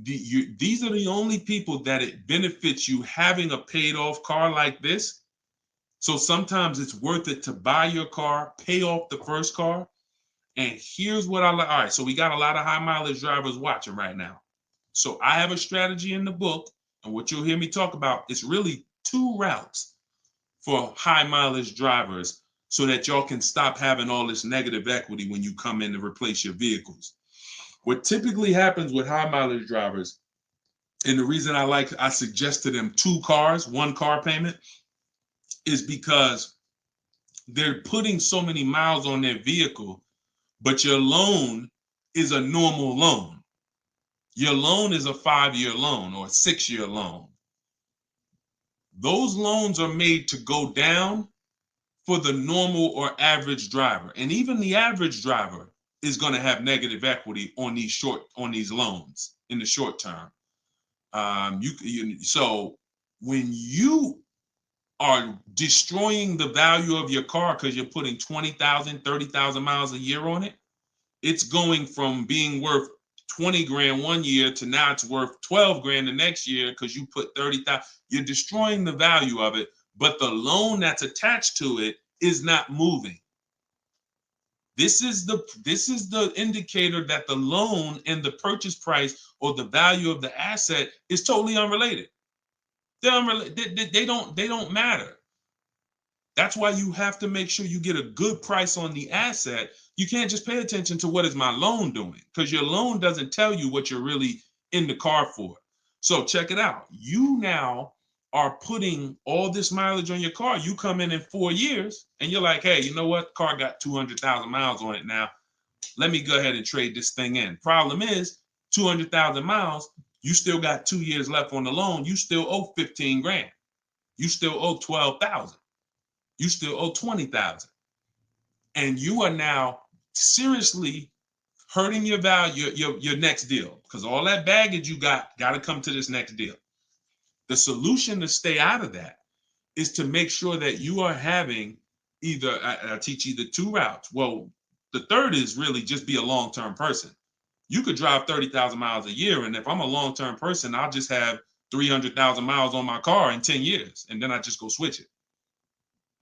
These are the only people that it benefits you having a paid off car like this. So sometimes it's worth it to buy your car, pay off the first car. And here's what I like. All right, so we got a lot of high mileage drivers watching right now. So I have a strategy in the book, and what you'll hear me talk about is really 2 routes for high mileage drivers, so that y'all can stop having all this negative equity when you come in to replace your vehicles. What typically happens with high mileage drivers, and the reason I suggest to them 2 cars, 1 car payment, is because they're putting so many miles on their vehicle, but your loan is a normal loan. Your loan is a 5-year loan or a 6-year loan. Those loans are made to go down for the normal or average driver. And even the average driver is going to have negative equity on these loans in the short term. So when you are destroying the value of your car because you're putting 20,000, 30,000 miles a year on it, it's going from being worth 20 grand one year to now it's worth 12 grand the next year because you put 30,000. You're destroying the value of it, but the loan that's attached to it is not moving. This is the indicator that the loan and the purchase price or the value of the asset is totally unrelated. They don't matter. That's why you have to make sure you get a good price on the asset. You can't just pay attention to what is my loan doing, because your loan doesn't tell you what you're really in the car for. So check it out. You now are putting all this mileage on your car. You come in 4 years and you're like, hey, you know what? Car got 200,000 miles on it now. Let me go ahead and trade this thing in. Problem is 200,000 miles, you still got 2 years left on the loan. You still owe 15 grand. You still owe 12,000. You still owe 20,000. And you are now seriously hurting your value, your next deal, because all that baggage you got to come to this next deal. The solution to stay out of that is to make sure that you are having I teach either 2 routes. Well, the third is really just be a long-term person. You could drive 30,000 miles a year. And if I'm a long-term person, I'll just have 300,000 miles on my car in 10 years. And then I just go switch it.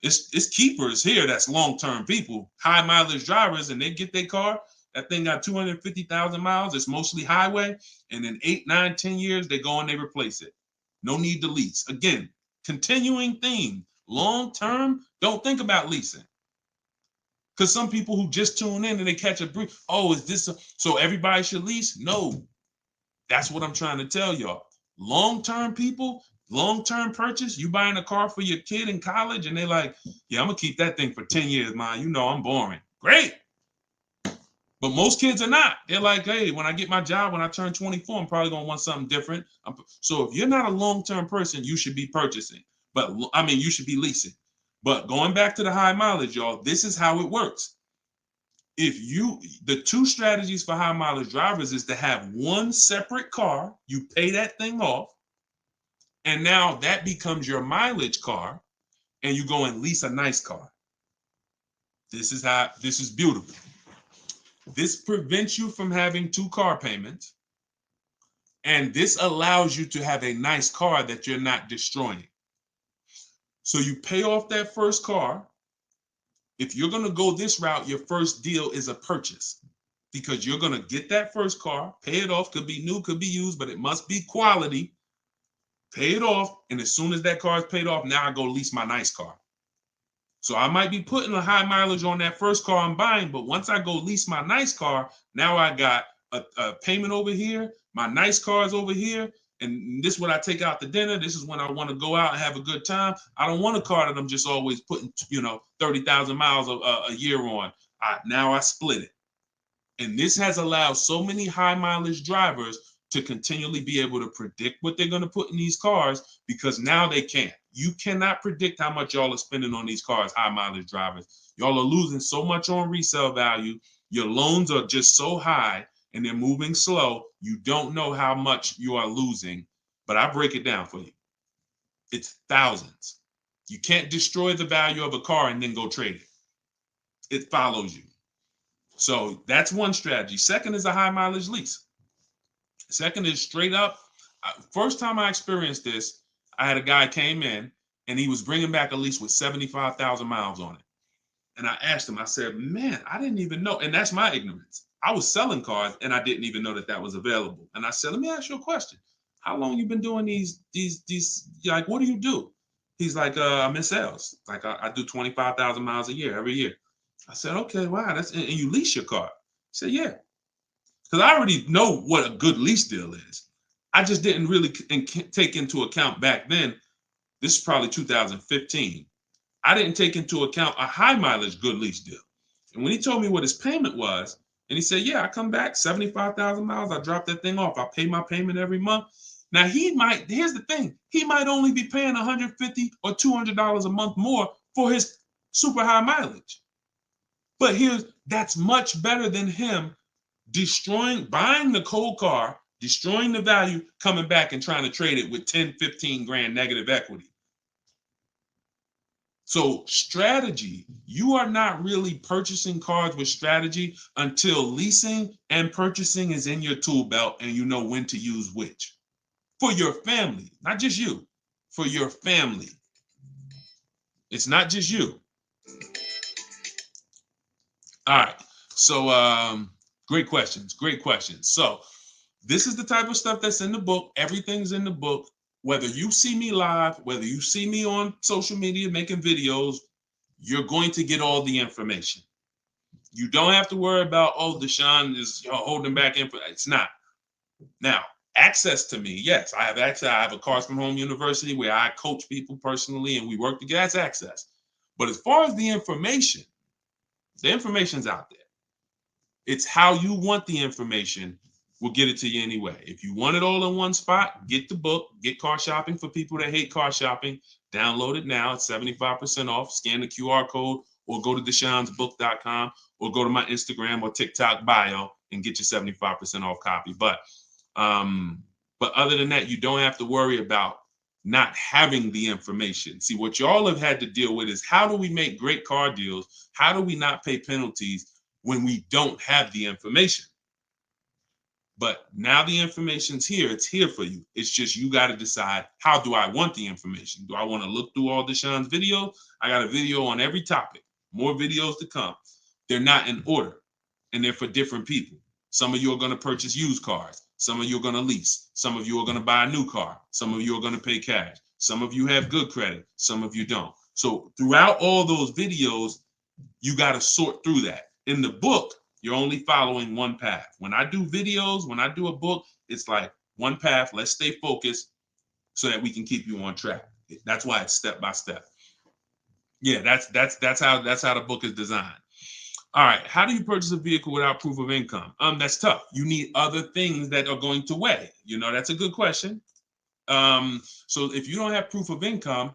It's keepers here that's long-term people, high mileage drivers, and they get their car. That thing got 250,000 miles. It's mostly highway. And in 8, 9, 10 years, they go and they replace it. No need to lease. Again, continuing theme. Long-term, don't think about leasing. Because some people who just tune in and they catch a brief, oh, is this so everybody should lease? No. That's what I'm trying to tell y'all. Long-term people, long-term purchase, you buying a car for your kid in college and they're like, yeah, I'm going to keep that thing for 10 years, man. You know I'm boring. Great. But most kids are not. They're like, hey, when I get my job, when I turn 24, I'm probably going to want something different. So if you're not a long-term person, you should be purchasing. But I mean, you should be leasing. But going back to the high mileage, y'all, this is how it works. The 2 strategies for high mileage drivers is to have one separate car. You pay that thing off. And now that becomes your mileage car. And you go and lease a nice car. This is beautiful. This prevents you from having 2 car payments. And this allows you to have a nice car that you're not destroying. So you pay off that first car. If you're going to go this route, your first deal is a purchase, because you're going to get that first car, pay it off, could be new, could be used, but it must be quality. Pay it off. And as soon as that car is paid off, now I go lease my nice car. So I might be putting a high mileage on that first car I'm buying, but once I go lease my nice car, now I got a payment over here. My nice car is over here. And this is when I take out to dinner. This is when I want to go out and have a good time. I don't want a car that I'm just always putting, 30,000 miles a year on. Now I split it. And this has allowed so many high mileage drivers to continually be able to predict what they're going to put in these cars, because now they can't. You cannot predict how much y'all are spending on these cars, high mileage drivers. Y'all are losing so much on resale value. Your loans are just so high and they're moving slow. You don't know how much you are losing, but I break it down for you. It's thousands. You can't destroy the value of a car and then go trade it. It follows you. So that's one strategy. Second is a high mileage lease. Second is straight up. First time I experienced this, I had a guy came in and he was bringing back a lease with 75,000 miles on it. And I asked him, I said, man, I didn't even know. And that's my ignorance. I was selling cars and I didn't even know that was available. And I said, let me ask you a question. How long you been doing these, like, what do you do? He's like, I'm in sales. Like I do 25,000 miles a year, every year. I said, okay, wow. And you lease your car? He said, yeah. Because I already know what a good lease deal is. I just didn't really take into account back then. This is probably 2015. I didn't take into account a high mileage good lease deal. And when he told me what his payment was, And he said, yeah, I come back 75,000 miles. I drop that thing off. I pay my payment every month. Now here's the thing. He might only be paying $150 or $200 a month more for his super high mileage. But that's much better than him buying the cold car, destroying the value, coming back and trying to trade it with 10, 15 grand negative equity. So strategy, you are not really purchasing cars with strategy until leasing and purchasing is in your tool belt and you know when to use which. For your family, not just you, for your family. It's not just you. All right. So great questions. So this is the type of stuff that's in the book. Everything's in the book. Whether you see me live, whether you see me on social media making videos, you're going to get all the information. You don't have to worry about, oh, Deshone is holding back info. It's not. Now, access to me, yes, I have access. I have a Cars from Home University where I coach people personally and we work together. That's access. But as far as the information's out there. It's how you want the information. We'll get it to you anyway. If you want it all in one spot, get the book, get Car Shopping for people that hate car shopping. Download it now. It's 75% off. Scan the QR code or go to deshonesbook.com or go to my Instagram or TikTok bio and get your 75% off copy. But other than that, you don't have to worry about not having the information. See, what y'all have had to deal with is how do we make great car deals? How do we not pay penalties when we don't have the information? But now the information's here. It's here for you. It's just you got to decide, how do I want the information? Do I want to look through all Deshone's videos? I got a video on every topic. More videos to come. They're not in order, and they're for different people. Some of you are going to purchase used cars. Some of you are going to lease. Some of you are going to buy a new car. Some of you are going to pay cash. Some of you have good credit. Some of you don't. So throughout all those videos, you got to sort through that. In the book, you're only following one path. When I do videos, when I do a book, it's like one path. Let's stay focused so that we can keep you on track. That's why it's step by step. Yeah, that's how the book is designed. All right, how do you purchase a vehicle without proof of income? That's tough. You need other things that are going to weigh. That's a good question. So if you don't have proof of income,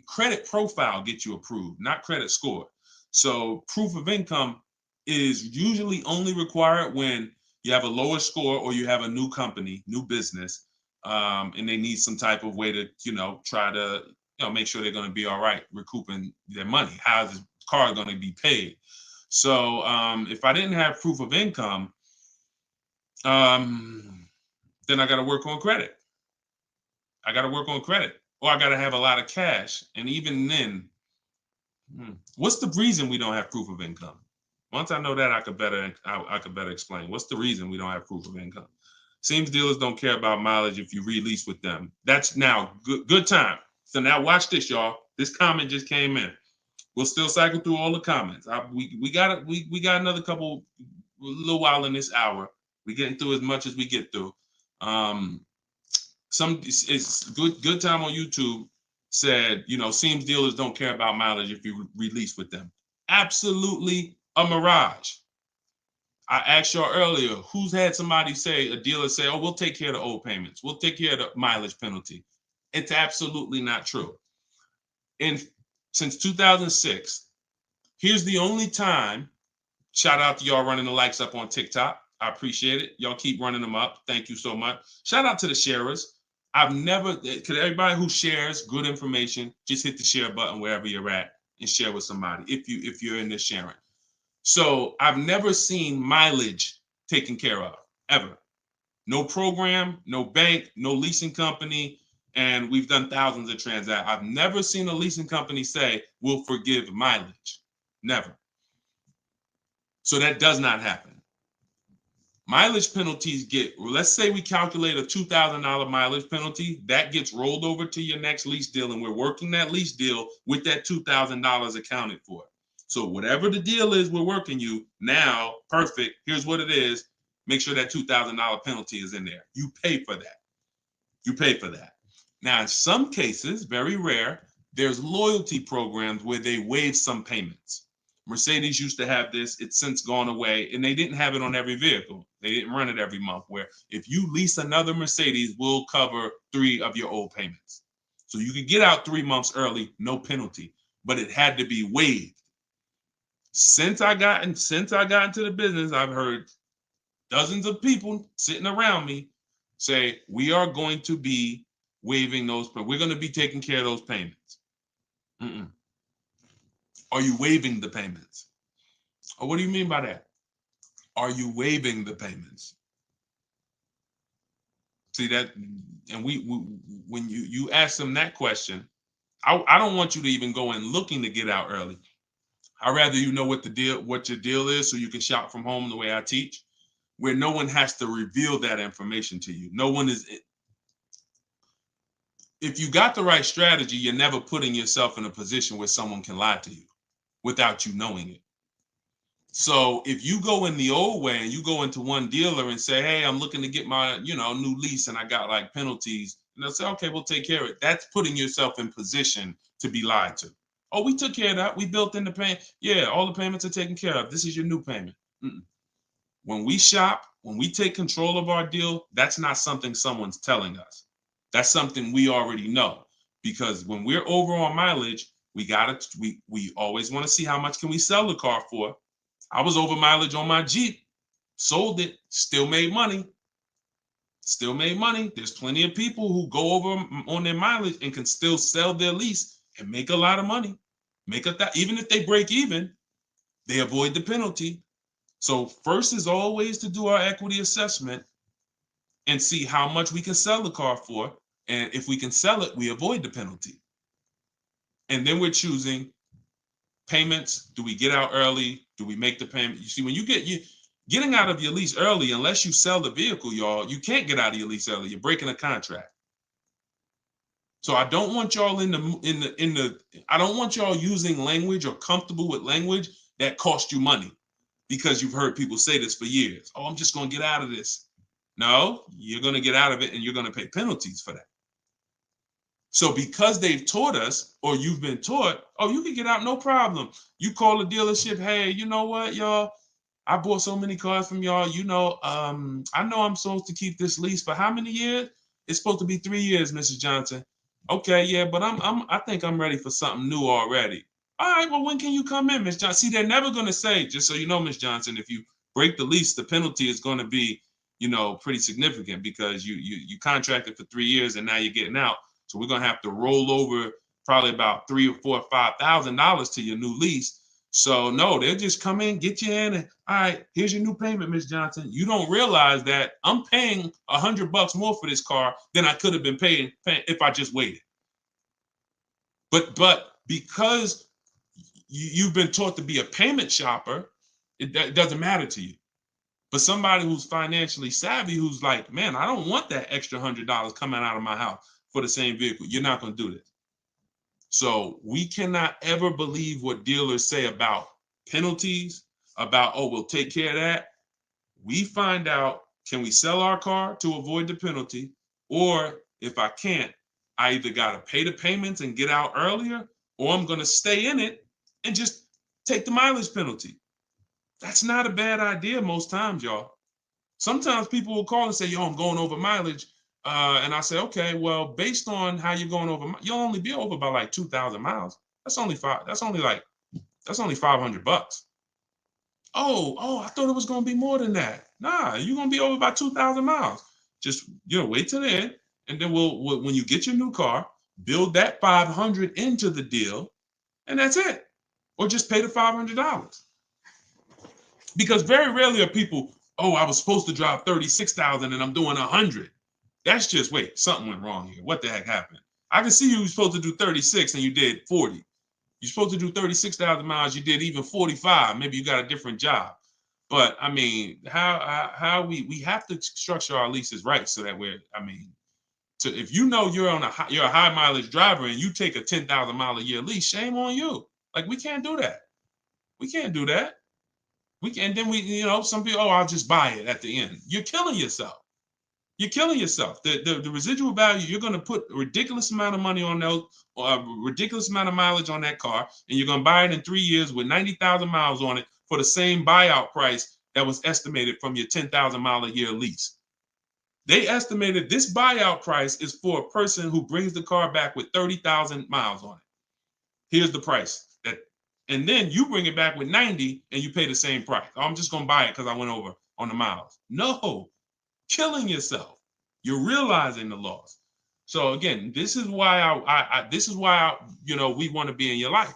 credit profile gets you approved, not credit score. So proof of income is usually only required when you have a lower score or you have a new company, new business, and they need some type of way to, try to, make sure they're going to be all right recouping their money. How is this car going to be paid? So if I didn't have proof of income, then I got to work on credit. Or I got to have a lot of cash. And even then, what's the reason we don't have proof of income? Once I know that, I could better explain. What's the reason we don't have proof of income? Seems dealers don't care about mileage if you release with them. That's now good time. So now watch this, y'all. This comment just came in. We'll still cycle through all the comments. We got another little while in this hour. We're getting through as much as we get through. It's good time on YouTube said, seems dealers don't care about mileage if you release with them. Absolutely a mirage. I asked y'all earlier, who's had somebody a dealer say, oh, we'll take care of the old payments. We'll take care of the mileage penalty. It's absolutely not true. Since 2006, here's the only time, shout out to y'all running the likes up on TikTok. I appreciate it. Y'all keep running them up. Thank you so much. Shout out to the sharers. Because everybody who shares good information, just hit the share button wherever you're at and share with somebody if you're in this sharing. So I've never seen mileage taken care of, ever. No program, no bank, no leasing company, and we've done thousands of transactions. I've never seen a leasing company say, we'll forgive mileage. Never. So that does not happen. Mileage penalties let's say we calculate a $2,000 mileage penalty, that gets rolled over to your next lease deal, and we're working that lease deal with that $2,000 accounted for. So whatever the deal is we're working you now, perfect, here's what it is. Make sure that $2,000 penalty is in there. You pay for that. Now, in some cases, very rare, there's loyalty programs where they waive some payments. Mercedes used to have this. It's since gone away, and they didn't have it on every vehicle. They didn't run it every month, where if you lease another Mercedes, we'll cover 3 of your old payments. So you could get out 3 months early, no penalty, but it had to be waived. Since I got into the business, I've heard dozens of people sitting around me say, we are going to be waiving those, but we're going to be taking care of those payments. Mm-mm. Are you waiving the payments? Oh, what do you mean by that? Are you waiving the payments? See that, and we when you ask them that question, I don't want you to even go in looking to get out early. I'd rather you know what your deal is, so you can shop from home the way I teach, where no one has to reveal that information to you. No one is. If you got the right strategy, you're never putting yourself in a position where someone can lie to you without you knowing it. So if you go in the old way and you go into one dealer and say, hey, I'm looking to get my, new lease and I got like penalties, and they'll say, okay, we'll take care of it. That's putting yourself in position to be lied to. Oh, we took care of that. We built in the payment. Yeah, all the payments are taken care of. This is your new payment. Mm-mm. When we shop, when we take control of our deal, that's not something someone's telling us. That's something we already know. Because when we're over on mileage, we always want to see how much can we sell the car for. I was over mileage on my Jeep, sold it, still made money. Still made money. There's plenty of people who go over on their mileage and can still sell their lease and make a lot of money. Even if they break even, they avoid the penalty. So first is always to do our equity assessment and see how much we can sell the car for. And if we can sell it, we avoid the penalty. And then we're choosing payments. Do we get out early? Do we make the payment? You see, when getting out of your lease early, unless you sell the vehicle, y'all, you can't get out of your lease early. You're breaking a contract. So I don't want y'all I don't want y'all using language or comfortable with language that cost you money, because you've heard people say this for years. Oh, I'm just going to get out of this. No, you're going to get out of it and you're going to pay penalties for that. So because they've taught us, or you've been taught, oh, you can get out, no problem. You call the dealership, hey, you know what, y'all? I bought so many cars from y'all. I know I'm supposed to keep this lease for how many years? It's supposed to be 3 years, Mrs. Johnson. Okay, yeah, but I think I'm ready for something new already. All right, well, when can you come in, Miss Johnson? See, they're never going to say, just so you know, Miss Johnson, if you break the lease, the penalty is going to be, pretty significant, because you contracted for 3 years and now you're getting out. So we're going to have to roll over probably about $3,000 or $4,000 or $5,000 to your new lease. So no, they'll just come in, get you in, and all right, here's your new payment, Miss Johnson. You don't realize that I'm paying $100 more for this car than I could have been paying if I just waited. But because you've been taught to be a payment shopper, it doesn't matter to you. But somebody who's financially savvy, who's like, man, I don't want that extra $100 coming out of my house for the same vehicle. You're not going to do this. So we cannot ever believe what dealers say about penalties, about, oh, we'll take care of that. We find out, can we sell our car to avoid the penalty? Or if I can't, I either got to pay the payments and get out earlier, or I'm going to stay in it and just take the mileage penalty. That's not a bad idea most times, y'all. Sometimes people will call and say, yo, I'm going over mileage. And I say, okay, well, based on how you're going over, you'll only be over by like 2,000 miles. That's only $500. Oh, I thought it was going to be more than that. Nah, you're going to be over by 2,000 miles. Just, wait till the end. And then we'll, when you get your new car, build that 500 into the deal, and that's it. Or just pay the $500. Because very rarely are people, oh, I was supposed to drive 36,000 and I'm doing 100. That's just, wait, something went wrong here. What the heck happened? I can see you were supposed to do 36 and you did 40. You're supposed to do 36,000 miles. You did even 45. Maybe you got a different job. But I mean, how we have to structure our leases right so that if you know you're a high mileage driver and you take a 10,000 mile a year lease, shame on you. Like, we can't do that. We can't do that. Some people, oh, I'll just buy it at the end. You're killing yourself. You're killing yourself. The residual value, you're going to put a ridiculous amount of money on those, or a ridiculous amount of mileage on that car, and you're going to buy it in 3 years with 90,000 miles on it for the same buyout price that was estimated from your 10,000 mile a year lease. They estimated this buyout price is for a person who brings the car back with 30,000 miles on it. Here's the price. And then you bring it back with 90 and you pay the same price. Oh, I'm just going to buy it because I went over on the miles. No, killing yourself. You're realizing the loss. So again, this is why we want to be in your life.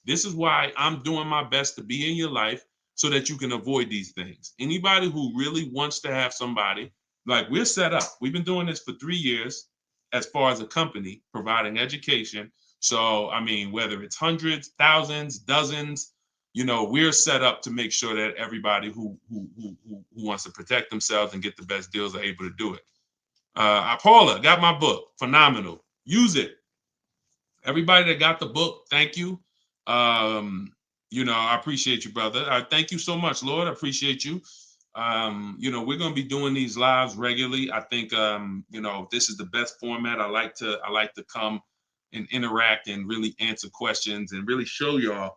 This is why I'm doing my best to be in your life so that you can avoid these things. Anybody who really wants to have somebody, like we're set up. We've been doing this for 3 years as far as a company, providing education. So, I mean, whether it's hundreds, thousands, dozens, we're set up to make sure that everybody who wants to protect themselves and get the best deals are able to do it. Paula, got my book. Phenomenal. Use it. Everybody that got the book, thank you. I appreciate you, brother. Thank you so much, Lord. I appreciate you. We're going to be doing these lives regularly. I think, this is the best format. I like to come and interact and really answer questions and really show y'all,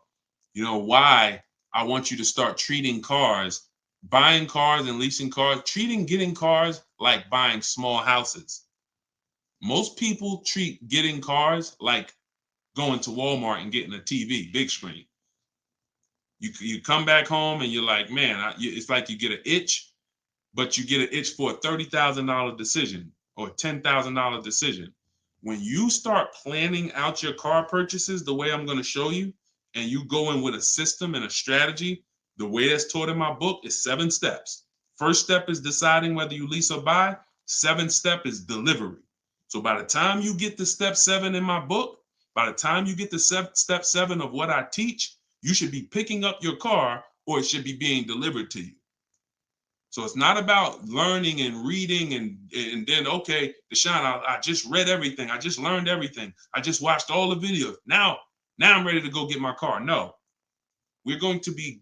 why I want you to start treating cars, buying cars and leasing cars, getting cars like buying small houses. Most people treat getting cars like going to Walmart and getting a TV, big screen. You come back home and you're like, man, it's like you get an itch, but you get an itch for a $30,000 decision or a $10,000 decision. When you start planning out your car purchases the way I'm going to show you, and you go in with a system and a strategy, the way that's taught in my book is 7 steps. First step is deciding whether you lease or buy. 7th step is delivery. So by the time you get to step 7 in my book, by the time you get to step 7 of what I teach, you should be picking up your car or it should be being delivered to you. So it's not about learning and reading and then, okay, Deshone, I just read everything. I just learned everything. I just watched all the videos. Now I'm ready to go get my car. No, we're going to you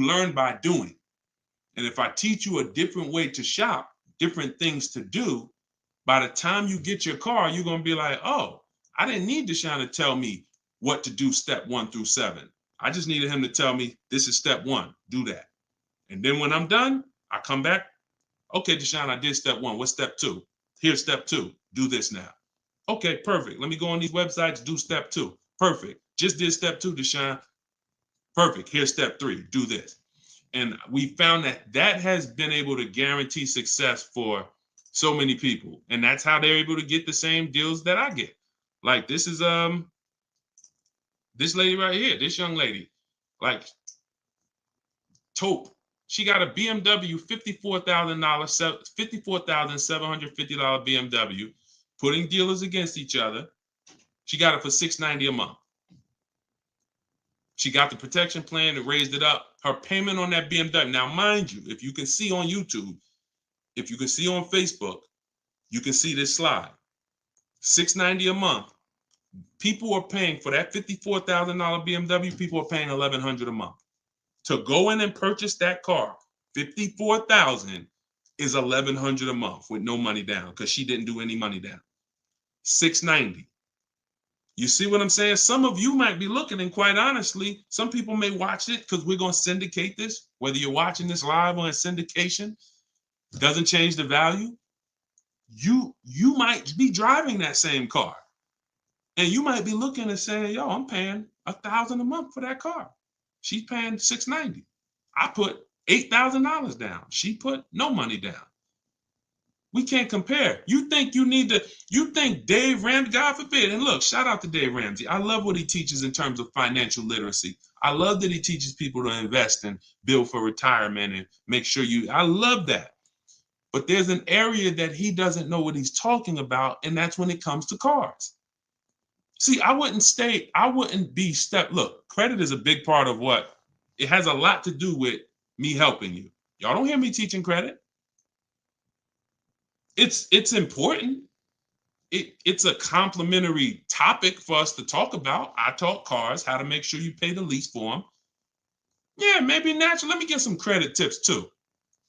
learn by doing. And if I teach you a different way to shop, different things to do, by the time you get your car, you're going to be like, oh, I didn't need Deshone to tell me what to do step 1 through 7. I just needed him to tell me this is step 1, do that. And then when I'm done, I come back. Okay, Deshone, I did step 1. What's step 2? Here's step 2. Do this now. Okay, perfect. Let me go on these websites, do step 2. Perfect. Just did step 2, Deshone. Perfect. Here's step 3. Do this. And we found that has been able to guarantee success for so many people. And that's how they're able to get the same deals that I get. Like this is this lady right here, this young lady, like Taupe. She got a BMW $54,750 BMW, putting dealers against each other. She got it for $690 a month. She got the protection plan and raised it up. Her payment on that BMW. Now, mind you, if you can see on YouTube, if you can see on Facebook, you can see this slide. $690 a month. People are paying for that $54,000 BMW. People are paying $1,100 a month to go in and purchase that car. $54,000 is $1,100 a month with no money down because she didn't do any money down. $690. You see what I'm saying? Some of you might be looking, and quite honestly, some people may watch it because we're going to syndicate this. Whether you're watching this live or in syndication, doesn't change the value. You might be driving that same car. And you might be looking and saying, yo, I'm paying $1,000 a month for that car. She's paying $690. I put $8,000 down. She put no money down. We can't compare. You think Dave Ramsey, God forbid, and look, shout out to Dave Ramsey. I love what he teaches in terms of financial literacy. I love that he teaches people to invest and build for retirement and make sure I love that. But there's an area that he doesn't know what he's talking about, and that's when it comes to cars. See, look, credit is a big part of it has a lot to do with me helping you. Y'all don't hear me teaching credit. It's important. It's a complimentary topic for us to talk about. I talk cars, how to make sure you pay the lease for them. Yeah, maybe naturally. Let me get some credit tips too.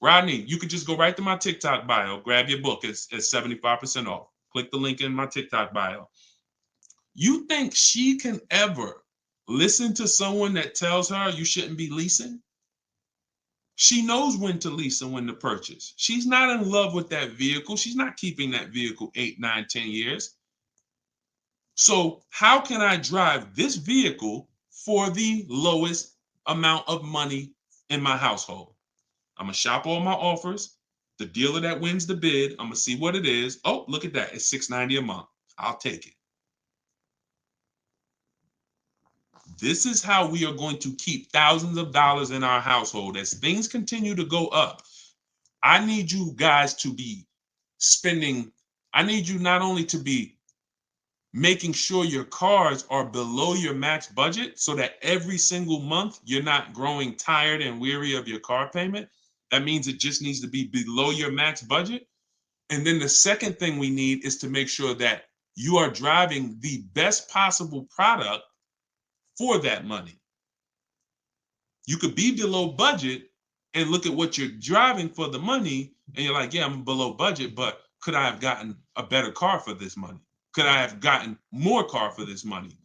Rodney, you could just go right to my TikTok bio, grab your book. It's 75% off. Click the link in my TikTok bio. You think she can ever listen to someone that tells her you shouldn't be leasing? She knows when to lease and when to purchase. She's not in love with that vehicle. She's not keeping that vehicle 8, 9, 10 years. So how can I drive this vehicle for the lowest amount of money in my household? I'm gonna shop all my offers. The dealer that wins the bid, I'm gonna see what it is. Oh, look at that. It's $690 a month. I'll take it. This is how we are going to keep thousands of dollars in our household. As things continue to go up, I need you guys to be spending, I need you not only to be making sure your cars are below your max budget so that every single month you're not growing tired and weary of your car payment. That means it just needs to be below your max budget. And then the second thing we need is to make sure that you are driving the best possible product for that money. You could be below budget and look at what you're driving for the money, and you're like, yeah, I'm below budget, but could I have gotten a better car for this money? Could I have gotten more car for this money?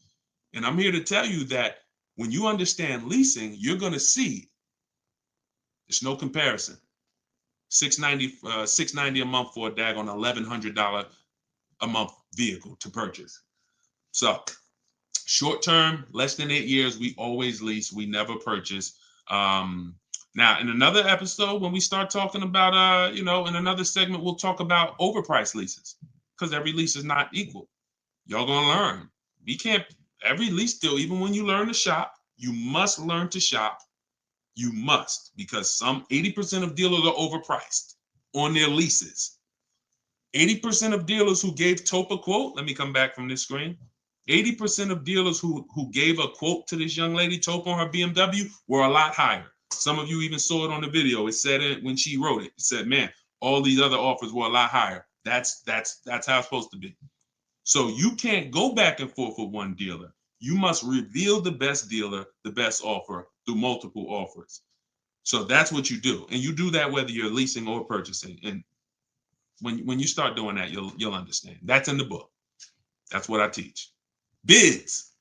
And I'm here to tell you that when you understand leasing, you're going to see there's no comparison. $690 a month for a daggone $1,100 a month vehicle to purchase. So short term, less than 8 years, we always lease. We never purchase. Now, in another episode, when we start talking about, in another segment, we'll talk about overpriced leases because every lease is not equal. Y'all gonna learn. We can't, every lease deal, even when you learn to shop, you must learn to shop. You must, because 80% of dealers are overpriced on their leases. 80% of dealers who gave Tope a quote, let me come back from this screen. 80% of dealers who gave a quote to this young lady, Tope, on her BMW, were a lot higher. Some of you even saw it on the video. It said it when she wrote it. It said, man, all these other offers were a lot higher. That's how it's supposed to be. So you can't go back and forth with one dealer. You must reveal the best dealer, the best offer through multiple offers. So that's what you do. And you do that whether you're leasing or purchasing. And when you start doing that, you'll understand. That's in the book. That's what I teach. Bids.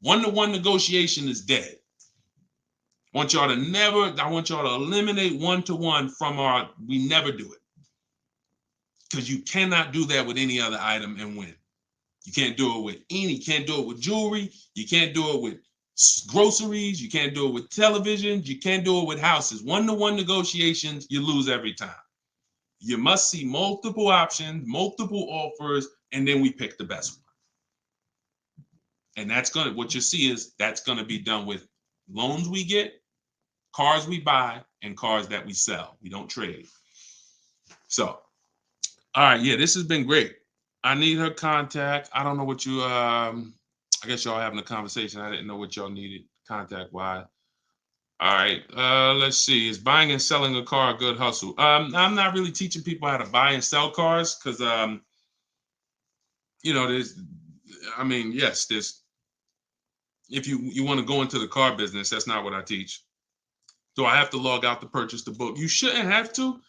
One-to-one negotiation is dead. I want y'all to eliminate one-to-one from we never do it. Because you cannot do that with any other item and win. You can't do it you can't do it with jewelry. You can't do it with groceries. You can't do it with televisions. You can't do it with houses. One-to-one negotiations, you lose every time. You must see multiple options, multiple offers, and then we pick the best one. And what you see is that's gonna be done with loans we get, cars we buy, and cars that we sell. We don't trade. So, all right, yeah, this has been great. I need her contact. I don't know what you, I guess y'all having a conversation. I didn't know what y'all needed contact-wise. All right, let's see. Is buying and selling a car a good hustle? I'm not really teaching people how to buy and sell cars because, there's, if you want to go into the car business, that's not what I teach. So I have to log out to purchase the book. You shouldn't have to.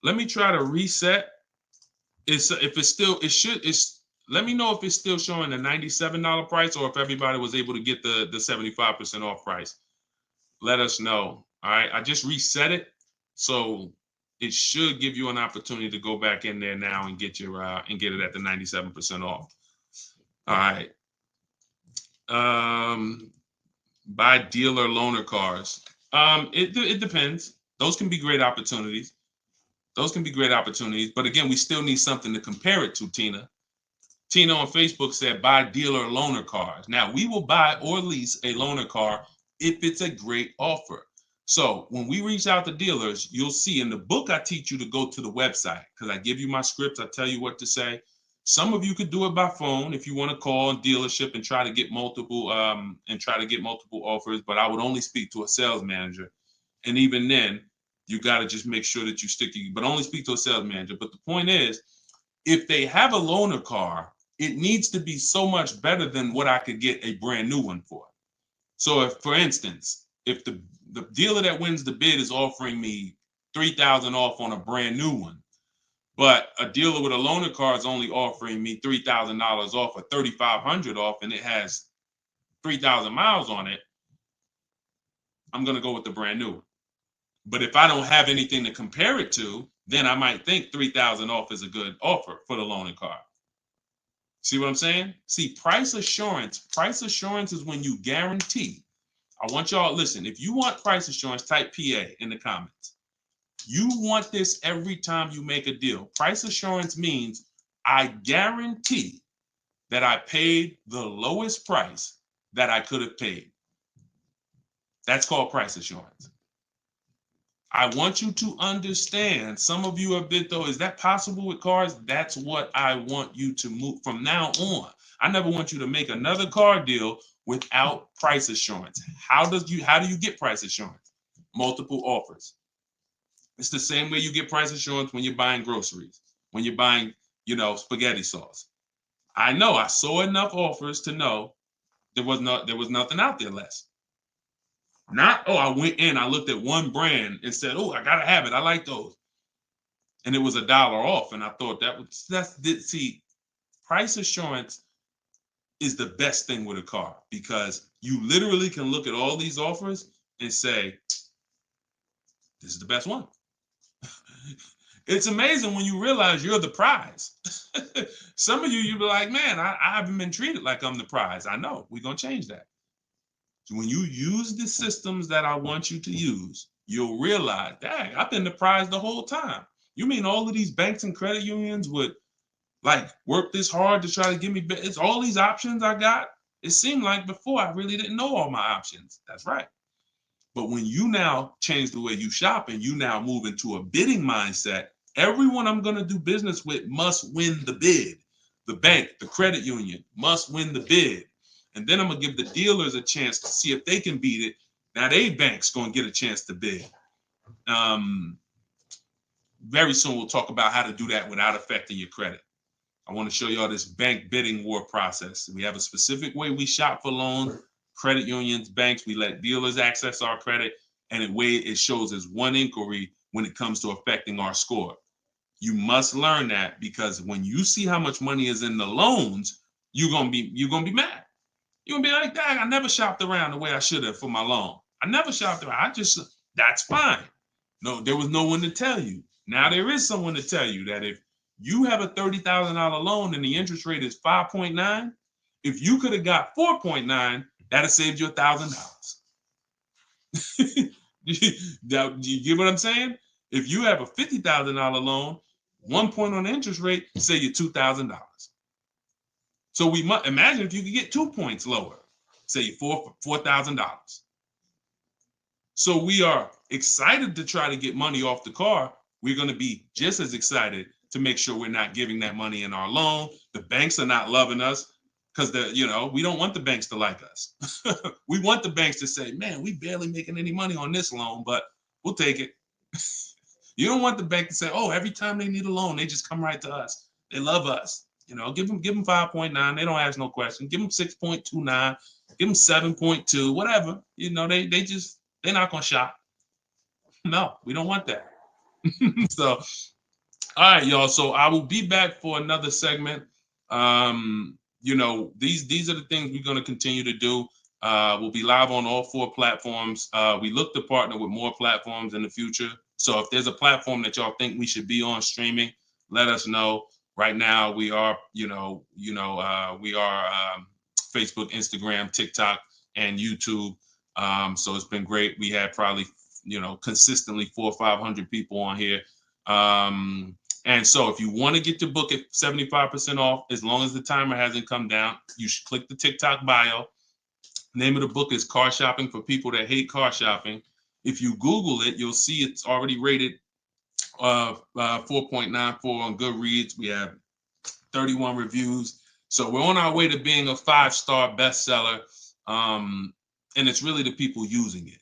Let me try to reset. Let me know if it's still showing the $97 price or if everybody was able to get the 75% off price. Let us know. All right, I just reset it, so it should give you an opportunity to go back in there now and get your and get it at the 97% off. All right. Buy dealer loaner cars. It depends. Those can be great opportunities. But again, we still need something to compare it to, Tina. Tina on Facebook said, buy dealer loaner cars. Now, we will buy or lease a loaner car if it's a great offer. So when we reach out to dealers, you'll see in the book, I teach you to go to the website because I give you my scripts. I tell you what to say. Some of you could do it by phone if you want to call a dealership and try to get multiple offers, but I would only speak to a sales manager. And even then, you got to just make sure that you but only speak to a sales manager. But the point is, if they have a loaner car, it needs to be so much better than what I could get a brand new one for. So if, for instance, if the dealer that wins the bid is offering me $3,000 off on a brand new one. But a dealer with a loaner car is only offering me $3,000 off or $3,500 off, and it has 3,000 miles on it. I'm going to go with the brand new. But if I don't have anything to compare it to, then I might think 3,000 off is a good offer for the loaner car. See what I'm saying? See, price assurance. Price assurance is when you guarantee. I want y'all to listen. If you want price assurance, type PA in the comments. You want this every time you make a deal. Price assurance means I guarantee that I paid the lowest price that I could have paid. That's called price assurance. I want you to understand, some of you have been, though, is that possible with cars? That's what I want you to move from now on. I never want you to make another car deal without price assurance. How do you get price assurance? Multiple offers. It's the same way you get price assurance when you're buying groceries, when you're buying, spaghetti sauce. I know I saw enough offers to know there was nothing out there less. Not, I went in, I looked at one brand and said, I gotta have it. I like those. And it was $1 off. And I thought see, price assurance is the best thing with a car, because you literally can look at all these offers and say, this is the best one. It's amazing when you realize you're the prize. Some of you be like, man, I haven't been treated like I'm the prize. I know, we're gonna change that. So when you use the systems that I want you to use, you'll realize, dang, I've been the prize the whole time. You mean all of these banks and credit unions would work this hard to try to give me, it's all these options I got? It seemed like before I really didn't know all my options. That's right. But when you now change the way you shop and you now move into a bidding mindset, everyone I'm going to do business with must win the bid. The bank, the credit union must win the bid. And then I'm going to give the dealers a chance to see if they can beat it. Now they bank's going to get a chance to bid. Very soon we'll talk about how to do that without affecting your credit. I want to show y'all this bank bidding war process. We have a specific way we shop for loans, credit unions, banks. We let dealers access our credit, and the way it shows is one inquiry when it comes to affecting our score. You must learn that, because when you see how much money is in the loans, you're gonna be mad. You're gonna be like, dang, I never shopped around the way I should have for my loan. I never shopped around. That's fine. No, there was no one to tell you. Now there is someone to tell you that if you have a $30,000 loan and the interest rate is 5.9, if you could have got 4.9, that'd have saved you $1,000. You get what I'm saying? If you have a $50,000 loan, 1 point on the interest rate, save you $2,000. So we must imagine if you could get 2 points lower, say you $4,000. So we are excited to try to get money off the car. We're going to be just as excited to make sure we're not giving that money in our loan. The banks are not loving us because we don't want the banks to like us. We want the banks to say, man, we barely making any money on this loan, but we'll take it. You don't want the bank to say, every time they need a loan, they just come right to us. They love us. Give them 5.9. They don't ask no question. Give them 6.29. Give them 7.2. Whatever. They're not gonna shop. No, we don't want that. So, all right, y'all. So I will be back for another segment. These are the things we're gonna continue to do. We'll be live on all 4 platforms. We look to partner with more platforms in the future. So if there's a platform that y'all think we should be on streaming, let us know. Right now, we are, Facebook, Instagram, TikTok, and YouTube. So it's been great. We had probably, consistently 400 or 500 people on here. And so if you want to get your book at 75% off, as long as the timer hasn't come down, you should click the TikTok bio. Name of the book is Car Shopping for People That Hate Car Shopping. If you Google it, you'll see it's already rated 4.94 on Goodreads. We have 31 reviews. So we're on our way to being a 5-star bestseller. And it's really the people using it.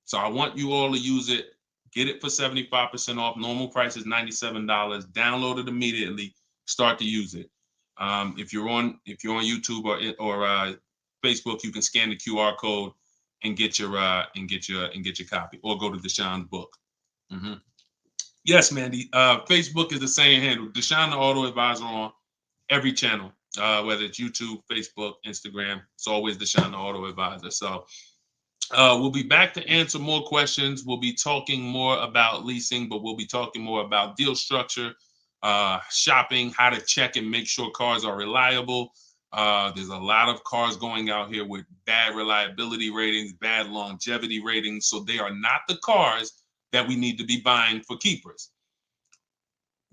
So I want you all to use it. Get it for 75% off. Normal price is $97. Download it immediately. Start to use it. If you're on YouTube or Facebook, you can scan the QR code and get your copy, or go to Deshone's book. Yes, Mandy. Facebook is the same handle, Deshone the Auto Advisor, on every channel, whether it's YouTube, Facebook, Instagram. It's always Deshone the Auto Advisor. So we'll be back to answer more questions. We'll be talking more about leasing, but we'll be talking more about deal structure, shopping, how to check and make sure cars are reliable. There's a lot of cars going out here with bad reliability ratings, bad longevity ratings. So they are not the cars that we need to be buying for keepers.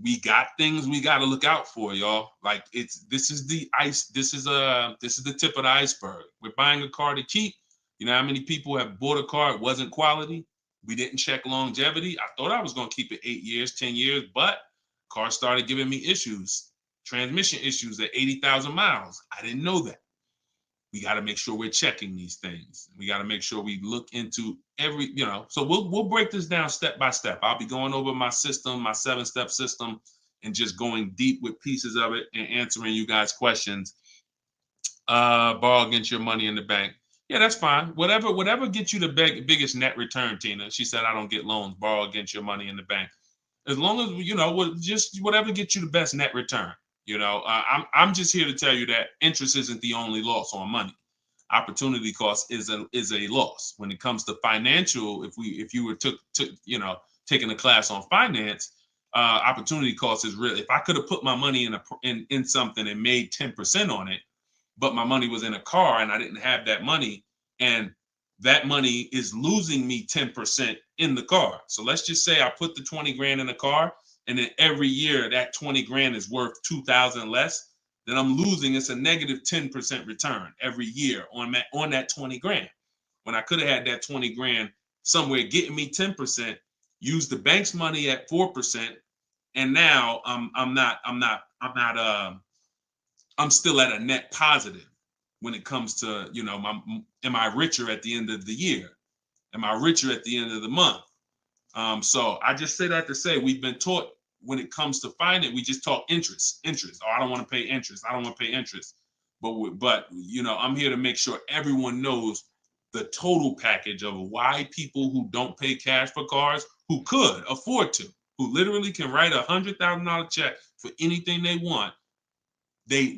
We got things we got to look out for, y'all. Like, this is the tip of the iceberg. We're buying a car to keep. You know how many people have bought a car, it wasn't quality? We didn't check longevity. I thought I was going to keep it 8 years, 10 years, but car started giving me issues, transmission issues at 80,000 miles. I didn't know that. We got to make sure we're checking these things. We got to make sure we look into every, so we'll break this down step by step. I'll be going over my system, my 7-step system, and just going deep with pieces of it and answering you guys' questions. Borrow against your money in the bank. Yeah, that's fine. Whatever gets you the biggest net return, Tina. She said, I don't get loans. Borrow against your money in the bank. As long as, just whatever gets you the best net return. I'm just here to tell you that interest isn't the only loss on money. Opportunity cost is a loss. When it comes to financial, if you were taking a class on finance, opportunity cost is real. If I could have put my money in something and made 10% on it, but my money was in a car and I didn't have that money, and that money is losing me 10% in the car. So let's just say I put the 20 grand in the car, and then every year that 20 grand is worth 2,000 less, then I'm losing. It's a negative 10% return every year on that 20 grand. When I could have had that 20 grand somewhere getting me 10%, use the bank's money at 4%, and now I'm still at a net positive when it comes to, am I richer at the end of the year? Am I richer at the end of the month? So I just say that to say we've been taught when it comes to finance, we just talk interest. Oh, I don't want to pay interest. I don't want to pay interest. But I'm here to make sure everyone knows the total package of why people who don't pay cash for cars, who could afford to, who literally can write $100,000 check for anything they want,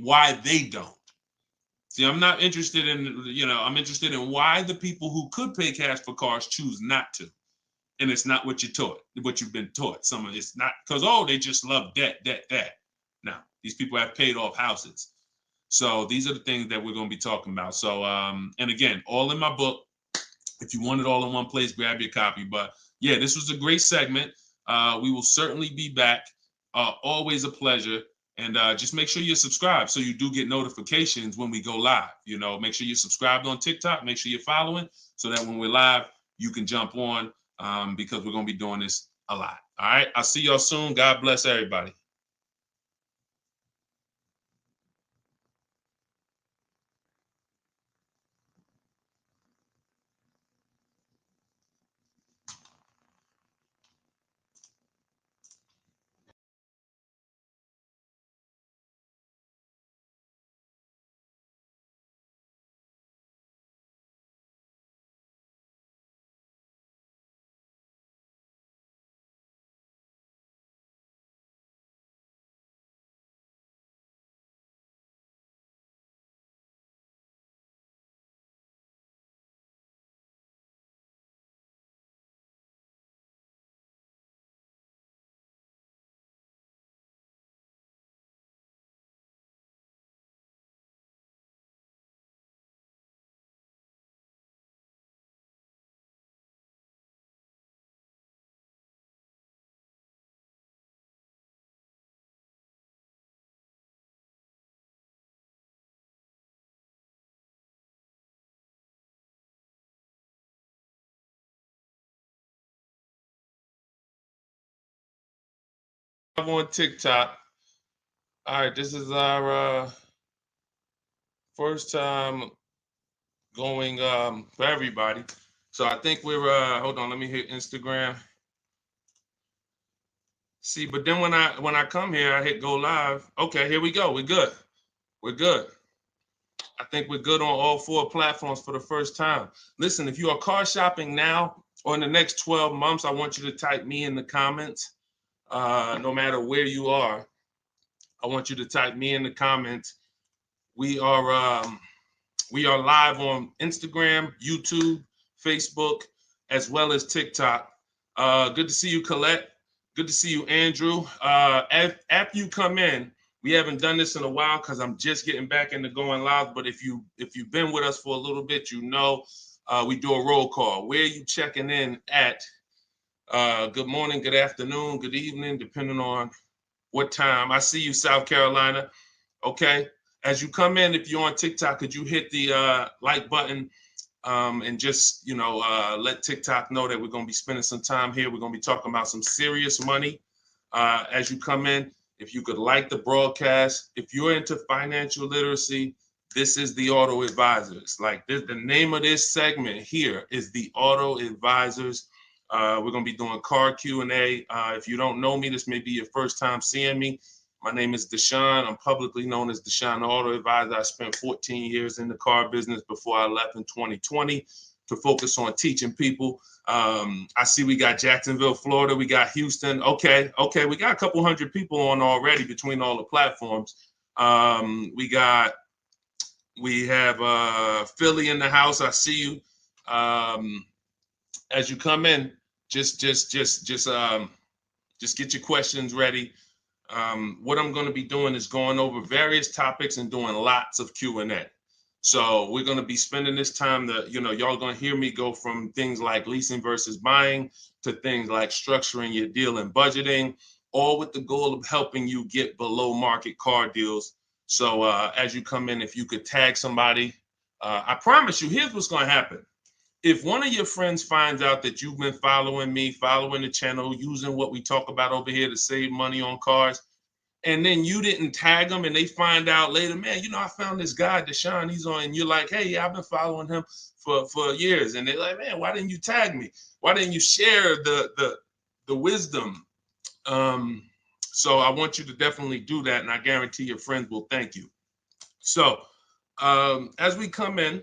why they don't. See, I'm not interested in, I'm interested in why the people who could pay cash for cars choose not to. And it's not what you've been taught. Some of it's not because, they just love debt. Now, these people have paid off houses. So these are the things that we're going to be talking about. So, and again, all in my book. If you want it all in one place, grab your copy. But yeah, this was a great segment. We will certainly be back. Always a pleasure. And just make sure you're subscribed so you do get notifications when we go live. Make sure you're subscribed on TikTok. Make sure you're following so that when we're live, you can jump on. Because we're going to be doing this a lot. All right. I'll see y'all soon. God bless everybody. I'm on TikTok. All right. This is our first time going for everybody. So I think we're hold on, let me hit Instagram. See, but then when I come here, I hit go live. Okay, here we go. We're good. We're good. I think we're good on all 4 platforms for the first time. Listen, if you are car shopping now or in the next 12 months, I want you to type me in the comments. No matter where you are, I want you to type me in the comments. We are live on Instagram, YouTube, Facebook, as well as TikTok. Good to see you, Colette. Good to see you, Andrew. After you come in, we haven't done this in a while because I'm just getting back into going live. But if you've been with us for a little bit, you know we do a roll call. Where are you checking in at? Good morning, good afternoon, good evening, depending on what time. I see you, South Carolina. Okay. As you come in, if you're on TikTok, could you hit the like button and just, let TikTok know that we're going to be spending some time here. We're going to be talking about some serious money as you come in. If you could like the broadcast, if you're into financial literacy, this is the Auto Advisors. Like this, the name of this segment here is the Auto Advisors. We're going to be doing car Q&A. If you don't know me, this may be your first time seeing me. My name is Deshone. I'm publicly known as Deshone the Auto Advisor. I spent 14 years in the car business before I left in 2020 to focus on teaching people. I see we got Jacksonville, Florida. We got Houston. Okay. We got a couple hundred people on already between all the platforms. We have Philly in the house. I see you. As you come in, just get your questions ready. What I'm going to be doing is going over various topics and doing lots of Q&A. So we're going to be spending this time that, y'all going to hear me go from things like leasing versus buying to things like structuring your deal and budgeting, all with the goal of helping you get below market car deals. So as you come in, if you could tag somebody, I promise you, here's what's going to happen. If one of your friends finds out that you've been following me, following the channel, using what we talk about over here to save money on cars, and then you didn't tag them and they find out later, man, I found this guy, Deshone, he's on, and you're like, hey, yeah, I've been following him for years. And they're like, man, why didn't you tag me? Why didn't you share the wisdom? So I want you to definitely do that. And I guarantee your friends will thank you. So as we come in,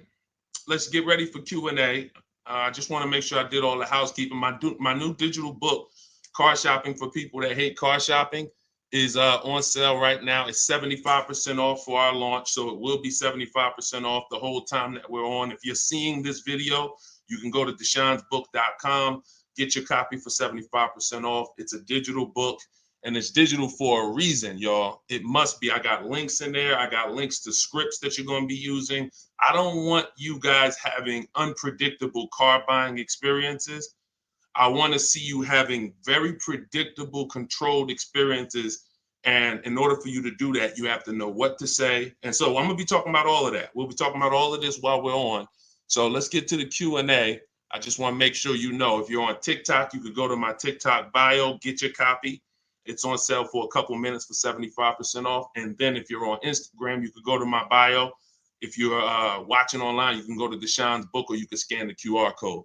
let's get ready for Q&A. I just want to make sure I did all the housekeeping. My new digital book, Car Shopping for People That Hate Car Shopping, is on sale right now. It's 75% off for our launch, so it will be 75% off the whole time that we're on. If you're seeing this video, you can go to deshonsbook.com, get your copy for 75% off. It's a digital book, and it's digital for a reason, y'all. It must be. I got links in there. I got links to scripts that you're going to be using. I don't want you guys having unpredictable car buying experiences. I want to see you having very predictable, controlled experiences. And in order for you to do that, you have to know what to say. And so I'm going to be talking about all of that. We'll be talking about all of this while we're on. So let's get to the Q&A. I just want to make sure you know, if you're on TikTok, you could go to my TikTok bio, get your copy. It's on sale for a couple minutes for 75% off. And then if you're on Instagram, you could go to my bio. If you're watching online, you can go to Deshone's book, or you can scan the QR code.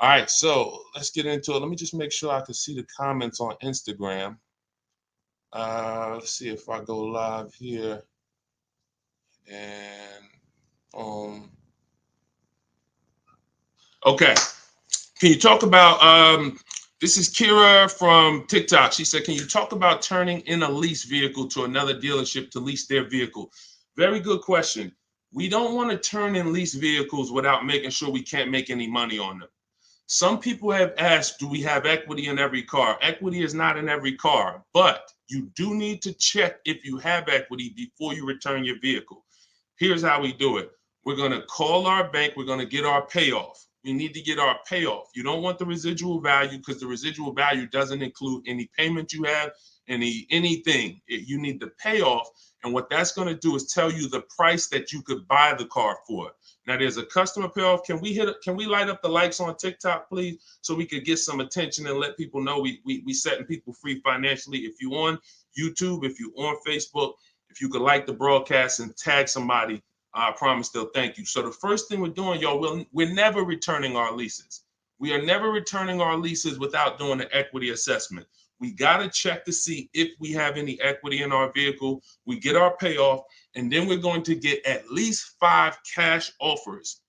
All right, so let's get into it. Let me just make sure I can see the comments on Instagram. Let's see if I go live here. And okay. Can you talk about, this is Kira from TikTok. She said, can you talk about turning in a lease vehicle to another dealership to lease their vehicle? Very good question. We don't want to turn in lease vehicles without making sure we can't make any money on them. Some people have asked, do we have equity in every car? Equity is not in every car, but you do need to check if you have equity before you return your vehicle. Here's how we do it. We're going to call our bank. We're going to get our payoff. We need to get our payoff. You don't want the residual value, because the residual value doesn't include any payment you have, anything. You need the payoff. And what that's going to do is tell you the price that you could buy the car for. Now there's a customer payoff. Can we light up the likes on TikTok, please, so we could get some attention and let people know we setting people free financially. If you on YouTube, if you on Facebook, if you could like the broadcast and tag somebody, I promise they'll thank you. So the first thing we're doing, y'all, we're never returning our leases. We are never returning our leases without doing an equity assessment. We got to check to see if we have any equity in our vehicle. We get our payoff, and then we're going to get at least 5 cash offers.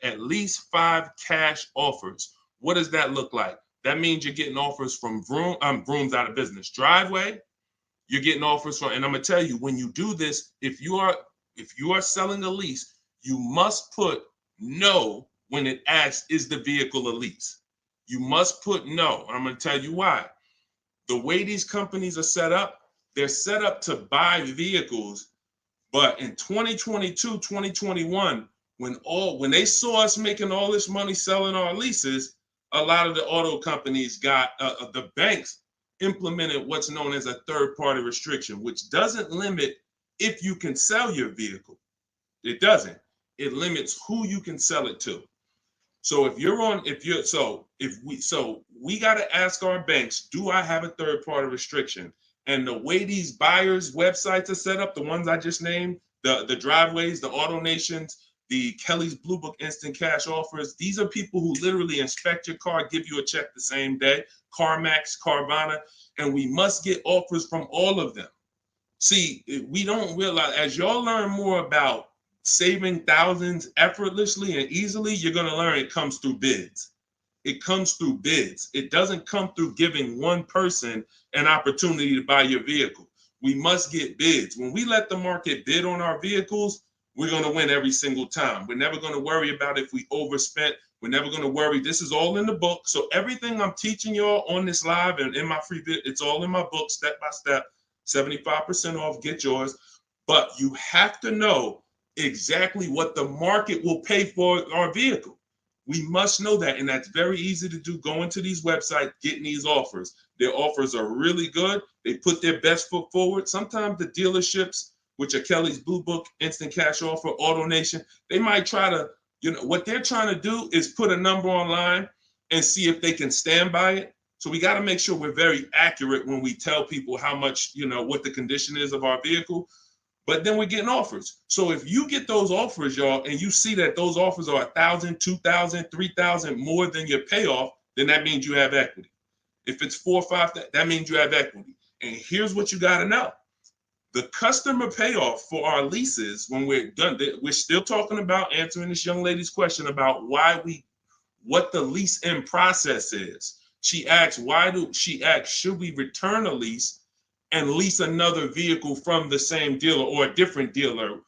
At least 5 cash offers. What does that look like? That means you're getting offers from Vroom's out of business. Driveway, you're getting offers from, and I'm gonna tell you, when you do this, if you are selling a lease, you must put no when it asks, is the vehicle a lease? You must put no. And I'm gonna tell you why. The way these companies are set up, they're set up to buy vehicles. But in 2022, 2021, when they saw us making all this money selling our leases, a lot of the auto companies got the banks implemented what's known as a third-party restriction, which doesn't limit if you can sell your vehicle. It doesn't. It limits who you can sell it to. So we got to ask our banks, do I have a third-party restriction? And the way these buyers' websites are set up, the ones I just named, the Driveways, the Auto Nations, the Kelly's Blue Book Instant Cash Offers, these are people who literally inspect your car, give you a check the same day, CarMax, Carvana, and we must get offers from all of them. See, we don't realize, as y'all learn more about saving thousands effortlessly and easily, you're going to learn it comes through bids. It comes through bids. It doesn't come through giving one person an opportunity to buy your vehicle. We must get bids. When we let the market bid on our vehicles, we're going to win every single time. We're never going to worry about if we overspent. We're never going to worry. This is all in the book. So everything I'm teaching y'all on this live and in my free vid, it's all in my book, step by step, 75% off, get yours. But you have to know exactly what the market will pay for our vehicle. We must know that, and that's very easy to do. Go into these websites, getting these offers. Their offers are really good. They put their best foot forward. Sometimes the dealerships, which are Kelly's Blue Book, Instant Cash Offer, Auto Nation, they might try to, what they're trying to do is put a number online and see if they can stand by it. So we got to make sure we're very accurate when we tell people how much, what the condition is of our vehicle. But then we're getting offers. So if you get those offers, y'all, and you see that those offers are 1,000, 2,000, 3,000 more than your payoff, then that means you have equity. If it's 4 or 5, that means you have equity. And here's what you got to know. The customer payoff for our leases, when we're done, we're still talking about answering this young lady's question about what the lease in process is. She asks, should we return a lease and lease another vehicle from the same dealer or a different dealer?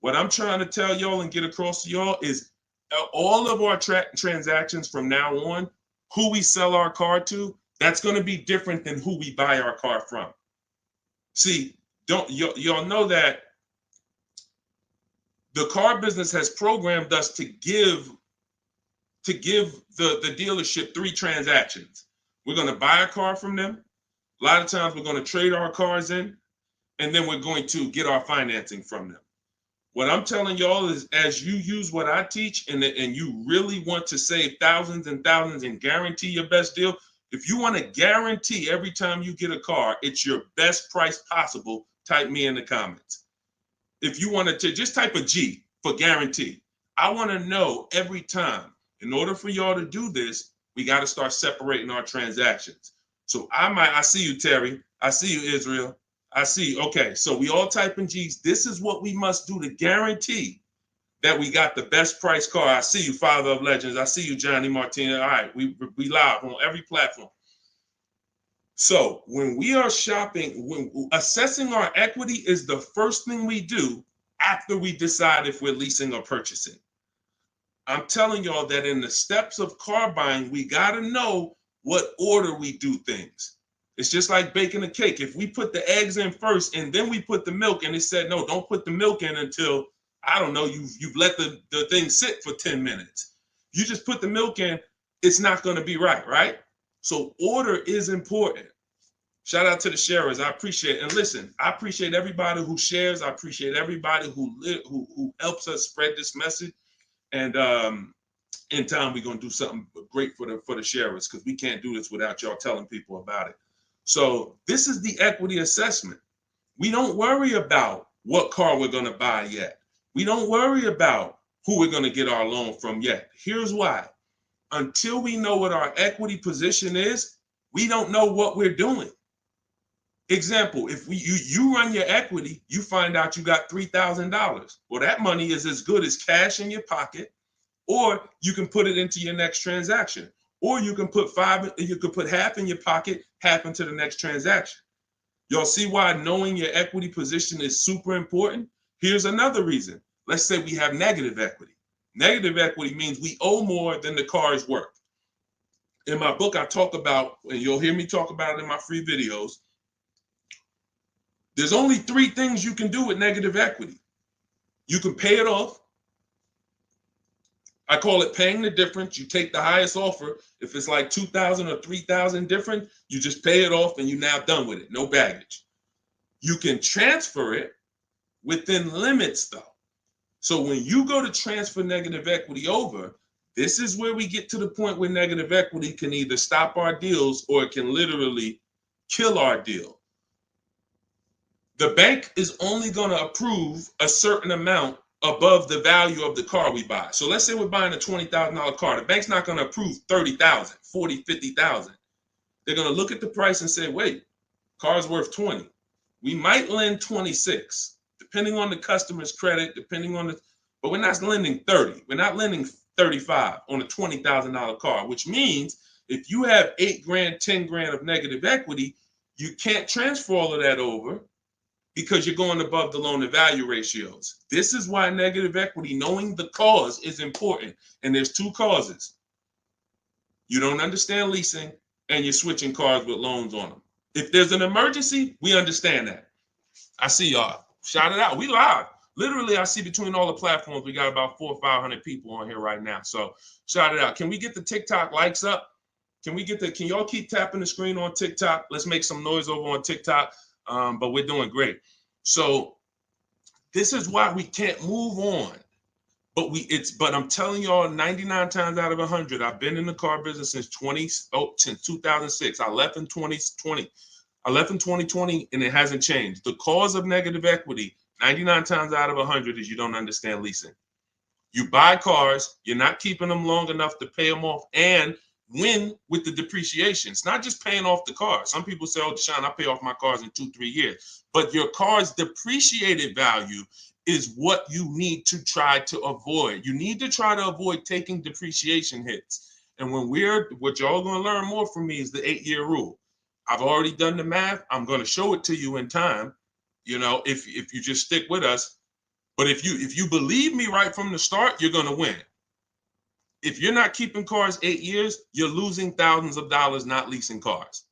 What I'm trying to tell y'all and get across to y'all is all of our transactions from now on, who we sell our car to, that's going to be different than who we buy our car from. See, y'all know that the car business has programmed us to give the dealership 3 transactions. We're going to buy a car from them. A lot of times we're going to trade our cars in, and then we're going to get our financing from them. What I'm telling y'all is, as you use what I teach and you really want to save thousands and thousands and guarantee your best deal, if you want to guarantee every time you get a car, it's your best price possible, type me in the comments. If you want to just type a G for guarantee. I want to know every time. In order for y'all to do this, we got to start separating our transactions. So I see you, Terry. I see you, Israel. I see you. Okay, so we all type in G's. This is what we must do to guarantee that we got the best price car. I see you, Father of Legends. I see you, Johnny Martinez. All right, we live on every platform. So when we are shopping, when assessing our equity is the first thing we do after we decide if we're leasing or purchasing. I'm telling y'all that in the steps of car buying, we got to know what order we do things. It's just like baking a cake. If we put the eggs in first and then we put the milk, and it said, no, don't put the milk in until, I don't know, you've let the thing sit for 10 minutes. You just put the milk in, it's not going to be right? So order is important. Shout out to the sharers. I appreciate it. And listen, I appreciate everybody who shares. I appreciate everybody who helps us spread this message. And in time, we're going to do something great for the sharers, because we can't do this without y'all telling people about it. So this is the equity assessment. We don't worry about what car we're going to buy yet. We don't worry about who we're going to get our loan from yet. Here's why. Until we know what our equity position is, we don't know what we're doing. Example, if you run your equity, you find out you got $3,000. Well, that money is as good as cash in your pocket, or you can put it into your next transaction, or you can put half in your pocket, half into the next transaction. Y'all see why knowing your equity position is super important? Here's another reason. Let's say we have negative equity. Negative equity means we owe more than the car is worth. In my book, I talk about, and you'll hear me talk about it in my free videos, there's only 3 things you can do with negative equity. You can pay it off. I call it paying the difference. You take the highest offer. If it's like 2,000 or 3,000 different, you just pay it off and you're now done with it. No baggage. You can transfer it within limits though. So when you go to transfer negative equity over, this is where we get to the point where negative equity can either stop our deals or it can literally kill our deal. The bank is only going to approve a certain amount above the value of the car we buy. So let's say we're buying a $20,000 car. The bank's not going to approve 30,000, 40, 50,000. They're going to look at the price and say, wait, car's worth 20. We might lend 26, depending on the customer's credit, but we're not lending 30. We're not lending 35 on a $20,000 car, which means if you have 8 grand, 10 grand of negative equity, you can't transfer all of that over because you're going above the loan to value ratios. This is why negative equity, knowing the cause, is important. And there's 2 causes. You don't understand leasing and you're switching cars with loans on them. If there's an emergency, we understand that. I see y'all. Shout it out. We live. Literally, I see between all the platforms, we got about 400 or 500 people on here right now. So shout it out. Can we get the TikTok likes up? Can y'all keep tapping the screen on TikTok? Let's make some noise over on TikTok. But we're doing great. So this is why we can't move on. But I'm telling y'all, 99 times out of 100, I've been in the car business since 2006. I left in 2020. I left in 2020 and it hasn't changed. The cause of negative equity, 99 times out of 100, is you don't understand leasing. You buy cars, you're not keeping them long enough to pay them off and win with the depreciation. It's not just paying off the car. Some people say, oh, Deshone, I pay off my cars in 2-3 years. But your car's depreciated value is what you need to try to avoid. You need to try to avoid taking depreciation hits. And what y'all going to learn more from me is the 8-year rule. I've already done the math. I'm going to show it to you in time, if you just stick with us. But if you believe me right from the start, you're going to win. If you're not keeping cars 8 years, you're losing thousands of dollars not leasing cars.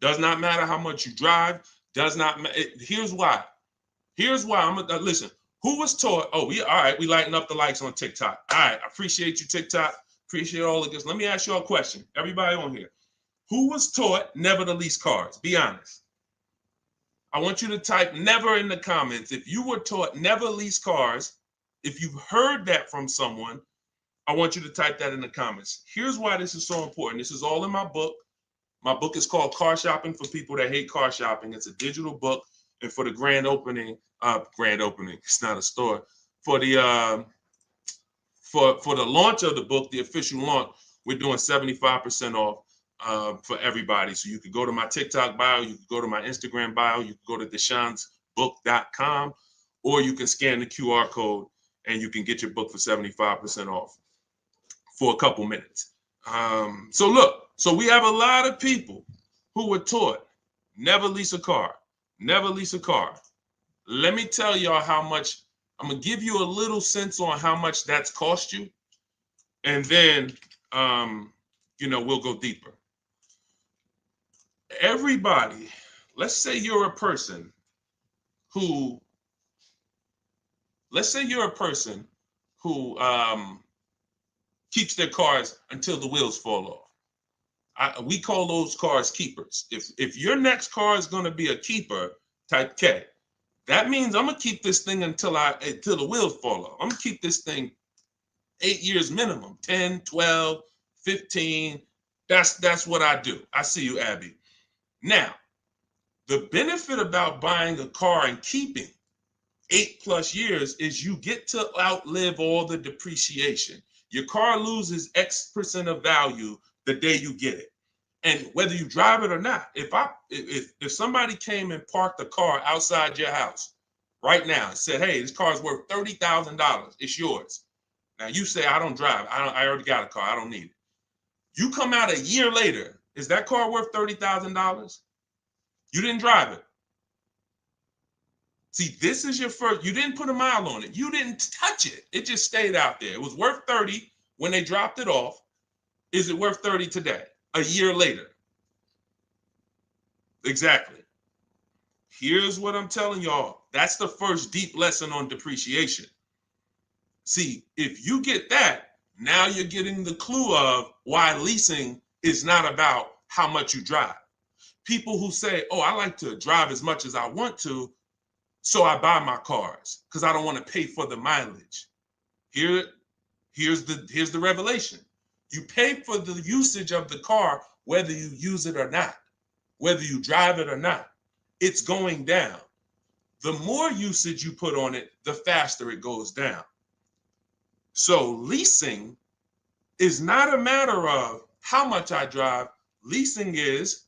Does not matter how much you drive. Does not matter. Here's why. I'm gonna listen. Who was taught? Oh, all right. We lighten up the likes on TikTok. All right. I appreciate you, TikTok. Appreciate all of this. Let me ask you a question. Everybody on here. Who was taught never to lease cars? Be honest. I want you to type never in the comments. If you were taught never lease cars, if you've heard that from someone, I want you to type that in the comments. Here's why this is so important. This is all in my book. My book is called Car Shopping for People That Hate Car Shopping. It's a digital book. And for the grand opening, it's not a store. For the for the launch of the book, the official launch, we're doing 75% off for everybody. So you could go to my TikTok bio, you could go to my Instagram bio, you could go to deshonsbook.com, or you can scan the QR code and you can get your book for 75% off for a couple minutes. So we have a lot of people who were taught never lease a car, never lease a car. Let me tell y'all how much. I'm gonna give you a little sense on how much that's cost you, and then we'll go deeper. Everybody, let's say you're a person who keeps their cars until the wheels fall off. We call those cars keepers. If your next car is going to be a keeper, type K. That means I'm gonna keep this thing until the wheels fall off. I'm gonna keep this thing 8 years minimum, 10, 12, 15. That's what I do. I see you, Abby. Now, the benefit about buying a car and keeping 8+ years is you get to outlive all the depreciation. Your car loses X% of value the day you get it. And whether you drive it or not, if somebody came and parked a car outside your house right now and said, hey, this car is worth $30,000, it's yours. Now you say, I don't drive. I already got a car. I don't need it. You come out a year later, is that car worth $30,000? You didn't drive it. See, this is your first, you didn't put a mile on it. You didn't touch it. It just stayed out there. It was worth 30 when they dropped it off. Is it worth 30 today, a year later? Exactly. Here's what I'm telling y'all. That's the first deep lesson on depreciation. See, if you get that, now you're getting the clue of why leasing is not about how much you drive. People who say, oh, I like to drive as much as I want to, so I buy my cars because I don't want to pay for the mileage. Here's the revelation. You pay for the usage of the car, whether you use it or not, whether you drive it or not. It's going down. The more usage you put on it, the faster it goes down. So leasing is not a matter of how much I drive. Leasing is,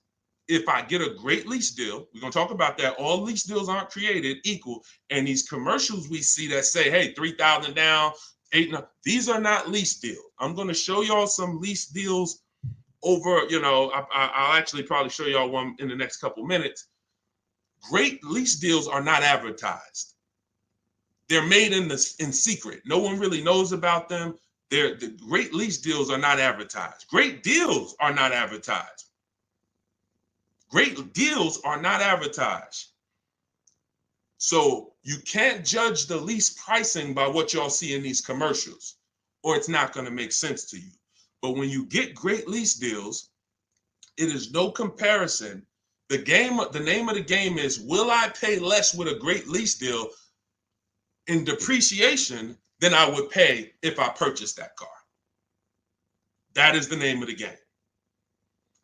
if I get a great lease deal, we're going to talk about that. All lease deals aren't created equal. And these commercials we see that say, hey, 3,000 down, 8,000, these are not lease deals. I'm going to show y'all some lease deals over, I'll actually probably show y'all one in the next couple minutes. Great lease deals are not advertised. They're made in secret. No one really knows about them. The great lease deals are not advertised. Great deals are not advertised. Great deals are not advertised. So you can't judge the lease pricing by what y'all see in these commercials, or it's not going to make sense to you. But when you get great lease deals, it is no comparison. The name of the game is, will I pay less with a great lease deal in depreciation than I would pay if I purchased that car? That is the name of the game.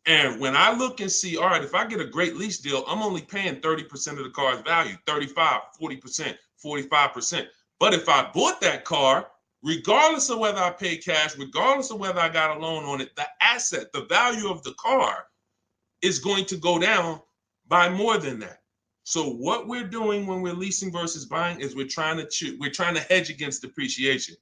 And when I look and see, all right, if I get a great lease deal, I'm only paying 30% of the car's value, 35, 40%, 45%. But if I bought that car, regardless of whether I pay cash, regardless of whether I got a loan on it, the asset, the value of the car is going to go down by more than that. So what we're doing when we're leasing versus buying is we're trying to hedge against depreciation.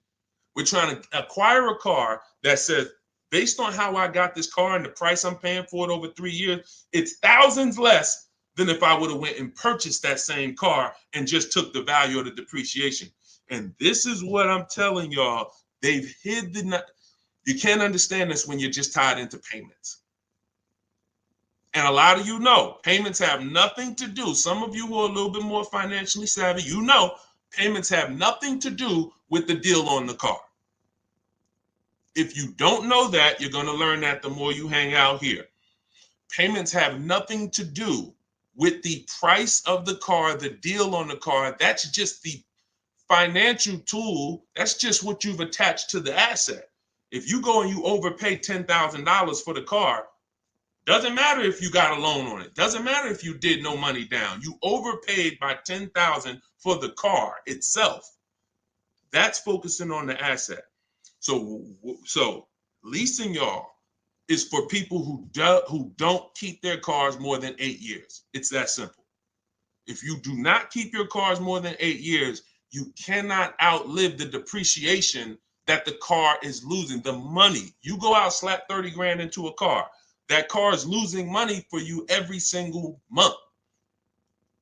We're trying to acquire a car that says, based on how I got this car and the price I'm paying for it over 3 years, it's thousands less than if I would have went and purchased that same car and just took the value of the depreciation. And this is what I'm telling y'all. They've hid you can't understand this when you're just tied into payments. And a lot of you know, payments have nothing to do. Some of you who are a little bit more financially savvy, payments have nothing to do with the deal on the car. If you don't know that, you're going to learn that the more you hang out here. Payments have nothing to do with the price of the car, the deal on the car. That's just the financial tool. That's just what you've attached to the asset. If you go and you overpay $10,000 for the car, doesn't matter if you got a loan on it. Doesn't matter if you did no money down. You overpaid by $10,000 for the car itself. That's focusing on the asset. So leasing, y'all, is for people who don't keep their cars more than 8 years. It's that simple. If you do not keep your cars more than 8 years, you cannot outlive the depreciation that the car is losing. The money, you go out, slap 30 grand into a car, that car is losing money for you every single month.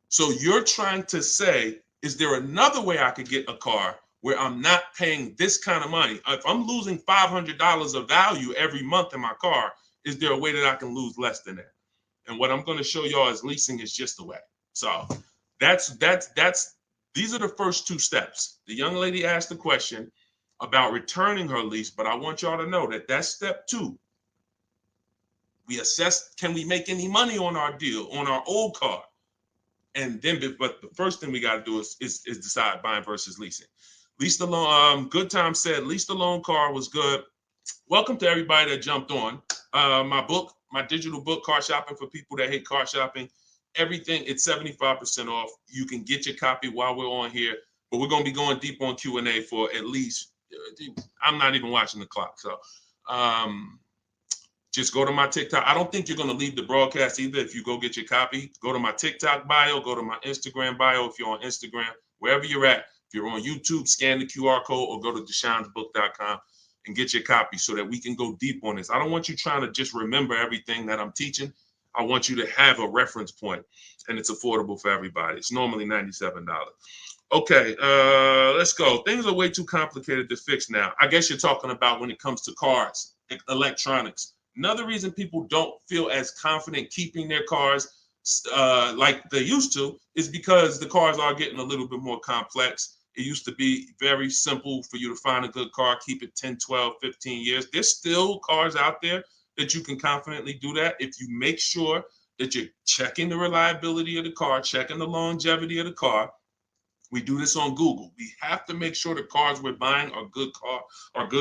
So you're trying to say, is there another way I could get a car where I'm not paying this kind of money? If I'm losing $500 of value every month in my car, is there a way that I can lose less than that? And what I'm going to show y'all is leasing is just the way. So these are the first two steps. The young lady asked the question about returning her lease, but I want y'all to know that that's step 2. We assess, can we make any money on our deal, on our old car? And then, but the first thing we got to do is decide buying versus leasing. Lease the loan. Good Time said, lease the loan car was good. Welcome to everybody that jumped on. My digital book, Car Shopping for People That Hate Car Shopping. Everything, it's 75% off. You can get your copy while we're on here, but we're going to be going deep on Q&A for at least, I'm not even watching the clock. So Just go to my TikTok. I don't think you're going to leave the broadcast either. If you go get your copy, go to my TikTok bio, go to my Instagram bio. If you're on Instagram, wherever you're at, if you're on YouTube, scan the QR code or go to Deshone'sBook.com and get your copy so that we can go deep on this. I don't want you trying to just remember everything that I'm teaching. I want you to have a reference point, and it's affordable for everybody. It's normally $97. Okay, let's go. Things are way too complicated to fix now. I guess you're talking about when it comes to cars, electronics. Another reason people don't feel as confident keeping their cars like they used to is because the cars are getting a little bit more complex. It used to be very simple for you to find a good car, keep it 10, 12, 15 years. There's still cars out there that you can confidently do that if you make sure that you're checking the reliability of the car, checking the longevity of the car. We do this on Google. We have to make sure the cars we're buying are good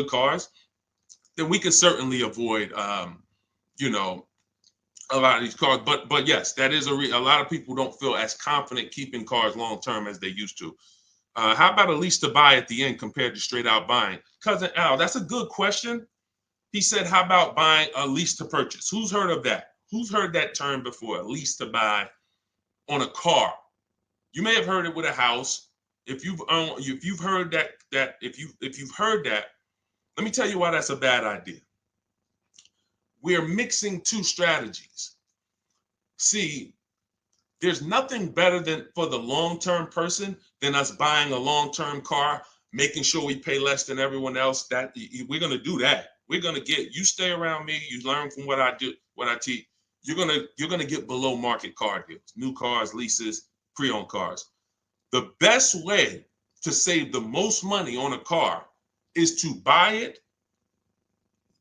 cars. Then we can certainly avoid, you know, a lot of these cars. But yes, that is a lot of people don't feel as confident keeping cars long term as they used to. How about a lease to buy at the end compared to straight out buying? Cousin Al, that's a good question. He said, how about buying a lease to purchase? Who's heard of that? Who's heard that term before? A lease to buy on a car. You may have heard it with a house. If you've heard that, if you've heard that, let me tell you why that's a bad idea. We're mixing two strategies. See, there's nothing better than for the long-term person than us buying a long-term car, making sure we pay less than everyone else. That we're gonna do that. We're gonna get you stay around me. You learn from what I do, what I teach. You're gonna get below market car deals, new cars, leases, pre-owned cars. The best way to save the most money on a car is to buy it.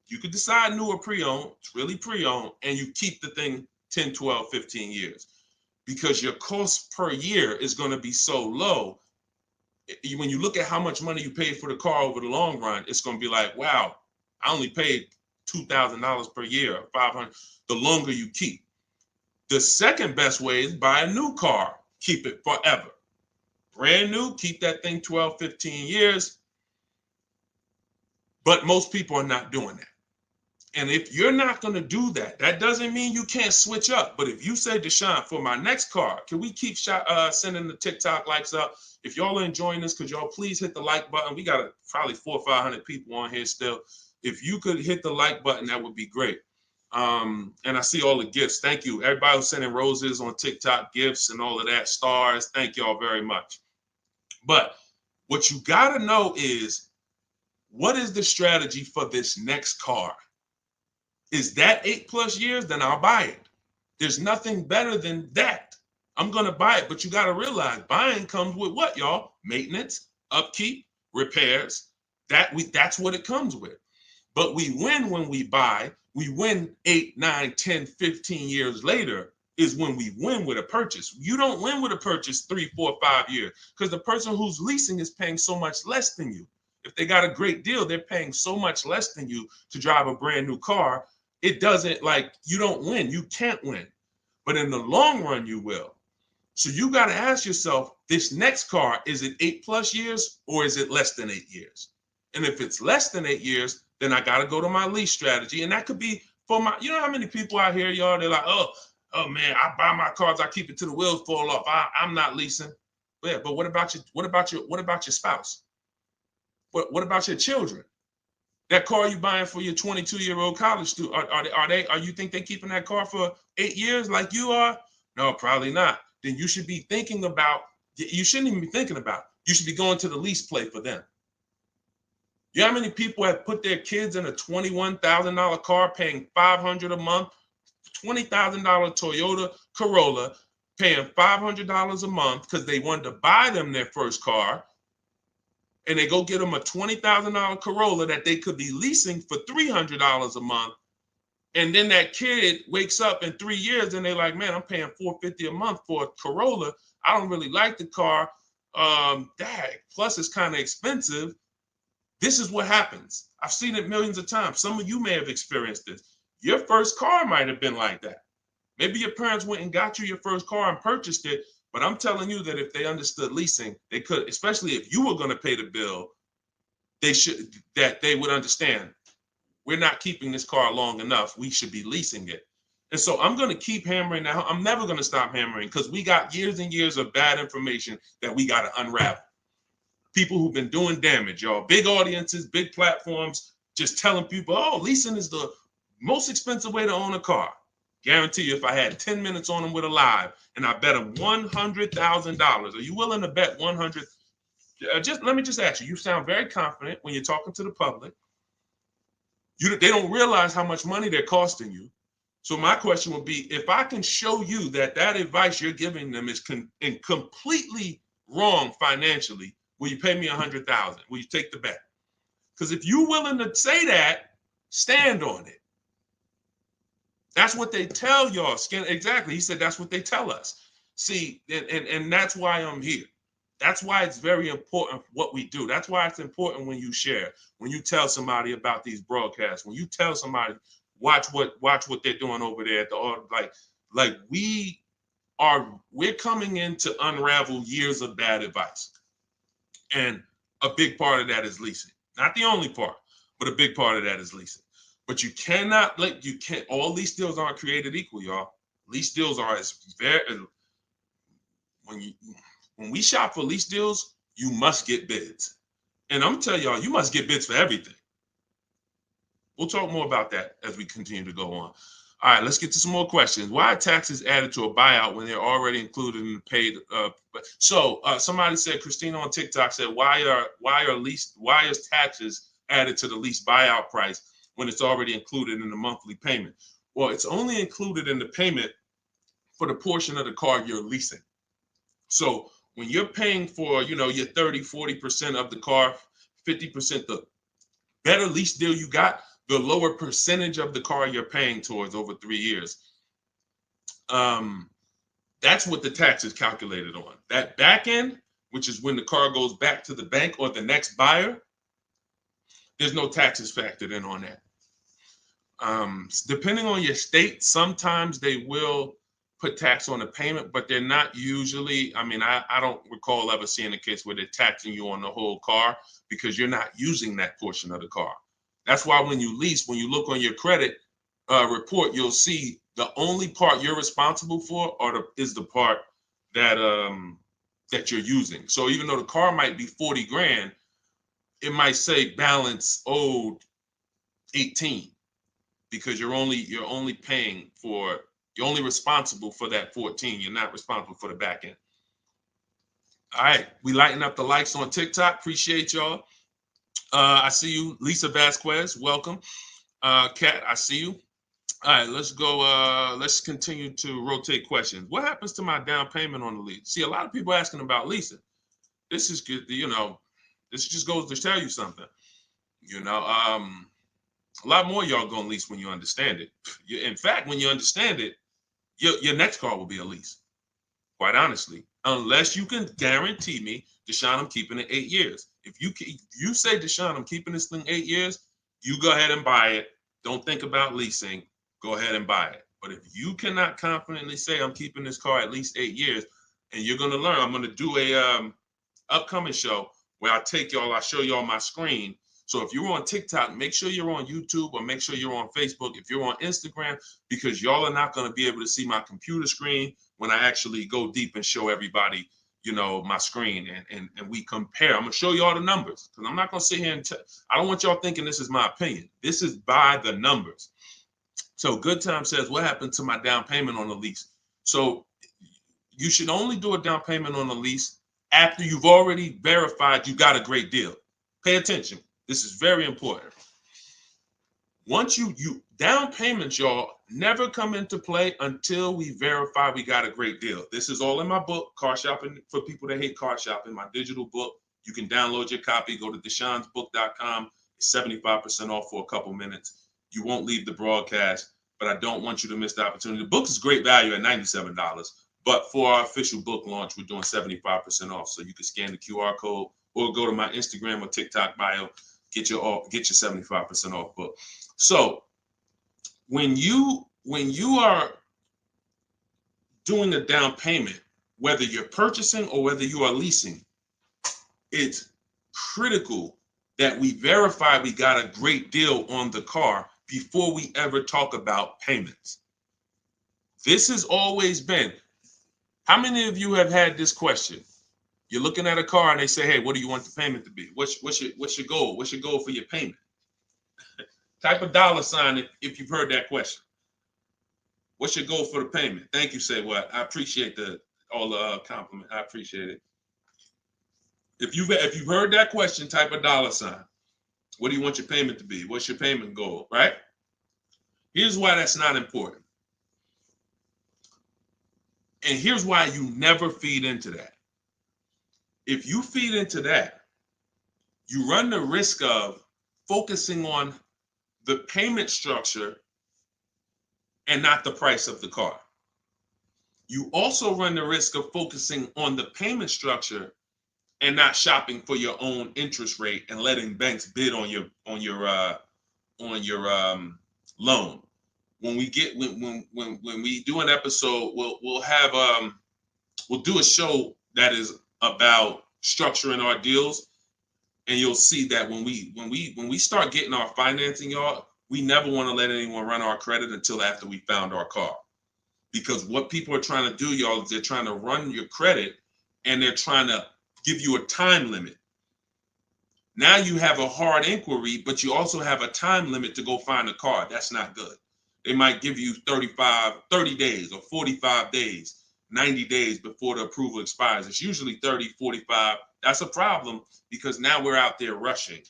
You could decide new or pre-owned. It's really pre-owned, and you keep the thing 10, 12, 15 years. Because your cost per year is going to be so low. When you look at how much money you paid for the car over the long run, it's going to be like, wow, I only paid $2,000 per year, or $500. The longer you keep. The second best way is buy a new car, keep it forever. Brand new, keep that thing 12, 15 years. But most people are not doing that. And if you're not going to do that, that doesn't mean you can't switch up. But if you say, Deshone, for my next car, can we keep sending the TikTok likes up? If y'all are enjoying this, could y'all please hit the like button? We got probably 400 or 500 people on here still. If you could hit the like button, that would be great. And I see all the gifts. Thank you. Everybody who's sending roses on TikTok, gifts and all of that, stars. Thank y'all very much. But what you got to know is, what is the strategy for this next car? Is that 8+ years? Then I'll buy it. There's nothing better than that. I'm going to buy it. But you got to realize buying comes with what, y'all? Maintenance, upkeep, repairs. That's what it comes with. But we win when we buy. We win 8, 9, 10, 15 years later is when we win with a purchase. You don't win with a purchase 3, 4, 5 years because the person who's leasing is paying so much less than you. If they got a great deal, they're paying so much less than you to drive a brand new car. It doesn't, like, you don't win. You can't win. But in the long run, you will. So you got to ask yourself, this next car, is it 8+ years or is it less than 8 years? And if it's less than 8 years, then I got to go to my lease strategy. And that could be for my, you know how many people out here, y'all, they're like, oh man, I buy my cars, I keep it till the wheels fall off. I'm not leasing. Yeah, but what about your spouse? What about your children? That car you buying for your 22-year-old college student, are you think they keeping that car for 8 years like you are? No, probably not. Then you should be thinking about, you shouldn't even be thinking about, you should be going to the lease play for them. You know how many people have put their kids in a $21,000 car paying $500 a month, $20,000 Toyota Corolla, paying $500 a month because they wanted to buy them their first car, and they go get them a $20,000 Corolla that they could be leasing for $300 a month. And then that kid wakes up in 3 years and they're like, man, I'm paying $450 a month for a Corolla. I don't really like the car. Plus it's kind of expensive. This is what happens. I've seen it millions of times. Some of you may have experienced this. Your first car might have been like that. Maybe your parents went and got you your first car and purchased it. But I'm telling you that if they understood leasing, they could, especially if you were going to pay the bill, they would understand. we're not keeping this car long enough. We should be leasing it. And so I'm going to keep hammering now. I'm never going to stop hammering because we got years and years of bad information that we got to unravel. People who've been doing damage, y'all. Big audiences, big platforms, just telling people, oh, leasing is the most expensive way to own a car. Guarantee you, if I had 10 minutes on them with a live and I bet them $100,000, are you willing to bet 100? Just let me just ask you. You sound very confident when you're talking to the public. They don't realize how much money they're costing you. So my question would be, if I can show you that advice you're giving them is completely wrong financially, will you pay me $100,000? Will you take the bet? Because if you're willing to say that, stand on it. That's what they tell y'all. Exactly. He said that's what they tell us. See, and that's why I'm here. That's why it's very important what we do. That's why it's important when you share, when you tell somebody about these broadcasts, when you tell somebody, watch what they're doing over there at the we're coming in to unravel years of bad advice. And a big part of that is leasing. Not the only part, but a big part of that is leasing. But you cannot all lease deals aren't created equal, y'all. Lease deals are when we shop for lease deals, you must get bids. And I'm telling y'all, you must get bids for everything. We'll talk more about that as we continue to go on. All right, let's get to some more questions. Why are taxes added to a buyout when they're already included in the paid? Somebody said, Christina on TikTok said, why is taxes added to the lease buyout price when it's already included in the monthly payment? Well, it's only included in the payment for the portion of the car you're leasing. So when you're paying for, your 30, 40% of the car, 50%, the better lease deal you got, the lower percentage of the car you're paying towards over 3 years. That's what the tax is calculated on. That back end, which is when the car goes back to the bank or the next buyer, there's no taxes factored in on that. Depending on your state, sometimes they will put tax on the payment, but they're not usually. I don't recall ever seeing a case where they're taxing you on the whole car because you're not using that portion of the car. That's why when you lease, when you look on your credit report, you'll see the only part you're responsible for is the part that you're using. So even though the car might be 40 grand, it might say balance owed 18 because you're only responsible for that 14. You're not responsible for the back end. All right, we lighten up the likes on TikTok. Appreciate y'all. I see you, Lisa Vasquez. Welcome. Kat, I see you. All right, let's go. Let's continue to rotate questions. What happens to my down payment on the lease? See, a lot of people asking about leasing. This is good. This just goes to tell you something. A lot more y'all gonna lease when you understand it. In fact, when you understand it, your next car will be a lease. Quite honestly, unless you can guarantee me, Deshone, I'm keeping it 8 years. If you say, Deshone, I'm keeping this thing 8 years, you go ahead and buy it. Don't think about leasing. Go ahead and buy it. But if you cannot confidently say I'm keeping this car at least 8 years, and you're going to learn, I'm going to do a upcoming show where I show y'all my screen. So if you're on TikTok, make sure you're on YouTube or make sure you're on Facebook. If you're on Instagram, because y'all are not going to be able to see my computer screen when I actually go deep and show everybody, my screen and we compare. I'm going to show you all the numbers because I'm not going to sit here and I don't want y'all thinking this is my opinion. This is by the numbers. So Good Time says, what happened to my down payment on the lease? So you should only do a down payment on the lease after you've already verified you got a great deal. Pay attention. This is very important. Once you down payments, y'all, never come into play until we verify we got a great deal. This is all in my book, Car Shopping for People That Hate Car Shopping, my digital book. You can download your copy. Go to deshonsbook.com. It's 75% off for a couple minutes. You won't leave the broadcast, but I don't want you to miss the opportunity. The book is great value at $97, but for our official book launch, we're doing 75% off. So you can scan the QR code or go to my Instagram or TikTok bio, get your 75% off book. So when you are doing a down payment, whether you're purchasing or whether you are leasing, it's critical that we verify we got a great deal on the car before we ever talk about payments. This has always been. How many of you have had this question? You're looking at a car and they say, hey, what do you want the payment to be? What's your goal? What's your goal for your payment? Type a dollar sign if you've heard that question. What's your goal for the payment? Thank you, Say What. I appreciate all the compliment. I appreciate it. If you've heard that question, type a dollar sign. What do you want your payment to be? What's your payment goal, right? Here's why that's not important. And here's why you never feed into that. If you feed into that, you run the risk of focusing on the payment structure and not the price of the car. You also run the risk of focusing on the payment structure and not shopping for your own interest rate and letting banks bid on your loan. When we do an episode, we'll do a show that is about structuring our deals, and you'll see that when we start getting our financing, y'all, we never want to let anyone run our credit until after we found our car. Because what people are trying to do, y'all, is they're trying to run your credit and they're trying to give you a time limit. Now you have a hard inquiry, but you also have a time limit to go find a car. That's not good. They might give you 30 days or 45 days, 90 days before the approval expires. It's usually 30, 45. That's a problem because now we're out there rushing.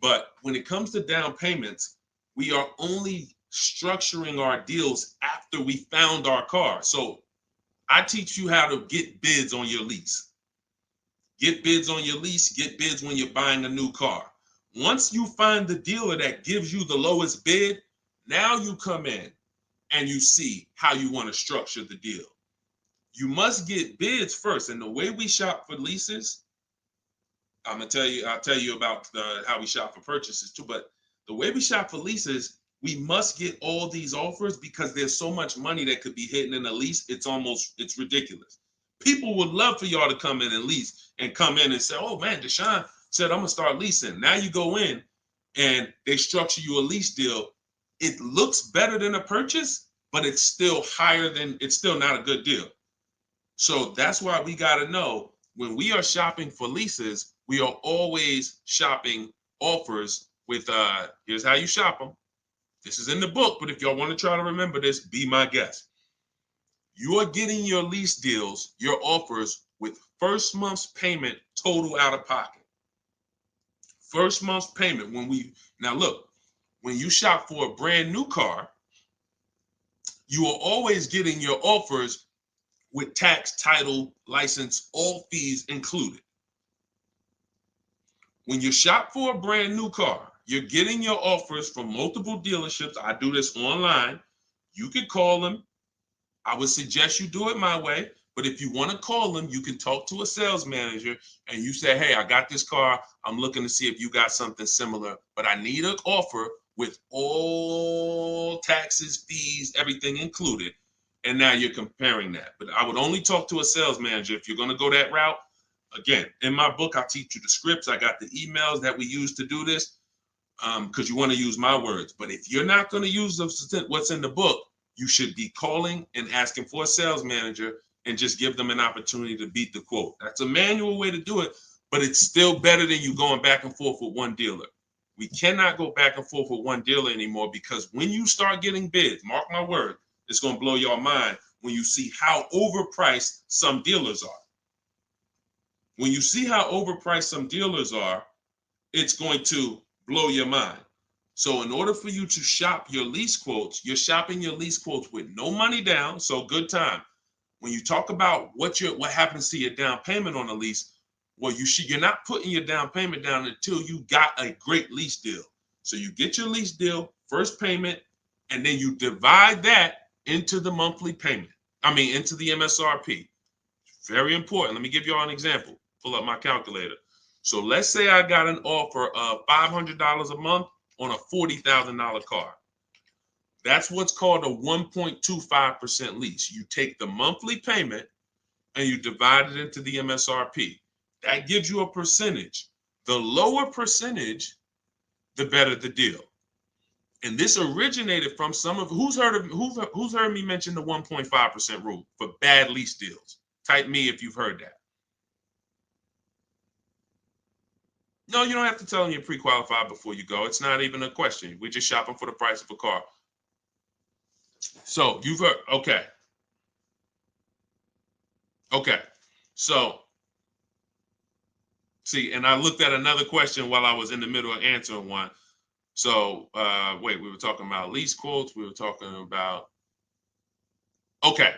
But when it comes to down payments, we are only structuring our deals after we found our car. So I teach you how to get bids on your lease. Get bids on your lease, get bids when you're buying a new car. Once you find the dealer that gives you the lowest bid, now you come in and you see how you want to structure the deal. You must get bids first. And the way we shop for leases, I'll tell you about how we shop for purchases too. But the way we shop for leases, we must get all these offers because there's so much money that could be hidden in a lease. It's ridiculous. People would love for y'all to come in and lease and come in and say, oh man, Deshone said, I'm gonna start leasing. Now you go in and they structure you a lease deal. It looks better than a purchase, but it's still not a good deal. So that's why we gotta know when we are shopping for leases, we are always shopping offers with, here's how you shop them. This is in the book, but if y'all want to try to remember this, be my guest. You are getting your lease deals, your offers with first month's payment total out of pocket. First month's payment. Now look, when you shop for a brand new car, you are always getting your offers with tax, title, license, all fees included. When you shop for a brand new car, you're getting your offers from multiple dealerships. I do this online. You could call them. I would suggest you do it my way. But if you want to call them, you can talk to a sales manager and you say, hey, I got this car. I'm looking to see if you got something similar, but I need an offer with all taxes, fees, everything included. And now you're comparing that. But I would only talk to a sales manager if you're going to go that route. Again, in my book, I teach you the scripts. I got the emails that we use to do this because you want to use my words. But if you're not going to use what's in the book, you should be calling and asking for a sales manager and just give them an opportunity to beat the quote. That's a manual way to do it, but it's still better than you going back and forth with one dealer. We cannot go back and forth with one dealer anymore because when you start getting bids, mark my word, it's going to blow your mind when you see how overpriced some dealers are. When you see how overpriced some dealers are, it's going to blow your mind. So in order for you to shop your lease quotes, you're shopping your lease quotes with no money down, so good time. When you talk about what happens to your down payment on a lease, well, you're not putting your down payment down until you got a great lease deal. So you get your lease deal, first payment, and then you divide that into the monthly payment. Into the MSRP. Very important. Let me give you all an example. Pull up my calculator. So let's say I got an offer of $500 a month on a $40,000 car. That's what's called a 1.25% lease. You take the monthly payment and you divide it into the MSRP. That gives you a percentage. The lower percentage, the better the deal. And this originated from some of who's heard me mention the 1.5% rule for bad lease deals. Type me if you've heard that. No, you don't have to tell them you're pre-qualified before you go. It's not even a question. We're just shopping for the price of a car. So you've heard, okay. Okay. So, see, and I looked at another question while I was in the middle of answering one. So, wait, we were talking about lease quotes. We were talking about, okay.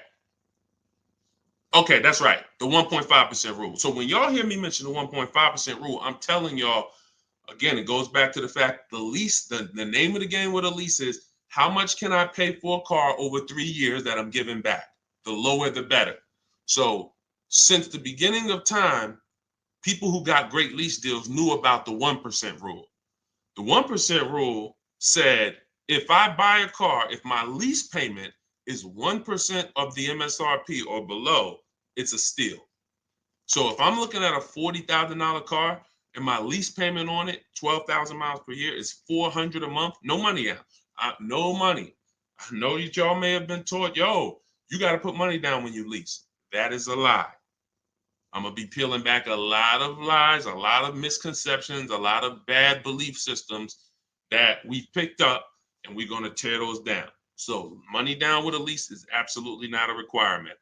Okay, that's right. The 1.5% rule. So when y'all hear me mention the 1.5% rule, I'm telling y'all, again, it goes back to the fact the lease, the name of the game with a lease is how much can I pay for a car over 3 years that I'm giving back? The lower, the better. So since the beginning of time, people who got great lease deals knew about the 1% rule. The 1% rule said, if I buy a car, if my lease payment is 1% of the MSRP or below, it's a steal. So if I'm looking at a $40,000 car and my lease payment on it, 12,000 miles per year, is $400 a month, no money out. No money. I know that y'all may have been taught, yo, you got to put money down when you lease. That is a lie. I'm going to be peeling back a lot of lies, a lot of misconceptions, a lot of bad belief systems that we've picked up, and we're going to tear those down. So money down with a lease is absolutely not a requirement.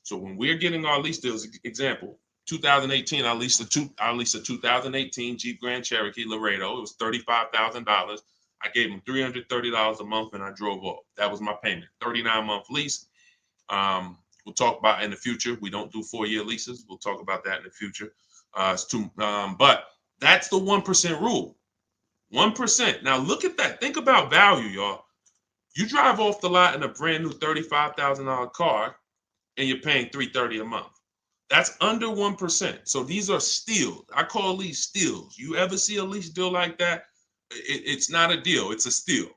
So when we're getting our lease deals, example, 2018, I leased a 2018 Jeep Grand Cherokee Laredo. It was $35,000. I gave them $330 a month, and I drove off. That was my payment. 39-month lease. We'll talk about in the future. We don't do 4-year leases. We'll talk about that in the future. But that's the 1% rule. 1%. Now look at that. Think about value, y'all. You drive off the lot in a brand new $35,000 car, and you're paying $330 a month. That's under 1%. So these are steals. I call these steals. You ever see a lease deal like that? It's not a deal. It's a steal.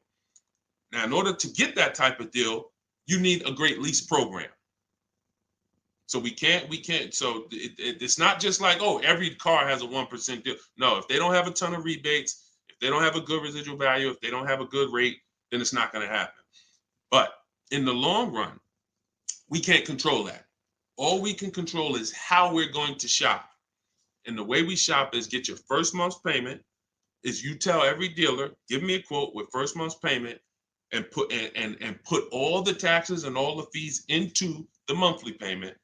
Now, in order to get that type of deal, you need a great lease program. So we can't. So it's not just like, oh, every car has a 1% deal. No, if they don't have a ton of rebates, if they don't have a good residual value, if they don't have a good rate, then it's not going to happen. But in the long run, we can't control that. All we can control is how we're going to shop. And the way we shop is get your first month's payment, is you tell every dealer, give me a quote with first month's payment, and put all the taxes and all the fees into the monthly payment.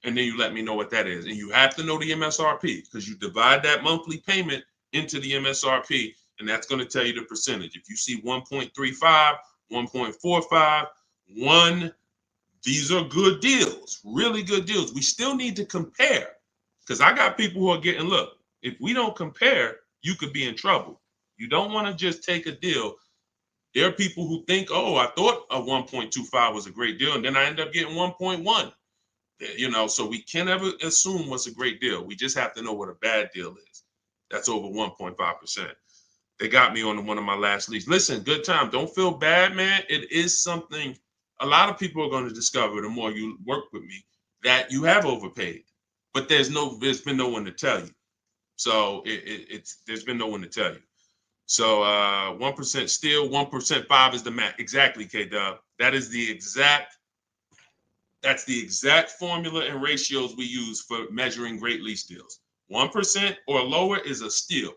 And then you let me know what that is. And you have to know the MSRP, because you divide that monthly payment into the MSRP, and that's going to tell you the percentage. If you see 1.35, 1.45, 1, these are good deals, really good deals. We still need to compare, because I got people who are getting, look, if we don't compare, you could be in trouble. You don't want to just take a deal. There are people who think, oh, I thought a 1.25 was a great deal, and then I end up getting 1.1. So we can't ever assume what's a great deal. We just have to know what a bad deal is. That's over 1.5%. They got me on one of my last leases. Listen, good time. Don't feel bad, man. It is something a lot of people are going to discover the more you work with me, that you have overpaid, but there's been no one to tell you. So there's been no one to tell you. So 1% still, 1% 5 is the max. Exactly, K-Dub. That's the exact formula and ratios we use for measuring great lease deals. 1% or lower is a steal.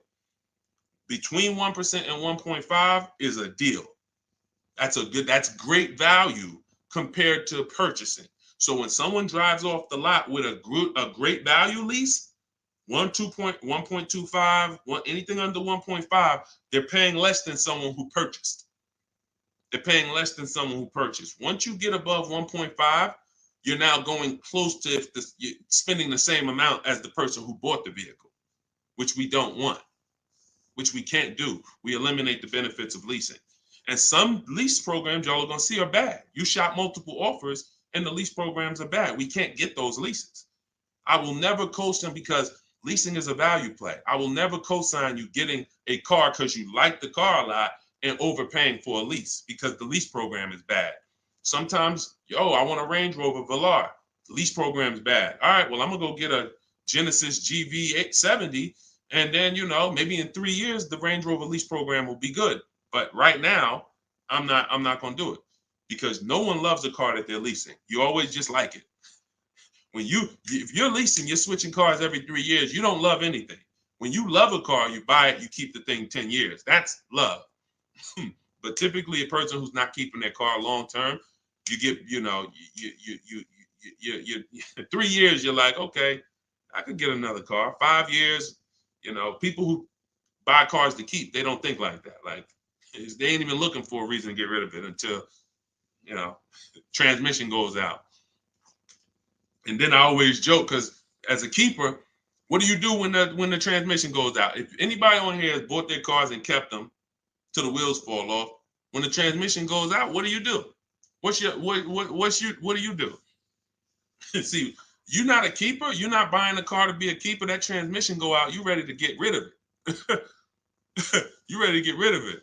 Between 1% and 1.5 is a deal. That's great value compared to purchasing. So when someone drives off the lot with a great value lease, 1.25, anything under 1.5, they're paying less than someone who purchased. They're paying less than someone who purchased. Once you get above 1.5, you're now going close to spending the same amount as the person who bought the vehicle, which we don't want, which we can't do. We eliminate the benefits of leasing. And some lease programs y'all are going to see are bad. You shop multiple offers and the lease programs are bad. We can't get those leases. I will never co-sign, because leasing is a value play. I will never co-sign you getting a car because you like the car a lot and overpaying for a lease, because the lease program is bad. Sometimes, I want a Range Rover Velar. The lease program is bad. All right, well, I'm going to go get a Genesis GV870, And then, you know, maybe in 3 years, the Range Rover lease program will be good. But right now, I'm not going to do it because no one loves a car that they're leasing. You always just like it. If you're leasing, you're switching cars every 3 years. You don't love anything. When you love a car, you buy it, you keep the thing 10 years. That's love. But typically, a person who's not keeping their car long term, you get, you know, you 3 years, you're like, okay, I could get another car. 5 years, you know, people who buy cars to keep, they don't think like that. Like, they ain't even looking for a reason to get rid of it until, you know, transmission goes out. And then I always joke because as a keeper, what do you do when the transmission goes out? If anybody on here has bought their cars and kept them till the wheels fall off, when the transmission goes out, what do you do? What do you do? See, you're not a keeper. You're not buying a car to be a keeper. That transmission go out, you ready to get rid of it. You ready to get rid of it.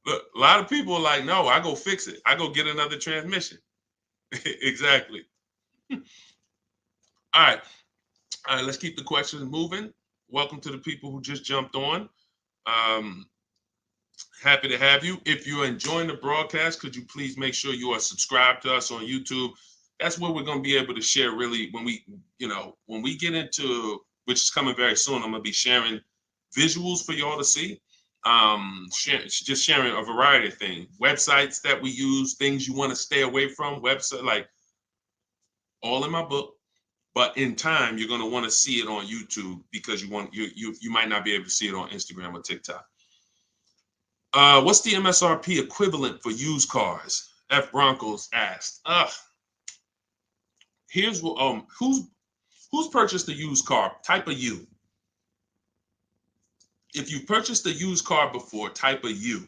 Look, a lot of people are like, no, I go fix it. I go get another transmission. Exactly. All right. All right, let's keep the questions moving. Welcome to the people who just jumped on. Happy to have you. If you're enjoying the broadcast, could you please make sure you are subscribed to us on YouTube? That's where we're going to be able to share really when we get into, which is coming very soon, I'm going to be sharing visuals for y'all to see. Just sharing a variety of things, websites that we use, things you want to stay away from, website, like all in my book. But in time, you're going to want to see it on YouTube because you might not be able to see it on Instagram or TikTok. What's the MSRP equivalent for used cars? F Broncos asked. Here's what who's purchased a used car? Type a U. If you purchased a used car before, type a U.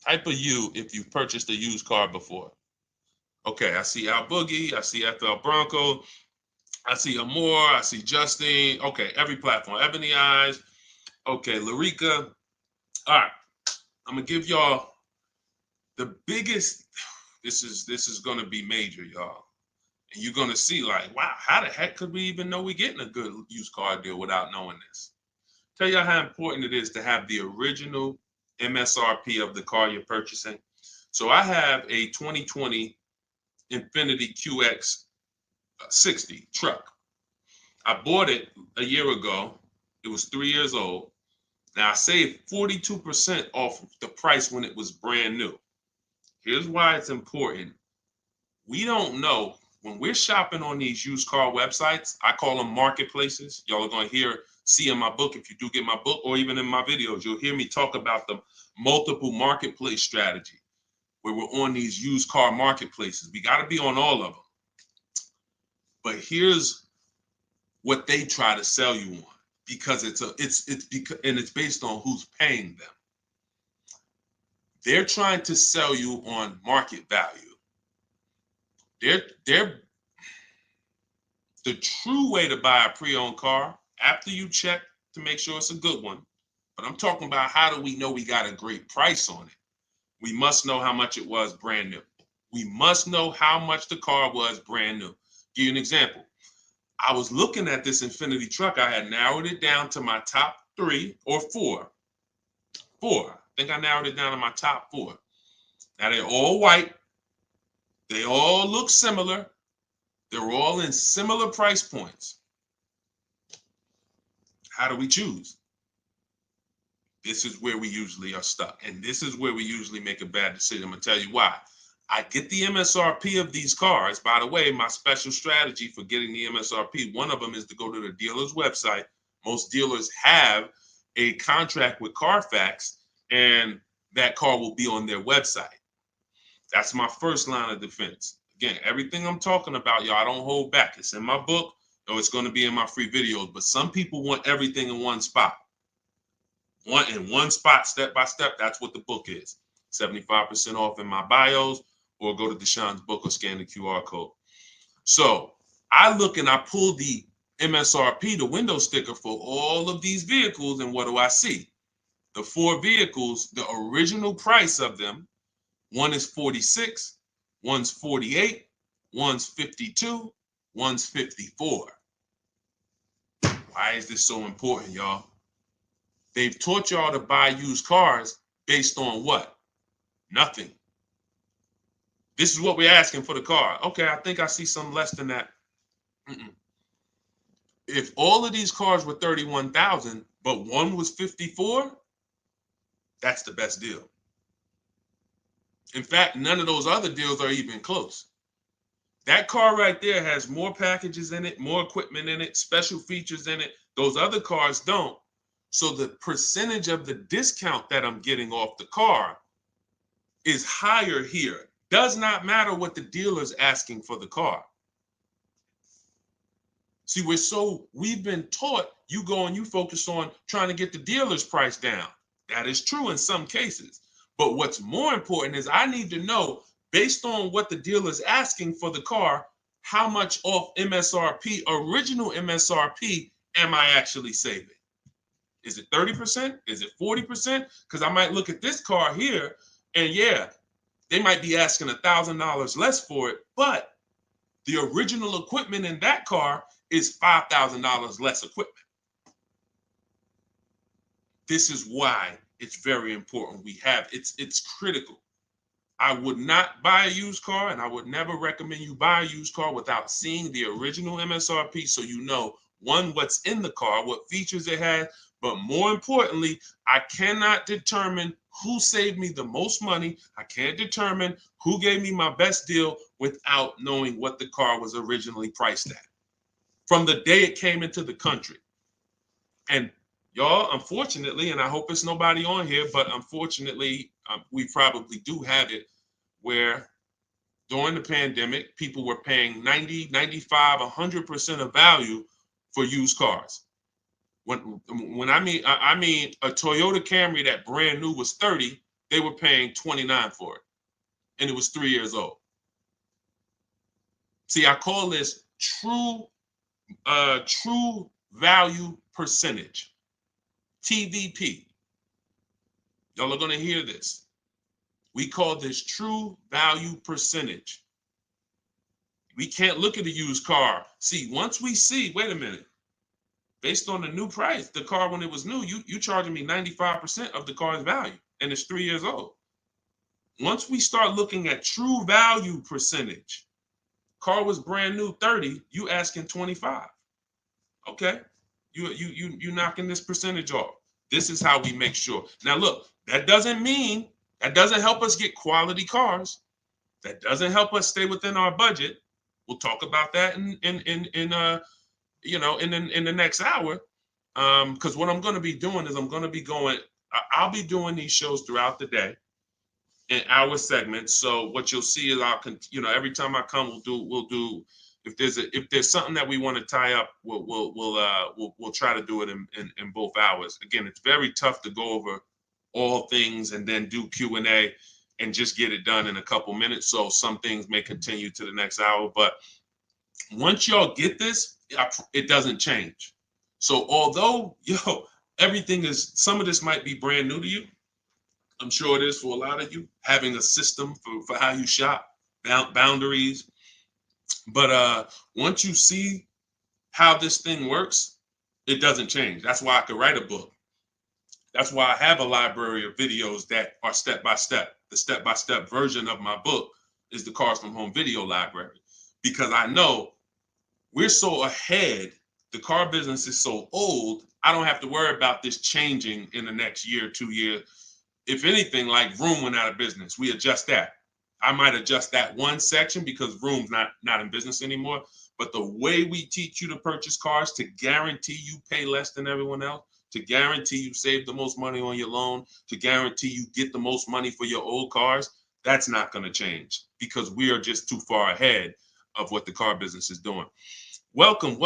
Type a U if you've purchased a used car before. Okay, I see Al Boogie, I see FL Bronco, I see Amore, I see Justine. Okay, every platform. Ebony Eyes. Okay, Larica. All right, I'm gonna give y'all the biggest. This is gonna be major, y'all. And you're gonna see like, wow, how the heck could we even know we're getting a good used car deal without knowing this? Tell y'all how important it is to have the original MSRP of the car you're purchasing. So I have a 2020 Infiniti QX 60 truck. I bought it a year ago. It was 3 years old. Now I saved 42% off the price when it was brand new. Here's why it's important. We don't know when we're shopping on these used car websites. I call them marketplaces. Y'all are going to see in my book, if you do get my book, or even in my videos, you'll hear me talk about the multiple marketplace strategy where we're on these used car marketplaces. We got to be on all of them. But here's what they try to sell you on, because it's based on who's paying them. They're trying to sell you on market value. They're the true way to buy a pre-owned car, after you check to make sure it's a good one. But I'm talking about, how do we know we got a great price on it? We must know how much it was brand new. We must know how much the car was brand new. Give you an example. I was looking at this Infiniti truck. I had narrowed it down to my top 3 or 4. 4. I think I narrowed it down to my top 4. Now they're all white. They all look similar. They're all in similar price points. How do we choose? This is where we usually are stuck. And this is where we usually make a bad decision. I'm going to tell you why. I get the MSRP of these cars. By the way, my special strategy for getting the MSRP, one of them is to go to the dealer's website. Most dealers have a contract with Carfax, and that car will be on their website. That's my first line of defense. Again, everything I'm talking about, y'all, I don't hold back. It's in my book, or it's going to be in my free videos. But some people want everything in one spot. One spot, step by step. That's what the book is. 75% off in my bios, or go to Deshone's book or scan the QR code. So I look and I pull the MSRP, the window sticker for all of these vehicles, and what do I see? The 4 vehicles, the original price of them, one is 46, one's 48, one's 52, one's 54. Why is this so important, y'all? They've taught y'all to buy used cars based on what? Nothing. This is what we're asking for the car. Okay, I think I see some less than that. Mm-mm. If all of these cars were 31,000, but one was 54, that's the best deal. In fact, none of those other deals are even close. That car right there has more packages in it, more equipment in it, special features in it. Those other cars don't. So the percentage of the discount that I'm getting off the car is higher here. Does not matter what the dealer's asking for the car. See, we've been taught you go and you focus on trying to get the dealer's price down. That is true in some cases. But what's more important is I need to know, based on what the dealer's asking for the car, how much off MSRP, original MSRP, am I actually saving? Is it 30%? Is it 40%? Because I might look at this car here and yeah, they might be asking $1,000 less for it, but the original equipment in that car is $5,000 less equipment. This is why it's very important. It's critical. I would not buy a used car, and I would never recommend you buy a used car without seeing the original MSRP, so you know, one, what's in the car, what features it has, but more importantly, I cannot determine who saved me the most money. I can't determine who gave me my best deal without knowing what the car was originally priced at from the day it came into the country. And y'all, unfortunately, and I hope it's nobody on here, but unfortunately, we probably do have it where during the pandemic, people were paying 90, 95, 100% of value for used cars. When I mean a Toyota Camry that brand new was 30, they were paying 29 for it, and it was 3 years old. See, I call this true value percentage, TVP. Y'all are going to hear this. We call this true value percentage. We can't look at a used car. See, once we see, wait a minute, based on the new price, the car when it was new, you charging me 95% of the car's value, and it's 3 years old. Once we start looking at true value percentage, car was brand new 30, you asking 25. Okay, you knocking this percentage off. This is how we make sure. Now look, that doesn't help us get quality cars. That doesn't help us stay within our budget. We'll talk about that in the next hour. Because what I'm going to be doing is I'll be doing these shows throughout the day in our segments. So what you'll see is every time I come, we'll do if there's something that we want to tie up, we'll try to do it in both hours. Again, it's very tough to go over all things and then do Q&A and just get it done in a couple minutes. So some things may continue to the next hour, but once y'all get this, it doesn't change. So although, some of this might be brand new to you. I'm sure it is for a lot of you, having a system for how you shop, boundaries. But once you see how this thing works, it doesn't change. That's why I could write a book. That's why I have a library of videos that are step-by-step. The step-by-step version of my book is the Cars from Home video library, because I know we're so ahead. The car business is so old. I don't have to worry about this changing in the next year, 2 years. If anything, like Vroom went out of business, we adjust that. I might adjust that one section because Vroom's not in business anymore. But the way we teach you to purchase cars to guarantee you pay less than everyone else, to guarantee you save the most money on your loan, to guarantee you get the most money for your old cars, that's not going to change because we are just too far ahead of what the car business is doing. Welcome.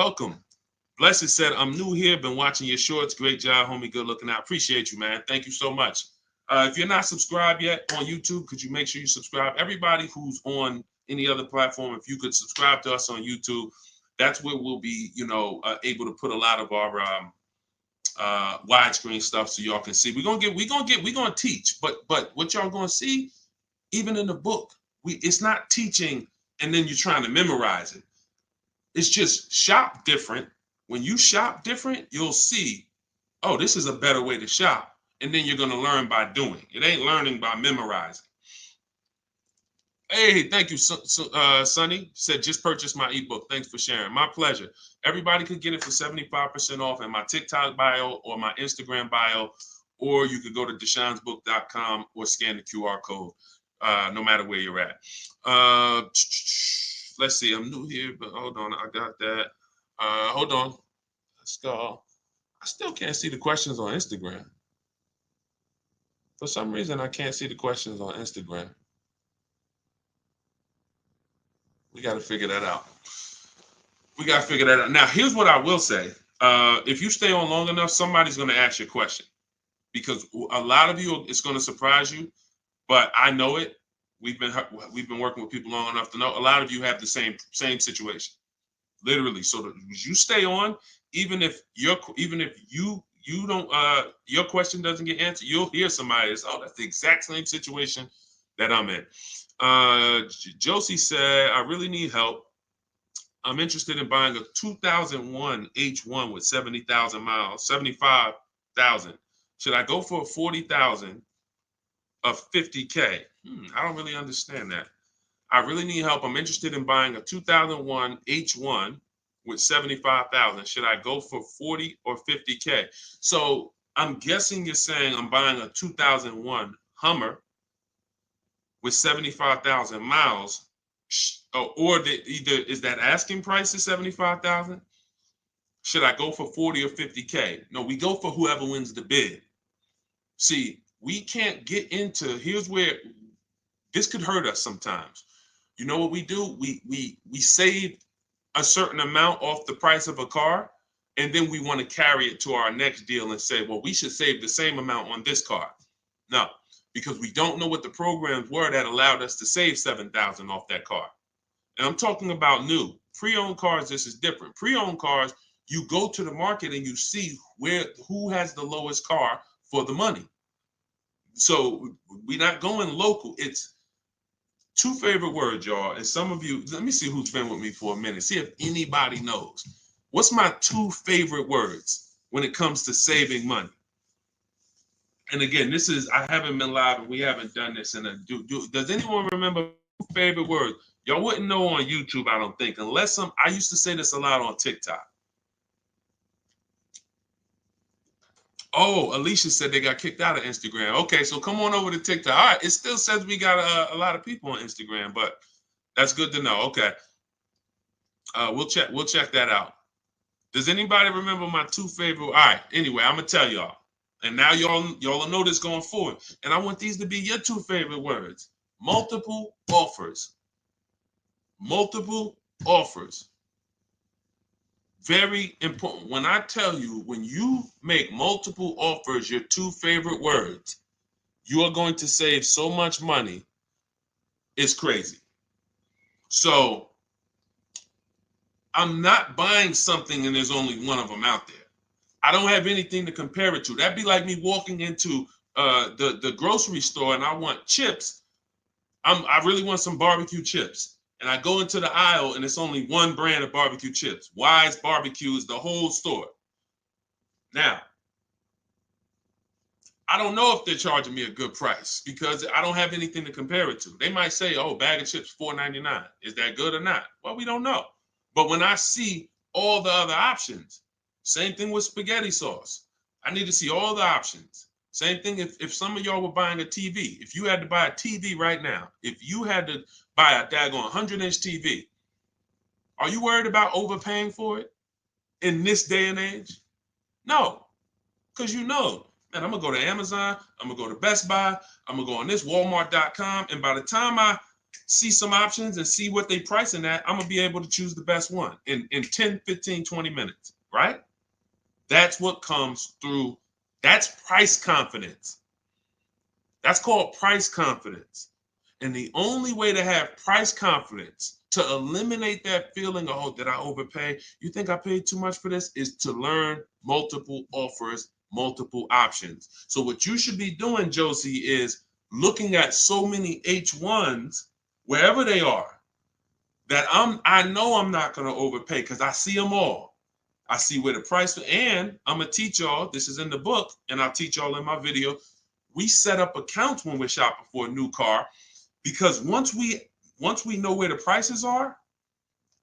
Blessed said, I'm new here, been watching your shorts. Great job, homie. Good looking out. Appreciate you, man. Thank you so much. If you're not subscribed yet on YouTube, could you make sure you subscribe? Everybody who's on any other platform, if you could subscribe to us on YouTube, that's where we'll be, able to put a lot of our widescreen stuff so y'all can see. We're gonna teach, but what y'all gonna see, even in the book, it's not teaching and then you're trying to memorize it. It's just shop different, When you shop different, you'll see, oh, this is a better way to shop. And then you're going to learn by doing. It ain't learning by memorizing. Hey, thank you, Sonny. Said, just purchased my ebook. Thanks for sharing. My pleasure. Everybody could get it for 75% off in my TikTok bio or my Instagram bio, or you could go to deshonesbook.com or scan the QR code, no matter where you're at. Let's see. I'm new here, but hold on. I got that. Hold on. Let's go. I still can't see the questions on Instagram. For some reason, I can't see the questions on Instagram. We got to figure that out. Now, here's what I will say. If you stay on long enough, somebody's going to ask you a question, because a lot of you, it's going to surprise you, but I know it. We've been working with people long enough to know a lot of you have the same situation, literally. So you stay on, even if you don't, your question doesn't get answered, you'll hear somebody that's, oh, that's the exact same situation that I'm in. Josie said, I really need help. I'm interested in buying a 2001 H1 with 70,000 miles, 75,000. Should I go for a 40,000 of 50K? I don't really understand that. I really need help. I'm interested in buying a 2001 H1 with 75,000. Should I go for 40 or 50K? So I'm guessing you're saying I'm buying a 2001 Hummer with 75,000 miles, or either is that asking price is 75,000? Should I go for 40 or 50K? No, we go for whoever wins the bid. See, we can't get into, here's where this could hurt us sometimes. You know what we do? We save a certain amount off the price of a car, and then we want to carry it to our next deal and say, well, we should save the same amount on this car. No, because we don't know what the programs were that allowed us to save 7,000 off that car. And I'm talking about new. Pre-owned cars, this is different. Pre-owned cars, you go to the market and you see who has the lowest car for the money. So we're not going local. It's two favorite words, y'all. And some of you, let me see who's been with me for a minute. See if anybody knows. What's my two favorite words when it comes to saving money? And again, this is, I haven't been live and we haven't done this in a, does anyone remember favorite words? Y'all wouldn't know on YouTube, I don't think, unless I used to say this a lot on TikTok. Oh, Alicia said they got kicked out of Instagram. Okay, so come on over to TikTok. All right, it still says we got a lot of people on Instagram, but that's good to know. Okay, we'll check that out. Does anybody remember my two favorite? All right, anyway, I'm gonna tell y'all, and now y'all will know this going forward. And I want these to be your two favorite words: multiple offers. Multiple offers. Very important. When I tell you, when you make multiple offers your two favorite words, you are going to save so much money. It's crazy. So I'm not buying something and there's only one of them out there. I don't have anything to compare it to. That'd be like me walking into the grocery store and I want chips. I really want some barbecue chips. And I go into the aisle and it's only one brand of barbecue chips. Wise Barbecue is the whole store. Now, I don't know if they're charging me a good price because I don't have anything to compare it to. They might say, oh, bag of chips, $4.99. Is that good or not? Well, we don't know. But when I see all the other options, same thing with spaghetti sauce. I need to see all the options. Same thing if some of y'all were buying a TV. If you had to buy a TV right now, if you had to buy a daggone 100-inch TV, are you worried about overpaying for it in this day and age? No, because you know, man, I'm going to go to Amazon, I'm going to go to Best Buy, I'm going to go on this Walmart.com, and by the time I see some options and see what they pricing at, I'm going to be able to choose the best one in 10, 15, 20 minutes, right? That's what comes through. That's price confidence. That's called price confidence. And the only way to have price confidence, to eliminate that feeling of, oh, did I overpay? You think I paid too much for this? Is to learn multiple offers, multiple options. So what you should be doing, Josie, is looking at so many H1s, wherever they are, that I know I'm not going to overpay because I see them all. I see where the price, and I'm gonna teach y'all, this is in the book, and I'll teach y'all in my video. We set up accounts when we're shopping for a new car, because once we know where the prices are,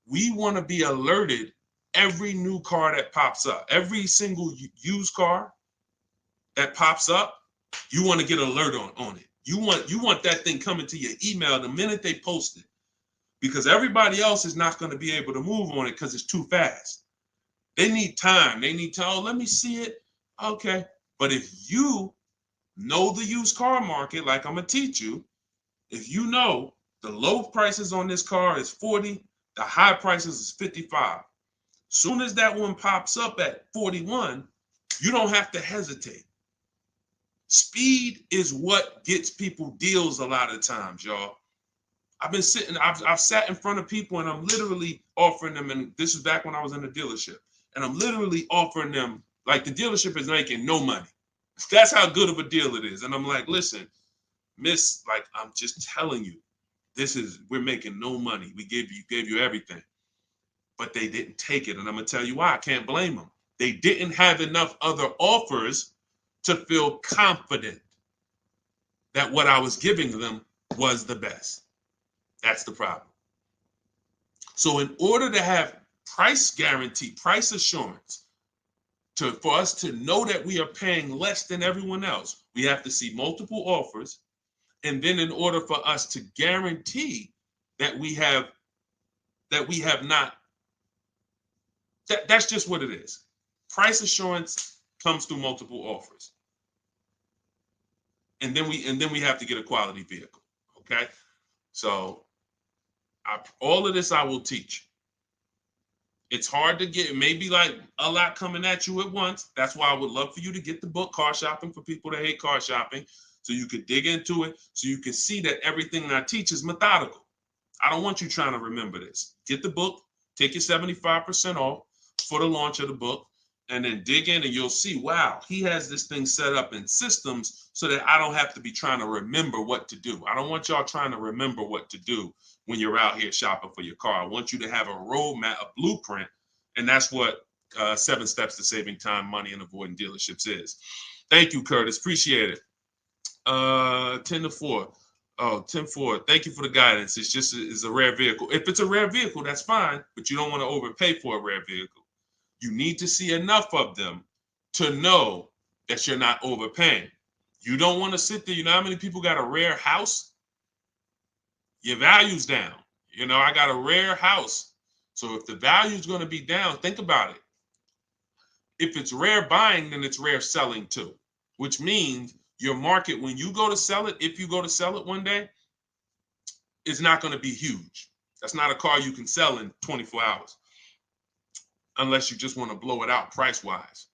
we want to be alerted every new car that pops up, every single used car that pops up, you want to get alert on it. You want that thing coming to your email the minute they post it, because everybody else is not going to be able to move on it because it's too fast. They need time. They need to, oh, let me see it. Okay. But if you know the used car market, like I'm going to teach you, if you know the low prices on this car is 40, the high prices is 55. Soon as that one pops up at 41, you don't have to hesitate. Speed is what gets people deals a lot of times, y'all. I've sat in front of people and I'm literally offering them, and this is back when I was in the dealership, and I'm literally offering them, like, the dealership is making no money. That's how good of a deal it is. And I'm like, listen, miss, like, I'm just telling you, we're making no money. We gave you everything. But they didn't take it. And I'm gonna tell you why. I can't blame them. They didn't have enough other offers to feel confident that what I was giving them was the best. That's the problem. So in order to have price guarantee, price assurance, for us to know that we are paying less than everyone else, we have to see multiple offers. And then in order for us to guarantee that we have not, that's just what it is. Price assurance comes through multiple offers. And then we have to get a quality vehicle. Okay. So all of this I will teach. It's hard to get, maybe like a lot coming at you at once. That's why I would love for you to get the book, Car Shopping for People That Hate Car Shopping, so you could dig into it, so you can see that everything I teach is methodical. I don't want you trying to remember this. Get the book, take your 75% off for the launch of the book, and then dig in and you'll see, wow, he has this thing set up in systems so that I don't have to be trying to remember what to do. I don't want y'all trying to remember what to do when you're out here shopping for your car. I want you to have a roadmap, a blueprint, and that's what 7 Steps to Saving Time, Money, and Avoiding Dealerships is. Thank you, Curtis. Appreciate it. 10-4. Oh, 10-4. Thank you for the guidance. It's a rare vehicle. If it's a rare vehicle, that's fine, but you don't want to overpay for a rare vehicle. You need to see enough of them to know that you're not overpaying. You don't want to sit there. You know how many people got a rare house? Your value's down. You know, I got a rare house. So if the value is going to be down, think about it. If it's rare buying, then it's rare selling too, which means your market, when you go to sell it, if you go to sell it one day, it's not going to be huge. That's not a car you can sell in 24 hours unless you just want to blow it out price-wise.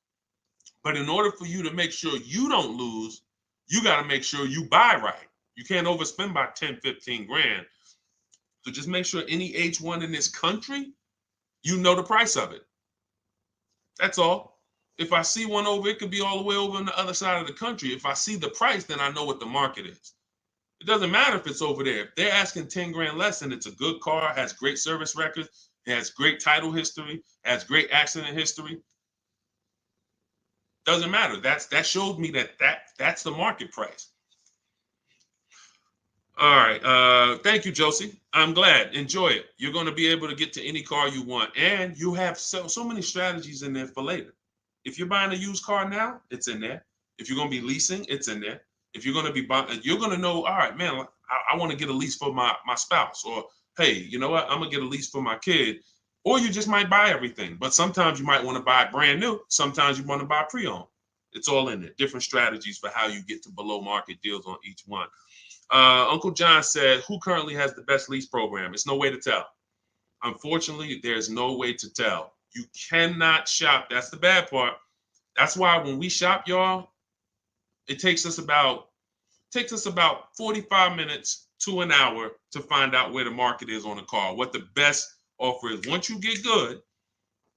But in order for you to make sure you don't lose, you got to make sure you buy right. You can't overspend by 10, 15 grand. So just make sure any H1 in this country, you know the price of it. That's all. If I see one over, it could be all the way over on the other side of the country. If I see the price, then I know what the market is. It doesn't matter if it's over there. If they're asking 10 grand less and it's a good car, has great service records, has great title history, has great accident history, doesn't matter. That showed me that's the market price. All right. Thank you, Josie. I'm glad. Enjoy it. You're going to be able to get to any car you want. And you have so many strategies in there for later. If you're buying a used car now, it's in there. If you're going to be leasing, it's in there. If you're going to be buying, you're going to know, all right, man, I want to get a lease for my spouse. Or, hey, you know what? I'm going to get a lease for my kid. Or you just might buy everything. But sometimes you might want to buy brand new. Sometimes you want to buy pre-owned. It's all in there. Different strategies for how you get to below market deals on each one. Uncle John said, who currently has the best lease program? It's no way to tell. Unfortunately, there's no way to tell. You cannot shop. That's the bad part. That's why when we shop, y'all, it takes us about 45 minutes to an hour to find out where the market is on a car, what the best offer is. Once you get good,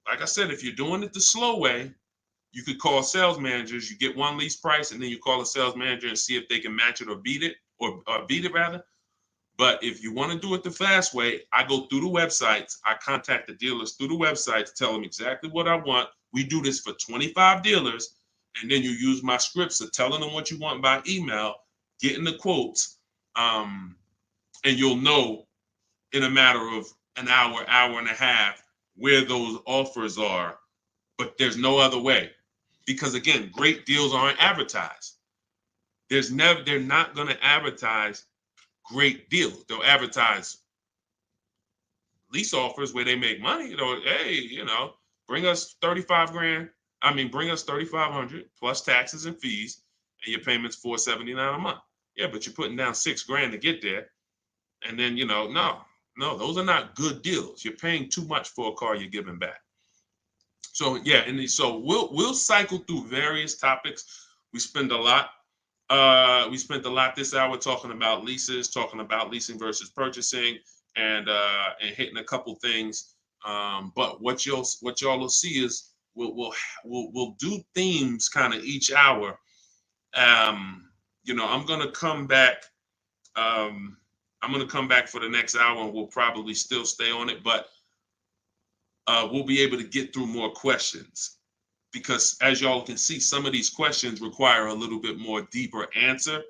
like I said, if you're doing it the slow way, you could call sales managers. You get one lease price, and then you call a sales manager and see if they can match it or beat it, or beat it rather. But if you want to do it the fast way, I go through the websites. I contact the dealers through the websites, tell them exactly what I want. We do this for 25 dealers. And then you use my scripts of telling them what you want by email, getting the quotes, and you'll know in a matter of an hour, hour and a half where those offers are. But there's no other way. Because again, great deals aren't advertised. They're not going to advertise great deals. They'll advertise lease offers where they make money. Hey, bring us 35 grand. Bring us 3,500 plus taxes and fees, and your payment's $479 a month. Yeah, but you're putting down $6,000 to get there, and then no, those are not good deals. You're paying too much for a car you're giving back. So yeah, and so we'll cycle through various topics. We spent a lot this hour talking about leases, talking about leasing versus purchasing, and hitting a couple things. But what y'all will see is we'll do themes kind of each hour. I'm gonna come back. I'm gonna come back for the next hour, and we'll probably still stay on it, but we'll be able to get through more questions, because as y'all can see, some of these questions require a little bit more deeper answer.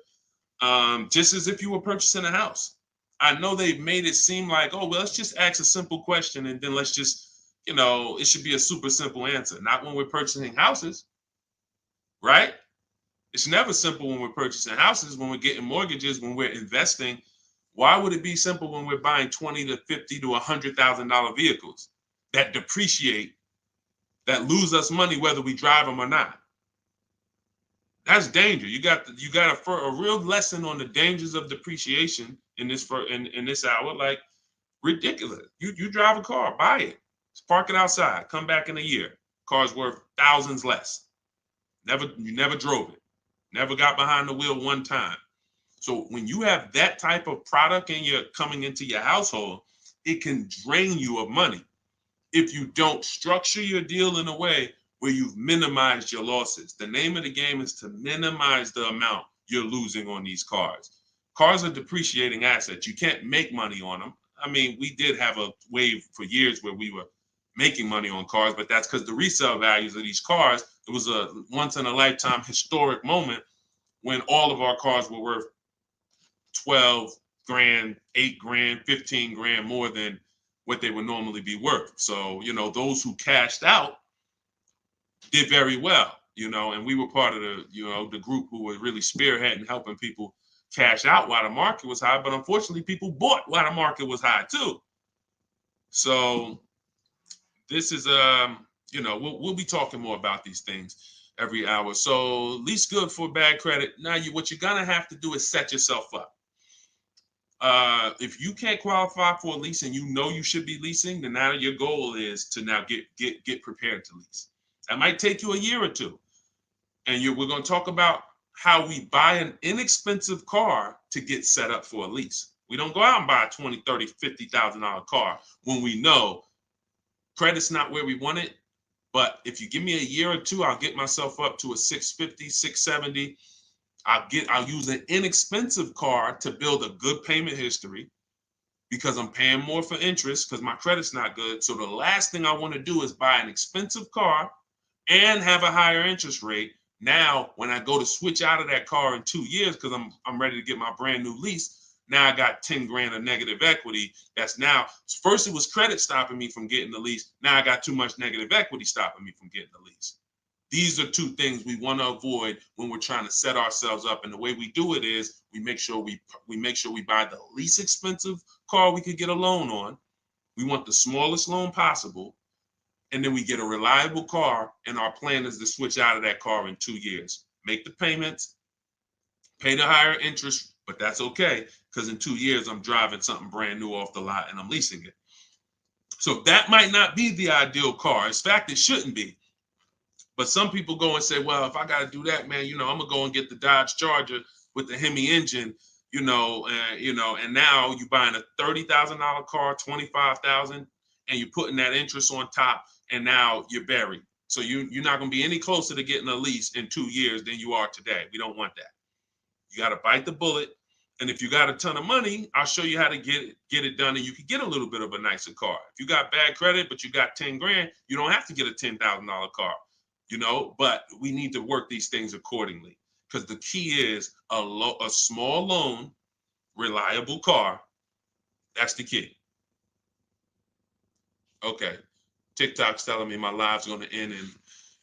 Just as if you were purchasing a house. I know they've made it seem like, oh, well, let's just ask a simple question and then let's just, it should be a super simple answer. Not when we're purchasing houses, right? It's never simple when we're purchasing houses, when we're getting mortgages, when we're investing. Why would it be simple when we're buying $20,000 to $50,000 to $100,000 vehicles that depreciate, that lose us money whether we drive them or not? That's danger. You got a real lesson on the dangers of depreciation in this hour. Like, ridiculous. You drive a car, buy it, park it outside, come back in a year, car's worth thousands less. You never drove it, never got behind the wheel one time. So when you have that type of product and you're coming into your household, it can drain you of money if you don't structure your deal in a way where you've minimized your losses. The name of the game is to minimize the amount you're losing on these cars. Cars are depreciating assets. You can't make money on them. We did have a wave for years where we were making money on cars, but that's because the resale values of these cars, it was a once in a lifetime historic moment when all of our cars were worth 12 grand, 8 grand, 15 grand more than what they would normally be worth. So, those who cashed out did very well, and we were part of the group who were really spearheading helping people cash out while the market was high. But unfortunately, people bought while the market was high too. So this is we'll be talking more about these things every hour. So lease good for bad credit. Now what you're gonna have to do is set yourself up. If you can't qualify for a lease and you should be leasing, then now your goal is to now get prepared to lease. That might take you a year or two. And we're going to talk about how we buy an inexpensive car to get set up for a lease. We don't go out and buy a $20,000, $30,000, $50,000 car when we know credit's not where we want it. But if you give me a year or two, I'll get myself up to a 650, 670. I'll use an inexpensive car to build a good payment history, because I'm paying more for interest because my credit's not good. So the last thing I want to do is buy an expensive car and have a higher interest rate. Now, when I go to switch out of that car in 2 years, because I'm ready to get my brand new lease, now I got 10 grand of negative equity. That's now, first it was credit stopping me from getting the lease. Now I got too much negative equity stopping me from getting the lease. These are two things we want to avoid when we're trying to set ourselves up. And the way we do it is we make sure we buy the least expensive car we could get a loan on. We want the smallest loan possible. And then we get a reliable car, and our plan is to switch out of that car in 2 years. Make the payments, pay the higher interest, but that's okay, because in 2 years, I'm driving something brand new off the lot and I'm leasing it. So that might not be the ideal car. In fact, it shouldn't be. But some people go and say, well, if I got to do that, man, I'm going to go and get the Dodge Charger with the Hemi engine, and now you're buying a $30,000 car, $25,000, and you're putting that interest on top, and now you're buried. So you're not going to be any closer to getting a lease in 2 years than you are today. We don't want that. You got to bite the bullet And if you got a ton of money, I'll show you how to get it done, and you can get a little bit of a nicer car. If you got bad credit, but you got 10 grand, you don't have to get a $10,000 car, but we need to work these things accordingly, because the key is a small loan, reliable car. That's the key. Okay. TikTok's telling me my live's going to end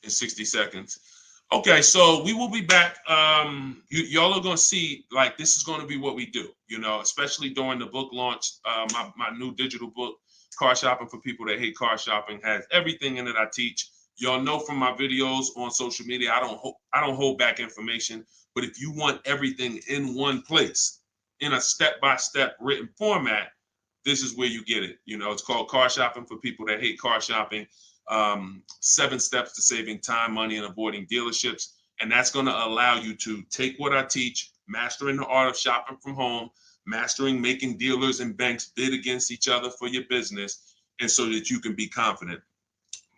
in 60 seconds. Okay, so we will be back. Y'all are going to see, like, this is going to be what we do, especially during the book launch. My new digital book, Car Shopping for People That Hate Car Shopping, has everything in it I teach. Y'all know from my videos on social media, I don't hold back information. But if you want everything in one place, in a step-by-step written format, this is where you get it. It's called Car Shopping for People That Hate Car Shopping. 7 steps to saving time, money, and avoiding dealerships. And that's going to allow you to take what I teach, mastering the art of shopping from home, mastering making dealers and banks bid against each other for your business, and so that you can be confident.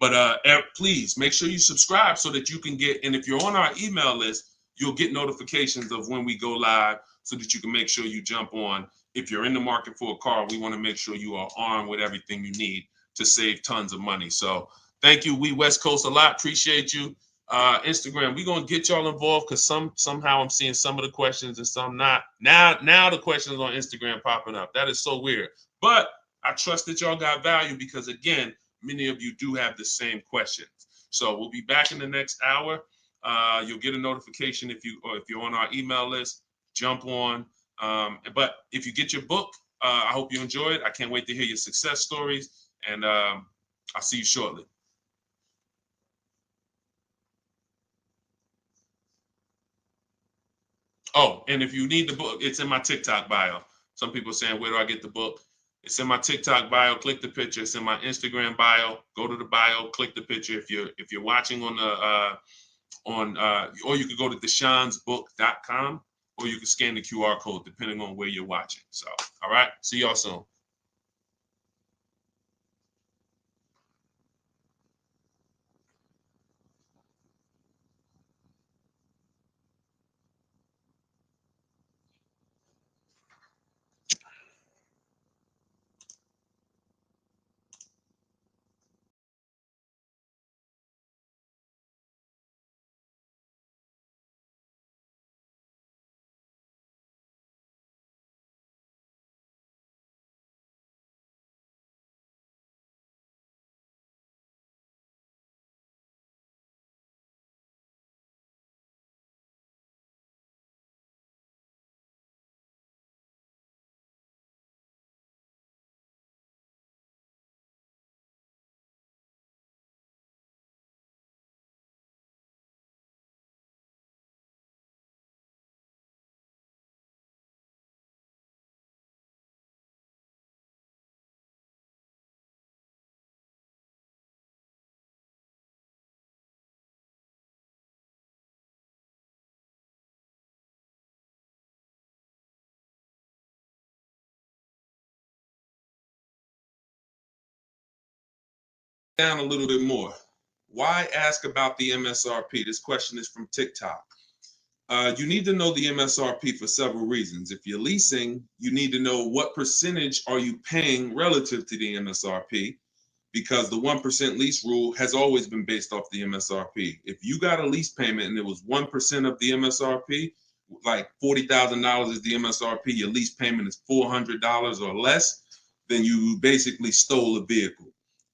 But please make sure you subscribe so that you can get, and if you're on our email list, you'll get notifications of when we go live so that you can make sure you jump on. If you're in the market for a car, we want to make sure you are armed with everything you need to save tons of money. So thank you, We West Coast, a lot. Appreciate you. Instagram, we're going to get y'all involved, because somehow I'm seeing some of the questions and some not. Now the questions on Instagram popping up. That is so weird. But I trust that y'all got value, because, again, many of you do have the same questions. So we'll be back in the next hour. You'll get a notification if you're on our email list. Jump on. But if you get your book, I hope you enjoy it. I can't wait to hear your success stories, and I'll see you shortly. Oh, and if you need the book, it's in my TikTok bio. Some people are saying, where do I get the book? It's in my TikTok bio. Click the picture. It's in my Instagram bio. Go to the bio. Click the picture. If you're watching on or you could go to deshonesbook.com, or you can scan the QR code depending on where you're watching. So, all right. See y'all soon. Down a little bit more. Why ask about the MSRP? This question is from TikTok. You need to know the MSRP for several reasons. If you're leasing, you need to know what percentage are you paying relative to the MSRP, because the 1% lease rule has always been based off the MSRP. If you got a lease payment and it was 1% of the MSRP, like $40,000 is the MSRP, your lease payment is $400 or less, then you basically stole a vehicle.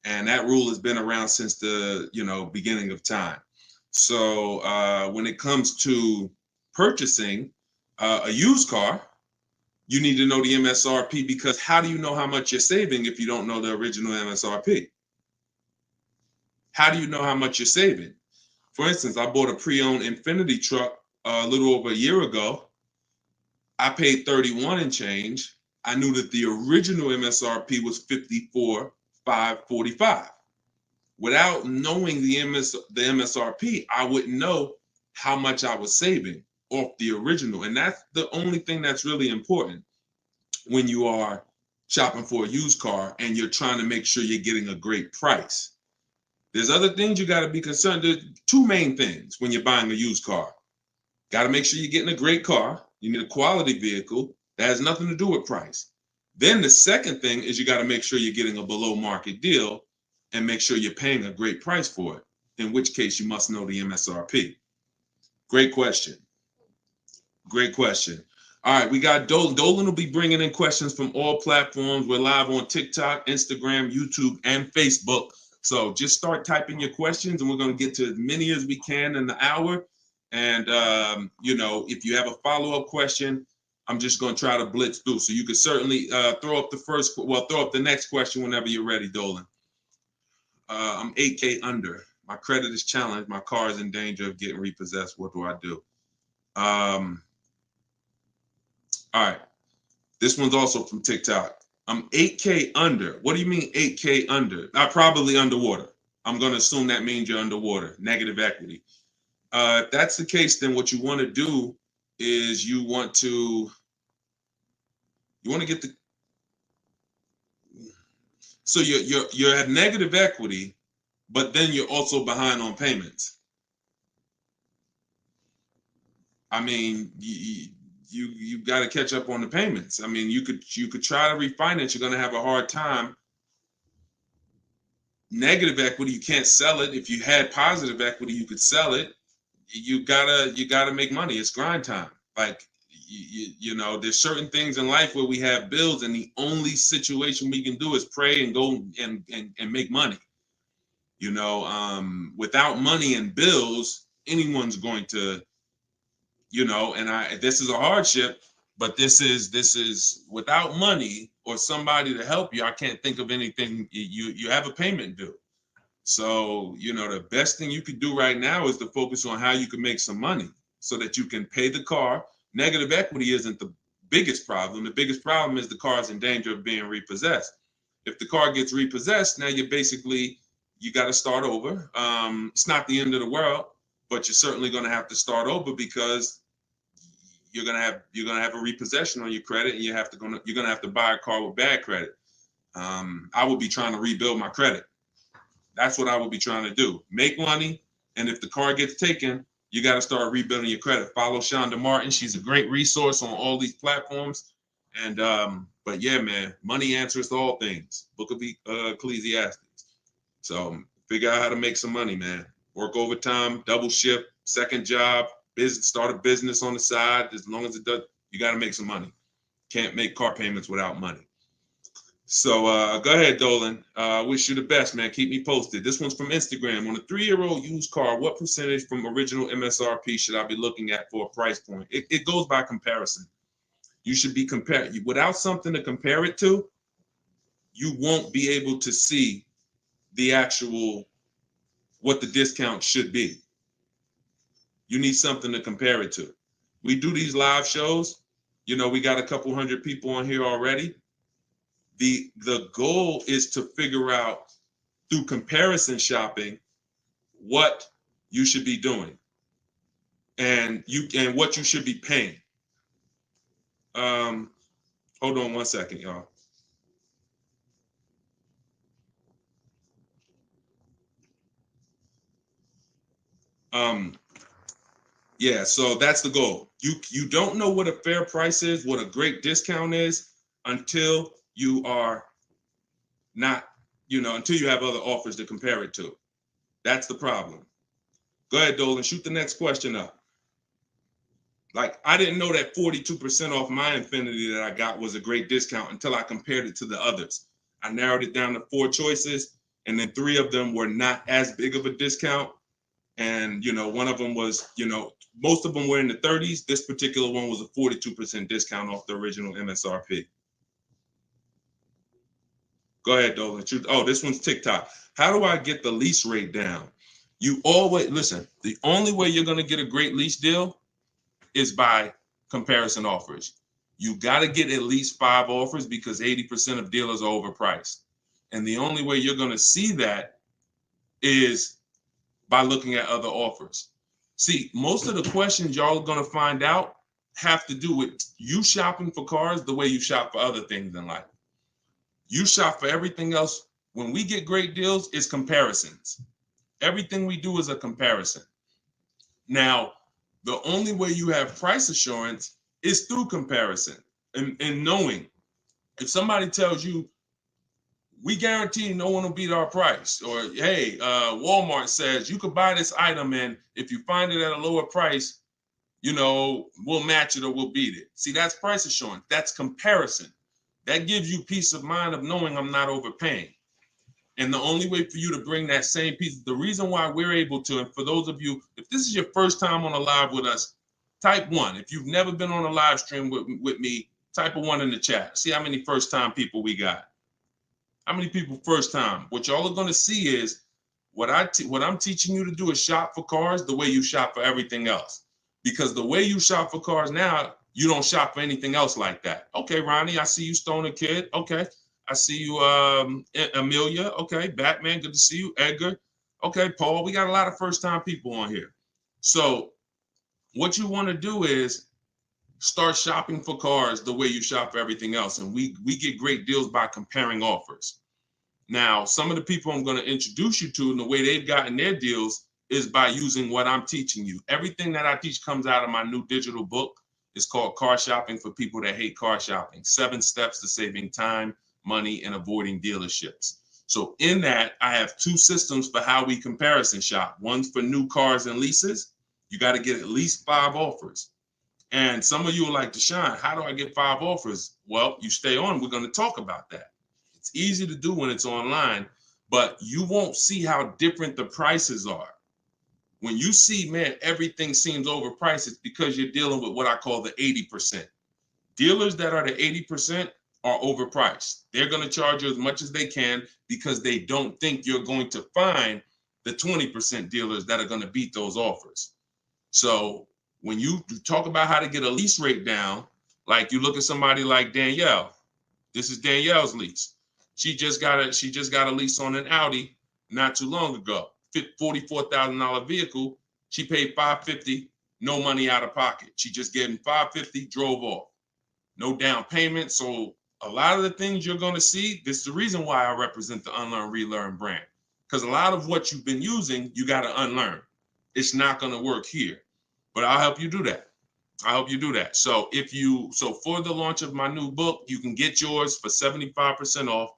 And that rule has been around since the beginning of time. So when it comes to purchasing a used car, you need to know the MSRP, because how do you know how much you're saving if you don't know the original MSRP? How do you know how much you're saving? For instance, I bought a pre-owned Infiniti truck a little over a year ago. I paid 31 and change. I knew that the original MSRP was 54,545. Without knowing the MSRP, I wouldn't know how much I was saving off the original. And that's the only thing that's really important when you are shopping for a used car and you're trying to make sure you're getting a great price. There's other things you got to be concerned. There's 2 main things when you're buying a used car. Got to make sure you're getting a great car. You need a quality vehicle, That has nothing to do with price. Then the second thing is you got to make sure you're getting a below market deal and make sure you're paying a great price for it, in which case you must know the MSRP. Great question. Great question. All right, we got Dolan. Dolan will be bringing in questions from all platforms. We're live on TikTok, Instagram, YouTube, and Facebook. So just start typing your questions, and we're going to get to as many as we can in the hour. And, if you have a follow-up question, I'm just going to try to blitz through. So you can certainly throw up the next question whenever you're ready, Dolan. I'm 8K under. My credit is challenged. My car is in danger of getting repossessed. What do I do? All right. This one's also from TikTok. I'm 8K under. What do you mean 8K under? I'm probably underwater. I'm going to assume that means you're underwater, negative equity. If that's the case, then what you want to do is you want to get so you're at negative equity, but then you're also behind on payments. I mean, you got to catch up on the payments. I mean, you could try to refinance. You're going to have a hard time. Negative equity, you can't sell it. If you had positive equity, you could sell it. You gotta make money. It's grind time. Like there's certain things in life where we have bills, and the only situation we can do is pray and go and make money. Without money and bills, anyone's going to, this is a hardship, but this is without money or somebody to help you. I can't think of anything. You have a payment due. So, the best thing you could do right now is to focus on how you can make some money so that you can pay the car. Negative equity isn't the biggest problem. The biggest problem is the car is in danger of being repossessed. If the car gets repossessed, now you got to start over. It's not the end of the world, but you're certainly going to have to start over because you're going to have a repossession on your credit, and you're going to have to buy a car with bad credit. I would be trying to rebuild my credit. That's what I would be trying to do. Make money, and if the car gets taken, you got to start rebuilding your credit. Follow Shonda Martin. She's a great resource on all these platforms. And but yeah, man, money answers to all things. Book of Ecclesiastes. So figure out how to make some money, man. Work overtime, double shift, second job, start a business on the side. As long as it does, you got to make some money. Can't make car payments without money. So go ahead, Dolan. Wish you the best, man. Keep me posted. This one's from Instagram. On a 3-year-old used car, what percentage from original MSRP should I be looking at for a price point? It goes by comparison. You should be comparing. Without something to compare it to, you won't be able to see the actual, what the discount should be. You need something to compare it to. We do these live shows. We got a couple hundred people on here already. The goal is to figure out through comparison shopping what you should be doing and what you should be paying. Hold on one second, y'all. Yeah, so that's the goal. You don't know what a fair price is, what a great discount is, until you are not, until you have other offers to compare it to. That's the problem. Go ahead, Dolan, shoot the next question up. Like, I didn't know that 42% off my Infinity that I got was a great discount until I compared it to the others. I narrowed it down to 4 choices, and then 3 of them were not as big of a discount. And, one of them was, most of them were in the 30s. This particular one was a 42% discount off the original MSRP. Go ahead, Dolan. Oh, this one's TikTok. How do I get the lease rate down? You always, listen, the only way you're going to get a great lease deal is by comparison offers. You got to get at least 5 offers because 80% of dealers are overpriced. And the only way you're going to see that is by looking at other offers. See, most of the questions y'all are going to find out have to do with you shopping for cars the way you shop for other things in life. You shop for everything else. When we get great deals, it's comparisons. Everything we do is a comparison. Now, the only way you have price assurance is through comparison. and knowing if somebody tells you, we guarantee no one will beat our price, or hey, Walmart says you could buy this item and if you find it at a lower price, you know, we'll match it or we'll beat it. See, that's price assurance. That's comparison. That gives you peace of mind of knowing I'm not overpaying. And the only way for you to bring that same piece, the reason why we're able to, and for those of you, if this is your first time on a live with us, type 1. If you've never been on a live stream with me, type a 1 in the chat. See how many first time people we got. How many people first time? What y'all are going to see is what I'm teaching you to do is shop for cars the way you shop for everything else. Because the way you shop for cars now, you don't shop for anything else like that. Okay, Ronnie, I see you, Stoner Kid. Okay. I see you, Amelia. Okay, Batman, good to see you. Edgar. Okay, Paul, we got a lot of first-time people on here. So what you want to do is start shopping for cars the way you shop for everything else. And we get great deals by comparing offers. Now, some of the people I'm going to introduce you to and the way they've gotten their deals is by using what I'm teaching you. Everything that I teach comes out of my new digital book. It's called Car Shopping for People That Hate Car Shopping. 7 Steps to Saving Time, Money, and Avoiding Dealerships. So in that, I have 2 systems for how we comparison shop. One's for new cars and leases. You got to get at least 5 offers. And some of you are like, Deshone, how do I get 5 offers? Well, you stay on. We're going to talk about that. It's easy to do when it's online, but you won't see how different the prices are. When you see, man, everything seems overpriced, it's because you're dealing with what I call the 80%. Dealers that are the 80% are overpriced. They're going to charge you as much as they can because they don't think you're going to find the 20% dealers that are going to beat those offers. So when you talk about how to get a lease rate down, like you look at somebody like Danielle. This is Danielle's lease. She just got a lease on an Audi not too long ago. $44,000 vehicle. She paid $550, no money out of pocket. She just gave him $550, drove off. No down payment. So a lot of the things you're going to see, this is the reason why I represent the Unlearn, Relearn brand. Because a lot of what you've been using, you got to unlearn. It's not going to work here. But I'll help you do that. I'll help you do that. So for the launch of my new book, you can get yours for 75% off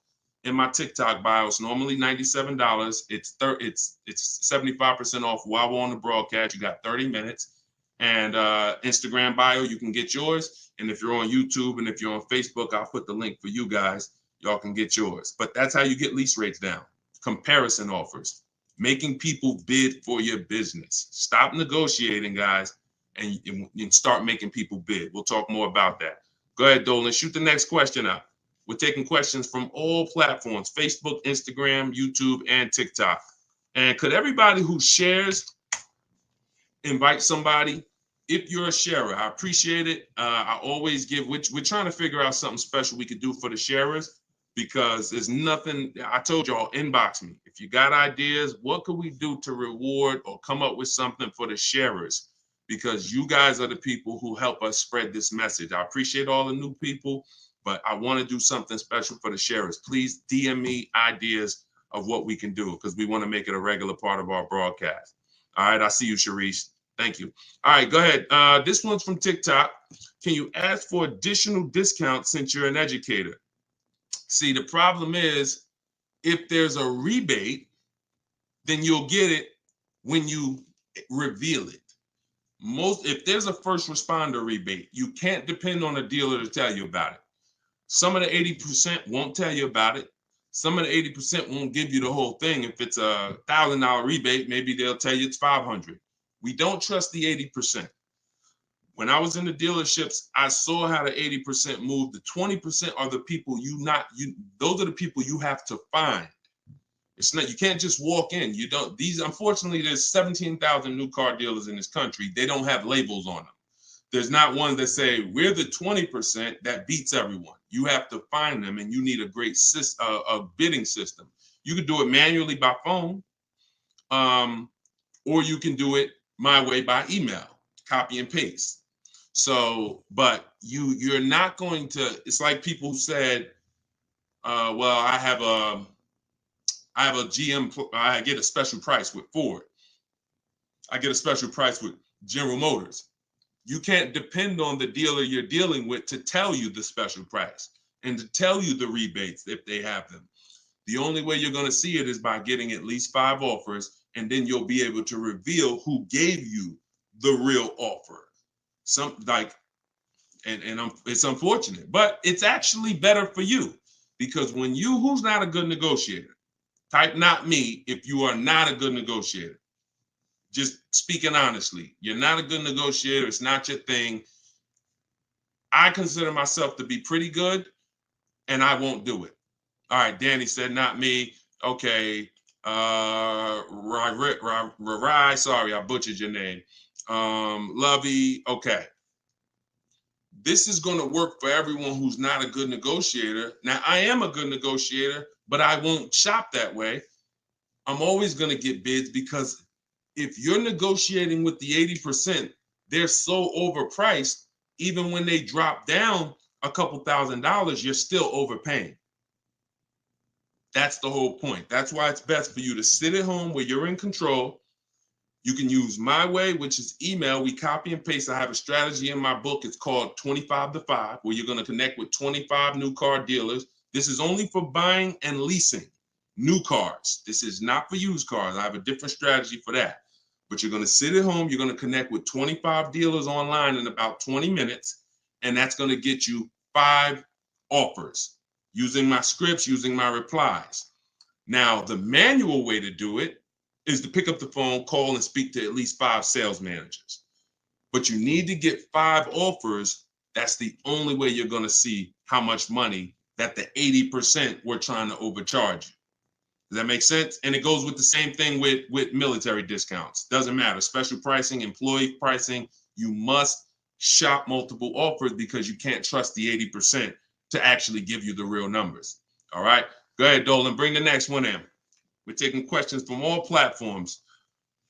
in my TikTok bio. It's normally $97. It's 75% off while we're on the broadcast. You got 30 minutes. And Instagram bio, you can get yours. And if you're on YouTube and if you're on Facebook, I'll put the link for you guys. Y'all can get yours. But that's how you get lease rates down. Comparison offers. Making people bid for your business. Stop negotiating, guys, and start making people bid. We'll talk more about that. Go ahead, Dolan. Shoot the next question out. We're taking questions from all platforms, Facebook, Instagram, YouTube, and TikTok. And could everybody who shares invite somebody? If you're a sharer, I appreciate it. I always give, we're trying to figure out something special we could do for the sharers because there's nothing, I told y'all, inbox me. If you got ideas, what could we do to reward or come up with something for the sharers? Because you guys are the people who help us spread this message. I appreciate all the new people, but I want to do something special for the sharers. Please DM me ideas of what we can do because we want to make it a regular part of our broadcast. All right, I see you, Sharice. Thank you. All right, go ahead. This one's from TikTok. Can you ask for additional discounts since you're an educator? See, the problem is if there's a rebate, then you'll get it when you reveal it. If there's a first responder rebate, you can't depend on a dealer to tell you about it. Some of the 80% won't tell you about it. Some of the 80% won't give you the whole thing. If it's a $1,000 rebate, maybe they'll tell you it's 500. We don't trust the 80%. When I was in the dealerships, I saw how the 80% moved. The 20% are the people those are the people you have to find. It's not, you can't just walk in. Unfortunately, there's 17,000 new car dealers in this country. They don't have labels on them. There's not one that say, we're the 20% that beats everyone. You have to find them and you need a great a bidding system. You could do it manually by phone, or you can do it my way by email, copy and paste. So, but you're not going to, it's like people said, well, I have a GM, I get a special price with Ford. I get a special price with General Motors. You can't depend on the dealer you're dealing with to tell you the special price and to tell you the rebates if they have them. The only way you're going to see it is by getting at least 5 offers, and then you'll be able to reveal who gave you the real offer. Some like, it's unfortunate, but it's actually better for you, because when who's not a good negotiator? Type not me if you are not a good negotiator. Just speaking honestly, you're not a good negotiator. It's not your thing. I consider myself to be pretty good, and I won't do it. All right, Danny said not me. Okay. Rai, sorry, I butchered your name. Lovey, okay. This is going to work for everyone who's not a good negotiator. Now, I am a good negotiator, but I won't shop that way. I'm always going to get bids, because if you're negotiating with the 80%, they're so overpriced. Even when they drop down a couple $1,000s, you're still overpaying. That's the whole point. That's why it's best for you to sit at home where you're in control. You can use my way, which is email. We copy and paste. I have a strategy in my book. It's called 25 to 5, where you're going to connect with 25 new car dealers. This is only for buying and leasing new cars. This is not for used cars. I have a different strategy for that. But you're going to sit at home. You're going to connect with 25 dealers online in about 20 minutes. And that's going to get you 5 offers using my scripts, using my replies. Now, the manual way to do it is to pick up the phone, call, and speak to at least 5 sales managers. But you need to get 5 offers. That's the only way you're going to see how much money that the 80% we're trying to overcharge you. Does that make sense? And it goes with the same thing with military discounts. Doesn't matter. Special pricing, employee pricing. You must shop multiple offers, because you can't trust the 80% to actually give you the real numbers. All right. Go ahead, Dolan. Bring the next one in. We're taking questions from all platforms.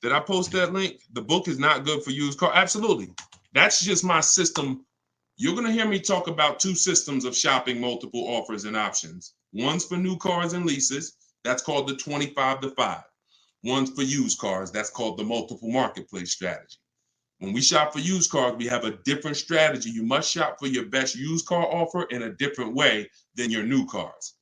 Did I post that link? The book is not good for used car. Absolutely. That's just my system. You're going to hear me talk about 2 systems of shopping multiple offers and options. One's for new cars and leases. That's called the 25 to 5. One's for used cars. That's called the multiple marketplace strategy. When we shop for used cars, we have a different strategy. You must shop for your best used car offer in a different way than your new cars.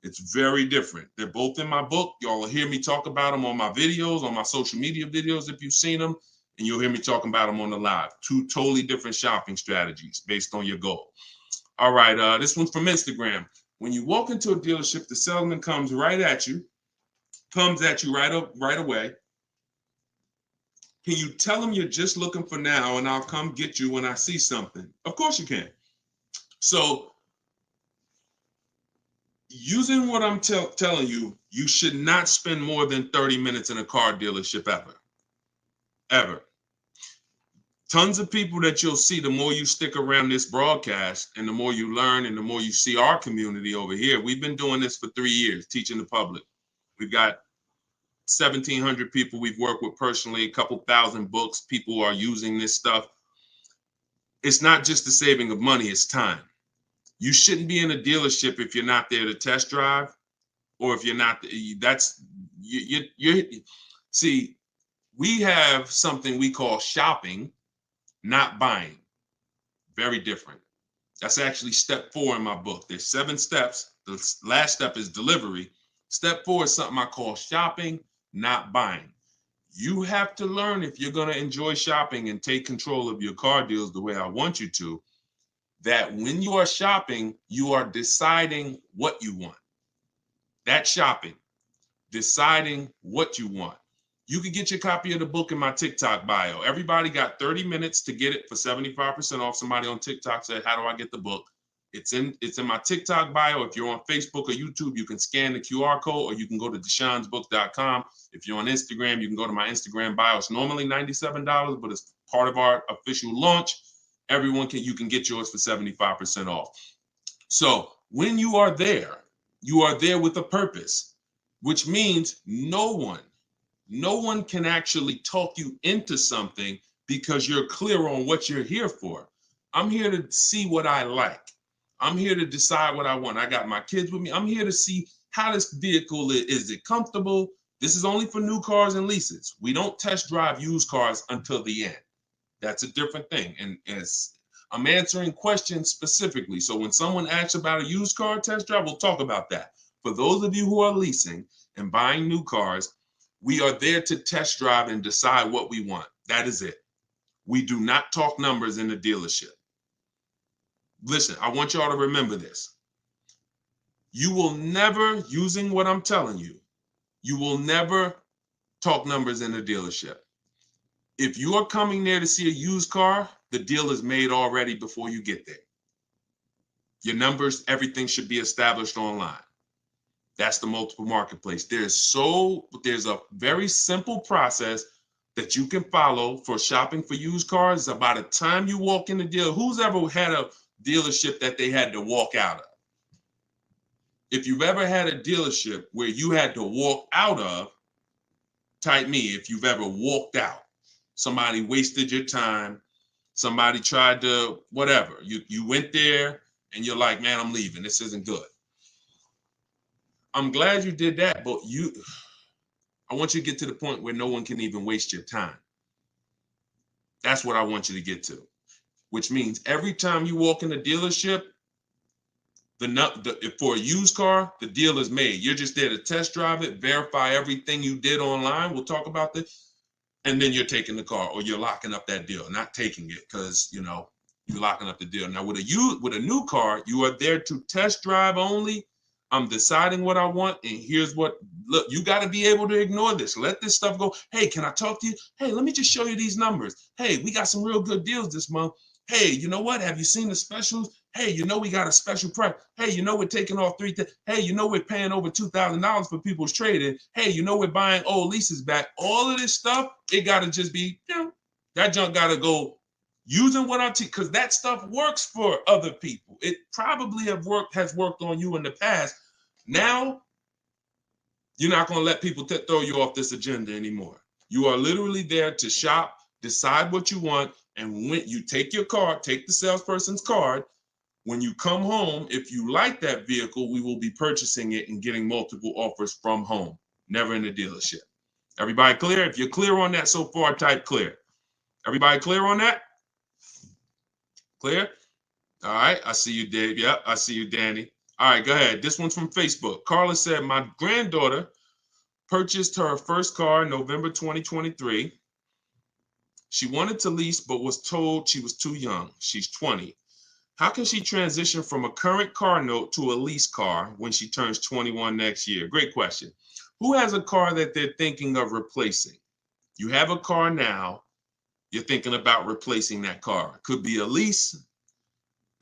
It's very different. They're both in my book. Y'all will hear me talk about them on my videos, on my social media videos if you've seen them, and you'll hear me talking about them on the live. 2 totally different shopping strategies based on your goal. All right, this one's from Instagram. When you walk into a dealership, the salesman comes right at you, right away. Can you tell him you're just looking for now, and I'll come get you when I see something? Of course you can. So using what I'm telling you, you should not spend more than 30 minutes in a car dealership ever. Tons of people that you'll see, the more you stick around this broadcast and the more you learn and the more you see our community over here. We've been doing this for 3 years, teaching the public. We've got 1,700 people we've worked with personally, a couple thousand books. People are using this stuff. It's not just the saving of money, it's time. You shouldn't be in a dealership if you're not there to test drive, or if you're not, see, we have something we call shopping, not buying. Very different. That's actually step 4 in my book. There's 7 steps. The last step is delivery. Step 4 is something I call shopping, not buying. You have to learn, if you're going to enjoy shopping and take control of your car deals the way I want you to, that when you are shopping, you are deciding what you want. That's shopping, deciding what you want. You can get your copy of the book in my TikTok bio. Everybody got 30 minutes to get it for 75% off. Somebody on TikTok said, how do I get the book? It's in my TikTok bio. If you're on Facebook or YouTube, you can scan the QR code, or you can go to deshonsbook.com. If you're on Instagram, you can go to my Instagram bio. It's normally $97, but it's part of our official launch. You can get yours for 75% off. So when you are there with a purpose, which means no one can actually talk you into something, because you're clear on what you're here for. I'm here to see what I like. I'm here to decide what I want. I got my kids with me. I'm here to see how this vehicle is. Is it comfortable? This is only for new cars and leases. We don't test drive used cars until the end. That's a different thing. And as I'm answering questions specifically. So when someone asks about a used car test drive, we'll talk about that. For those of you who are leasing and buying new cars, we are there to test drive and decide what we want. That is it. We do not talk numbers in the dealership. Listen, I want y'all to remember this. You will never, using what I'm telling you, you will never talk numbers in the dealership. If you are coming there to see a used car, the deal is made already before you get there. Your numbers, everything should be established online. That's the multiple marketplace. There's a very simple process that you can follow for shopping for used cars. By the time you walk in the deal, who's ever had a dealership that they had to walk out of? If you've ever had a dealership where you had to walk out of, type me if you've ever walked out. Somebody wasted your time. Somebody tried to, whatever. You went there and you're like, man, I'm leaving. This isn't good. I'm glad you did that, but I want you to get to the point where no one can even waste your time. That's what I want you to get to, which means every time you walk in a dealership, for a used car, the deal is made. You're just there to test drive it, verify everything you did online. We'll talk about this. And then you're taking the car or you're locking up that deal, not taking it because, you're locking up the deal. Now, with a new car, you are there to test drive only. I'm deciding what I want. And here's look, you got to be able to ignore this. Let this stuff go. Hey, can I talk to you? Hey, let me just show you these numbers. Hey, we got some real good deals this month. Hey, you know what? Have you seen the specials? Hey, we got a special price. Hey, we're taking off Hey, we're paying over $2,000 for people's trading. Hey, we're buying old leases back. All of this stuff, it got to just be, that junk got to go using what I teach, because that stuff works for other people. It probably has worked on you in the past. Now, you're not going to let people throw you off this agenda anymore. You are literally there to shop, decide what you want, and when you take your card, take the salesperson's card. When you come home, if you like that vehicle, we will be purchasing it and getting multiple offers from home, never in the dealership. Everybody clear? If you're clear on that so far, type clear. Everybody clear on that? Clear? All right, I see you, Dave. Yep, I see you, Danny. All right, go ahead. This one's from Facebook. Carla said, my granddaughter purchased her first car in November 2023. She wanted to lease, but was told she was too young. She's 20. How can she transition from a current car note to a lease car when she turns 21 next year? Great question. Who has a car that they're thinking of replacing? You have a car now. You're thinking about replacing that car. Could be a lease,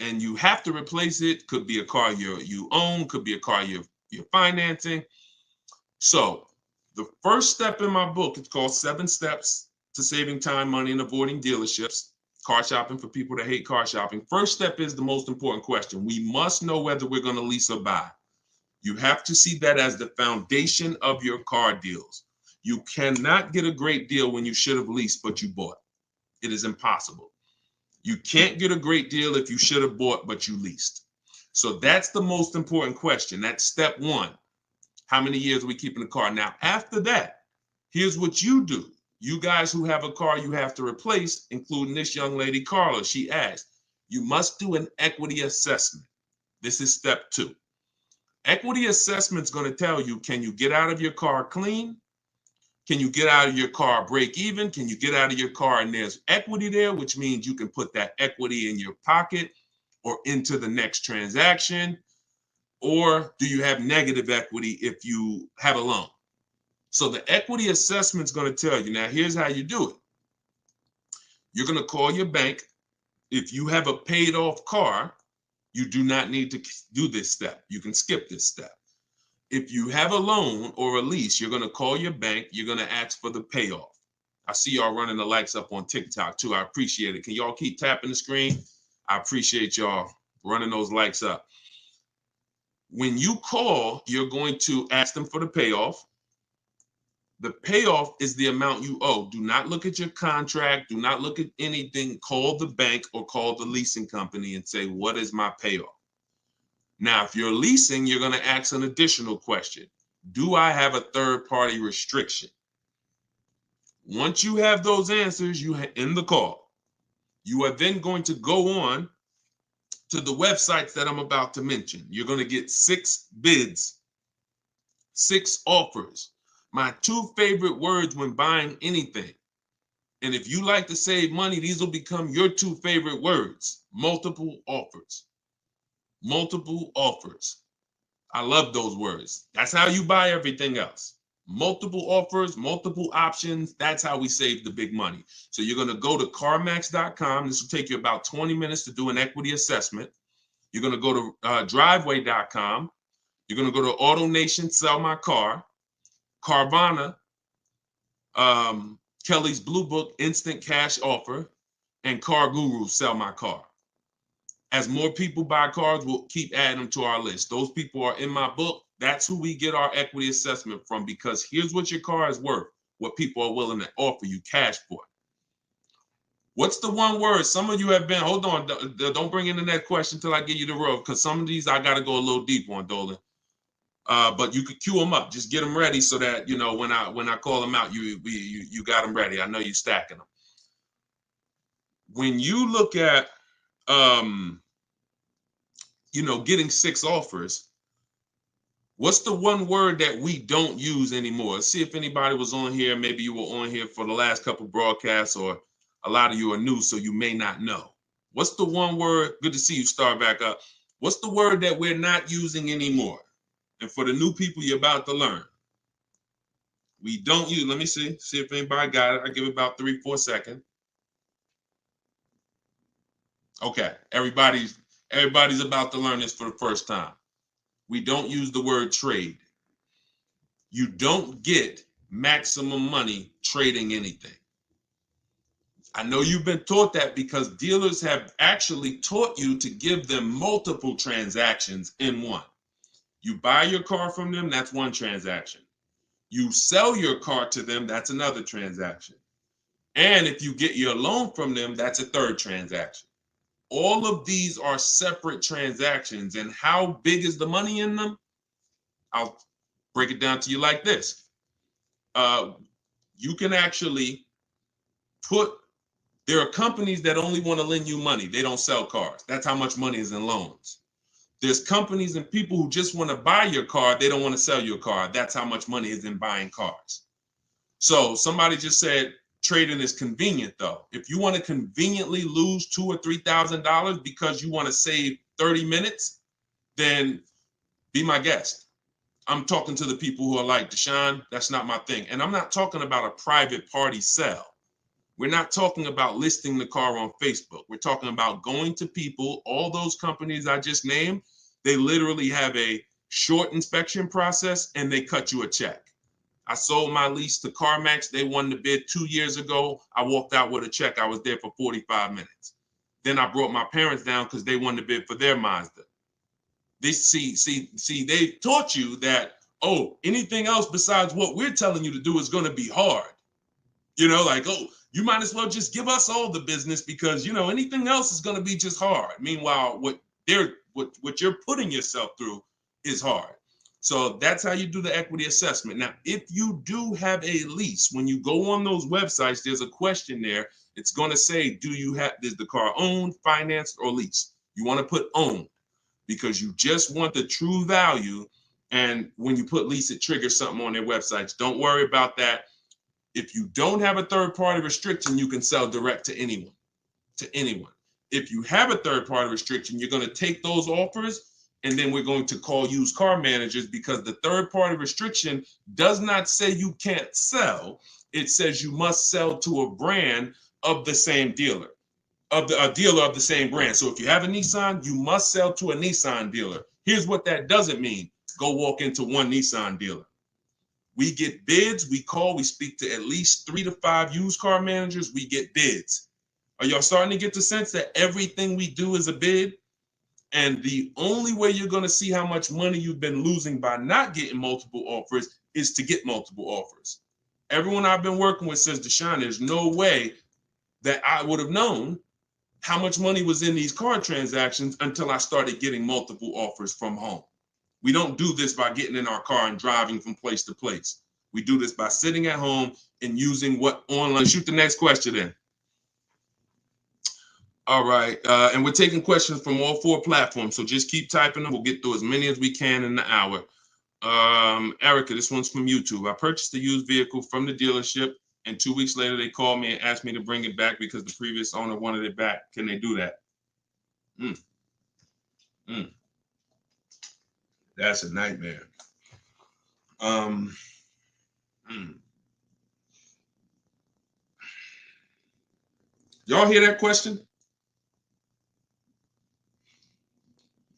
and you have to replace it. Could be a car you own. Could be a car you're financing. So the first step in my book, it's called 7 Steps to Saving Time, Money, and Avoiding Dealerships. Car shopping for people that hate car shopping. First step is the most important question. We must know whether we're going to lease or buy. You have to see that as the foundation of your car deals. You cannot get a great deal when you should have leased, but you bought. It is impossible. You can't get a great deal if you should have bought, but you leased. So that's the most important question. That's step 1. How many years are we keeping the car? Now, after that, here's what you do. You guys who have a car you have to replace, including this young lady, Carla, she asked, you must do an equity assessment. This is step 2. Equity assessment is going to tell you, can you get out of your car clean? Can you get out of your car break even? Can you get out of your car and there's equity there, which means you can put that equity in your pocket or into the next transaction? Or do you have negative equity if you have a loan? So the equity assessment is going to tell you. Now, here's how you do it. You're going to call your bank. If you have a paid off car, you do not need to do this step. You can skip this step. If you have a loan or a lease, you're going to call your bank. You're going to ask for the payoff. I see y'all running the likes up on TikTok too. I appreciate it. Can y'all keep tapping the screen? I appreciate y'all running those likes up. When you call, you're going to ask them for the payoff. The payoff is the amount you owe. Do not look at your contract. Do not look at anything. Call the bank or call the leasing company and say, what is my payoff? Now, if you're leasing, you're going to ask an additional question. Do I have a third-party restriction? Once you have those answers, you end the call. You are then going to go on to the websites that I'm about to mention. You're going to get 6 bids, 6 offers. My 2 favorite words when buying anything. And if you like to save money, these will become your 2 favorite words. Multiple offers. Multiple offers. I love those words. That's how you buy everything else. Multiple offers, multiple options. That's how we save the big money. So you're going to go to CarMax.com. This will take you about 20 minutes to do an equity assessment. You're going to go to Driveway.com. You're going to go to AutoNation, Sell My Car, Carvana, Kelly's Blue Book, Instant Cash Offer, and Car Guru, Sell My Car. As more people buy cars, we'll keep adding them to our list. Those people are in my book. That's who we get our equity assessment from, because here's what your car is worth, what people are willing to offer you cash for. What's the one word? Some of you have been, hold on, don't bring in the next question until I give you the road, because some of these I got to go a little deep on, Dolan. But you could queue them up. Just get them ready so that, you know, when I call them out, you got them ready. I know you're stacking them. When you look at, you know, getting 6 offers, what's the one word that we don't use anymore? Let's see if anybody was on here. Maybe you were on here for the last couple broadcasts, or a lot of you are new, so you may not know. What's the one word? Good to see you start back up. What's the word that we're not using anymore? And for the new people, you're about to learn. We don't use, let me see if anybody got it. I give it about 3-4 seconds. Okay, everybody's about to learn this for the first time. We don't use the word trade. You don't get maximum money trading anything. I know you've been taught that because dealers have actually taught you to give them multiple transactions in one. You buy your car from them, that's one transaction. You sell your car to them, that's another transaction. And if you get your loan from them, that's a third transaction. All of these are separate transactions. And how big is the money in them? I'll break it down to you like this. You can actually there are companies that only want to lend you money. They don't sell cars. That's how much money is in loans. There's companies and people who just want to buy your car. They don't want to sell your car. That's how much money is in buying cars. So somebody just said trading is convenient, though. If you want to conveniently lose $2,000 or $3,000 because you want to save 30 minutes, then be my guest. I'm talking to the people who are like, Deshone, that's not my thing. And I'm not talking about a private party sale. We're not talking about listing the car on Facebook. We're talking about going to people, all those companies I just named, they literally have a short inspection process and they cut you a check. I sold my lease to CarMax. They won the bid 2 years ago. I walked out with a check. I was there for 45 minutes. Then I brought my parents down because they won the bid for their Mazda. They they taught you that, oh, anything else besides what we're telling you to do is going to be hard. You know, like, oh, you might as well just give us all the business because, you know, anything else is going to be just hard. Meanwhile, what you're putting yourself through is hard. So that's how you do the equity assessment. Now, if you do have a lease, when you go on those websites, there's a question there. It's going to say, is the car owned, financed, or leased? You want to put owned because you just want the true value. And when you put lease, it triggers something on their websites. Don't worry about that. If you don't have a third-party restriction, you can sell direct to anyone, If you have a third-party restriction, you're going to take those offers, and then we're going to call used car managers because the third-party restriction does not say you can't sell. It says you must sell to a brand of the same dealer, a dealer of the same brand. So if you have a Nissan, you must sell to a Nissan dealer. Here's what that doesn't mean. Go walk into one Nissan dealer. We get bids, we speak to at least 3 to 5 used car managers, we get bids. Are y'all starting to get the sense that everything we do is a bid? And the only way you're going to see how much money you've been losing by not getting multiple offers is to get multiple offers. Everyone I've been working with says, Deshone, there's no way that I would have known how much money was in these car transactions until I started getting multiple offers from home. We don't do this by getting in our car and driving from place to place. We do this by sitting at home and using what online. Shoot the next question in. All right. And we're taking questions from all 4 platforms. So just keep typing them. We'll get through as many as we can in the hour. Erica, this one's from YouTube. I purchased a used vehicle from the dealership, and 2 weeks later they called me and asked me to bring it back because the previous owner wanted it back. Can they do that? Mm, mm, that's a nightmare. Mm. Y'all hear that question?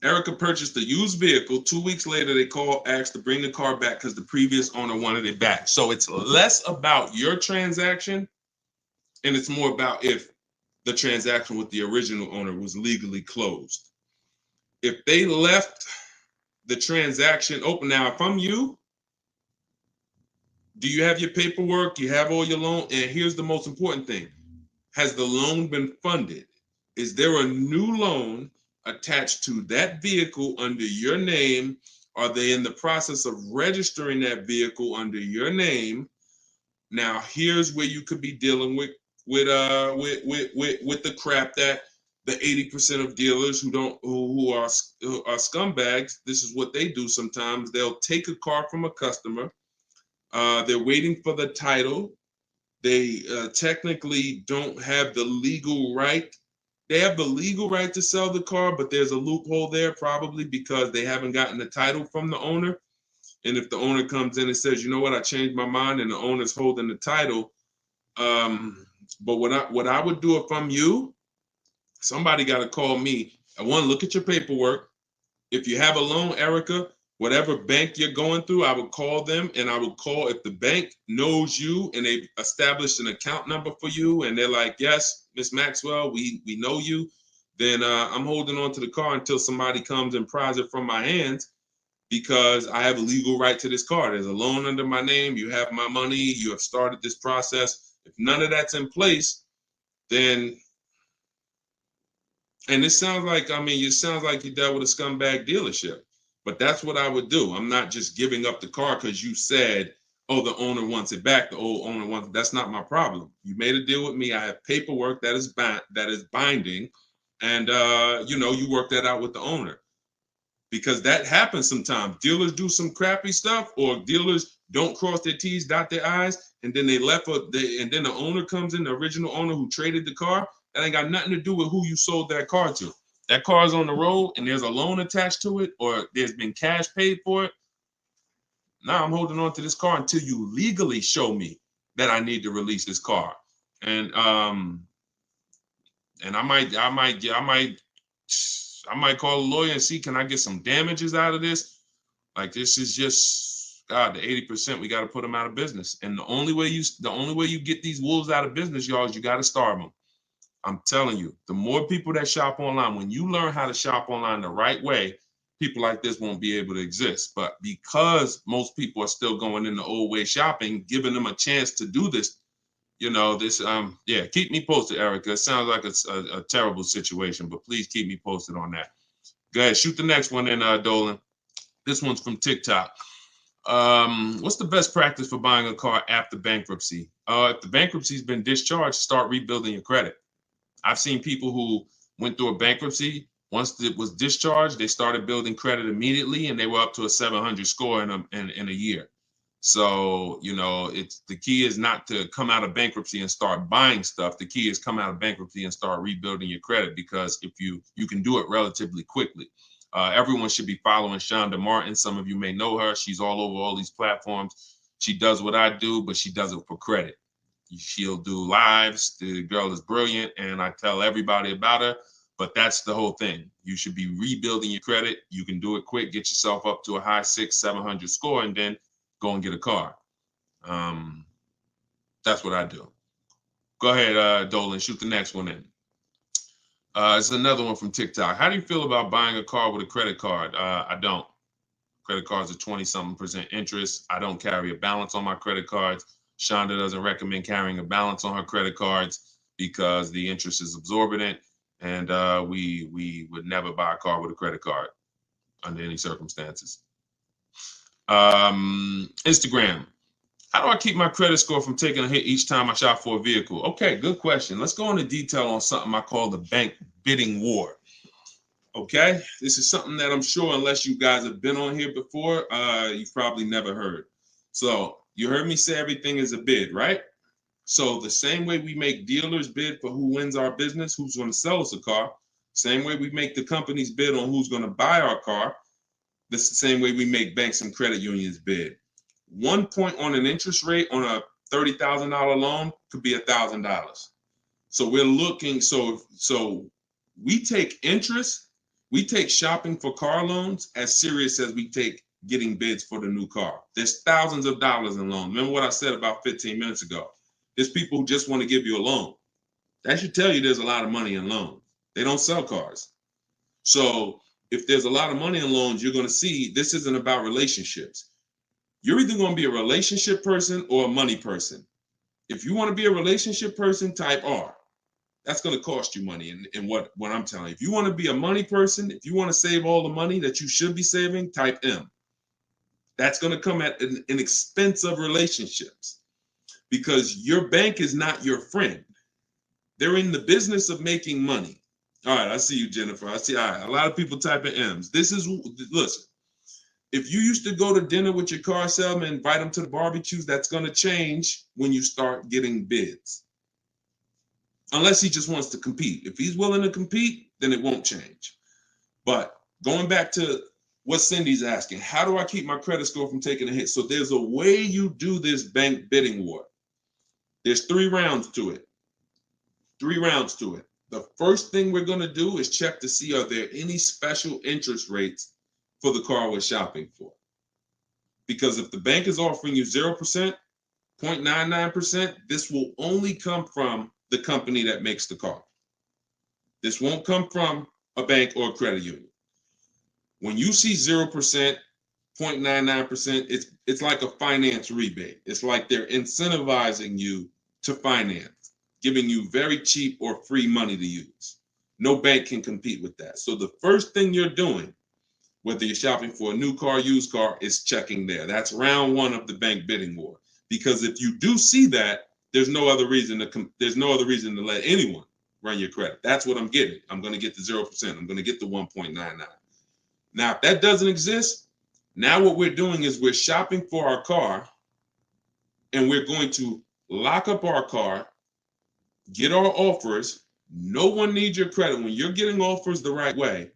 Erica purchased a used vehicle. 2 weeks later, they called, asked to bring the car back because the previous owner wanted it back. So it's less about your transaction, and it's more about if the transaction with the original owner was legally closed. If they left the transaction open, now if I'm you, do you have your paperwork? You have all your loan? And here's the most important thing. Has the loan been funded? Is there a new loan attached to that vehicle under your name? Are they in the process of registering that vehicle under your name? Now, here's where you could be dealing with the crap that the 80% of dealers who are scumbags. This is what they do sometimes. They'll take a car from a customer. They're waiting for the title. They technically don't have the legal right. They have the legal right to sell the car, but there's a loophole there probably because they haven't gotten the title from the owner. And if the owner comes in and says, you know what, I changed my mind, and the owner's holding the title. But what I would do if I'm you, somebody got to call me. I want to look at your paperwork. If you have a loan, Erica, whatever bank you're going through, I would call them, and I would call if the bank knows you and they've established an account number for you, and they're like, yes, Miss Maxwell, we know you, then I'm holding on to the car until somebody comes and pries it from my hands because I have a legal right to this car. There's a loan under my name. You have my money. You have started this process. If none of that's in place, then, and it sounds like, it sounds like you dealt with a scumbag dealership, but that's what I would do. I'm not just giving up the car because you said, oh, the owner wants it back. The old owner wants it. That's not my problem. You made a deal with me. I have paperwork that is binding. And, you work that out with the owner. Because that happens sometimes. Dealers do some crappy stuff, or dealers don't cross their T's, dot their I's, and then and then the owner comes in, the original owner who traded the car. That ain't got nothing to do with who you sold that car to. That car is on the road and there's a loan attached to it, or there's been cash paid for it. Now I'm holding on to this car until you legally show me that I need to release this car. And I might call a lawyer and see, can I get some damages out of this? Like, this is just, God, the 80%, we got to put them out of business. And the only way you get these wolves out of business, y'all, is you got to starve them. I'm telling you, the more people that shop online, when you learn how to shop online the right way, people like this won't be able to exist. But because most people are still going in the old way shopping, giving them a chance to do this, keep me posted, Erica. It sounds like it's a terrible situation, but please keep me posted on that. Go ahead, shoot the next one in, Dolan. This one's from TikTok. What's the best practice for buying a car after bankruptcy? If the bankruptcy's been discharged, start rebuilding your credit. I've seen people who went through a bankruptcy. Once it was discharged, they started building credit immediately, and they were up to a 700 score in a year. So, the key is not to come out of bankruptcy and start buying stuff. The key is come out of bankruptcy and start rebuilding your credit, because if you can do it relatively quickly. Everyone should be following Shonda Martin. Some of you may know her. She's all over all these platforms. She does what I do, but she does it for credit. She'll do lives. The girl is brilliant, and I tell everybody about her. But that's the whole thing. You should be rebuilding your credit. You can do it quick. Get yourself up to a high 600-700 score, and then go and get a car. That's what I do. Go ahead, Dolan. Shoot the next one in. It's another one from TikTok. How do you feel about buying a car with a credit card? I don't. Credit cards are 20-something% interest. I don't carry a balance on my credit cards. Shonda doesn't recommend carrying a balance on her credit cards because the interest is exorbitant, and we would never buy a car with a credit card under any circumstances. Instagram. How do I keep my credit score from taking a hit each time I shop for a vehicle? Okay, good question. Let's go into detail on something I call the bank bidding war. Okay, this is something that I'm sure, unless you guys have been on here before, you've probably never heard. So you heard me say everything is a bid, right? So the same way we make dealers bid for who wins our business, who's going to sell us a car, same way we make the companies bid on who's going to buy our car, that's the same way we make banks and credit unions bid. 1 point on an interest rate on a $30,000 loan could be $1,000. So we're looking, so we take interest, we take shopping for car loans as serious as we take getting bids for the new car. There's thousands of dollars in loans. Remember what I said about 15 minutes ago? There's people who just want to give you a loan. That should tell you there's a lot of money in loans. They don't sell cars. So if there's a lot of money in loans, you're going to see this isn't about relationships. You're either going to be a relationship person or a money person. If you want to be a relationship person, type R. That's going to cost you money in what I'm telling you. If you want to be a money person, if you want to save all the money that you should be saving, type M. That's going to come at an expense of relationships because your bank is not your friend. They're in the business of making money. All right, I see you, Jennifer. I see, all right, a lot of people typing M's. Listen, if you used to go to dinner with your car salesman, invite them to the barbecues, that's going to change when you start getting bids. Unless he just wants to compete. If he's willing to compete, then it won't change. But going back to what Cindy's asking, how do I keep my credit score from taking a hit? So there's a way you do this bank bidding war. There's 3 rounds to it. 3 rounds to it. The first thing we're going to do is check to see are there any special interest rates for the car we're shopping for. Because if the bank is offering you 0%, 0.99%, this will only come from the company that makes the car. This won't come from a bank or a credit union. When you see 0%, 0.99%, it's like a finance rebate. It's like they're incentivizing you to finance, giving you very cheap or free money to use. No bank can compete with that. So the first thing you're doing, whether you're shopping for a new car, used car, is checking there. That's round 1 of the bank bidding war. Because if you do see that, there's no other reason to let anyone run your credit. That's what I'm getting. I'm going to get the 0%. I'm going to get the 1.99. Now, if that doesn't exist, now what we're doing is we're shopping for our car and we're going to lock up our car, get our offers. No one needs your credit. When you're getting offers the right way,